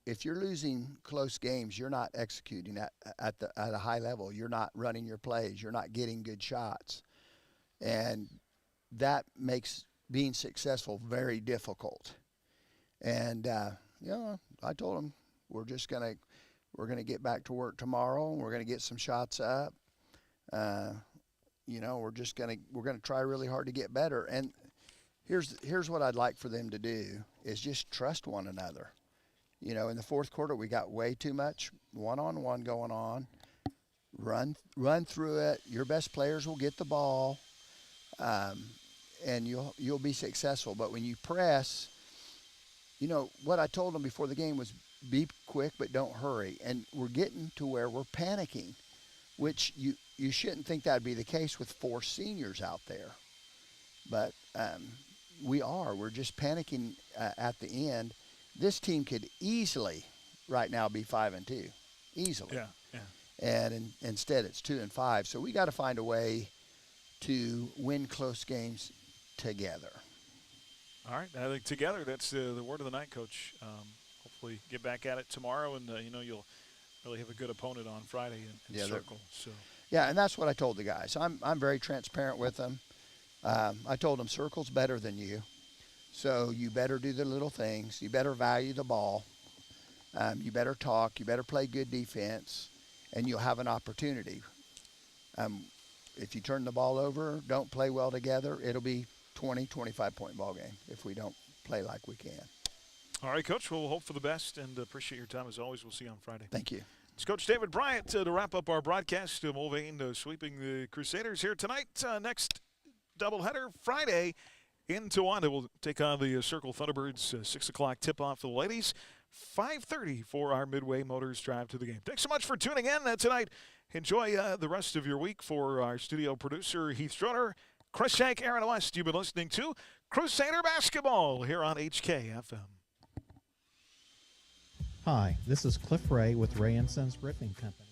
if you're losing close games, you're not executing at a high level. You're not running your plays. You're not getting good shots. And that makes being successful very difficult. And, I told them we're going to get back to work tomorrow. We're going to get some shots up. We're going to try really hard to get better. And here's what I'd like for them to do is just trust one another. In the fourth quarter, we got way too much one-on-one going on. Run through it. Your best players will get the ball, and you'll be successful. But when you press, what I told them before the game was be quick but don't hurry. And we're getting to where we're panicking, which you shouldn't think that would be the case with 4 seniors out there. But we are. We're just panicking at the end. This team could easily right now be 5-2, easily. Yeah. And instead it's 2-5. So we got to find a way to win close games together. All right, I think together, that's the word of the night, Coach. Hopefully get back at it tomorrow, and you'll really have a good opponent on Friday in Circle. So. Yeah, and that's what I told the guys. I'm very transparent with them. I told them Circle's better than you, so you better do the little things. You better value the ball. You better talk. You better play good defense, and you'll have an opportunity. If you turn the ball over, don't play well together, it'll be 20, 25-point ball game if we don't play like we can. All right, Coach. We'll hope for the best and appreciate your time as always. We'll see you on Friday. Thank you. It's Coach David Bryant to wrap up our broadcast. Mulvane sweeping the Crusaders here tonight. Next doubleheader Friday in Towanda. We'll take on the Circle Thunderbirds. 6 o'clock tip-off for the ladies. 5:30 for our Midway Motors drive to the game. Thanks so much for tuning in tonight. Enjoy the rest of your week. For our studio producer, Heath Stroner, Chris Shank, Aaron West, you've been listening to Crusader Basketball here on HKFM. Hi, this is Cliff Ray with Ray & Sons Roofing Company.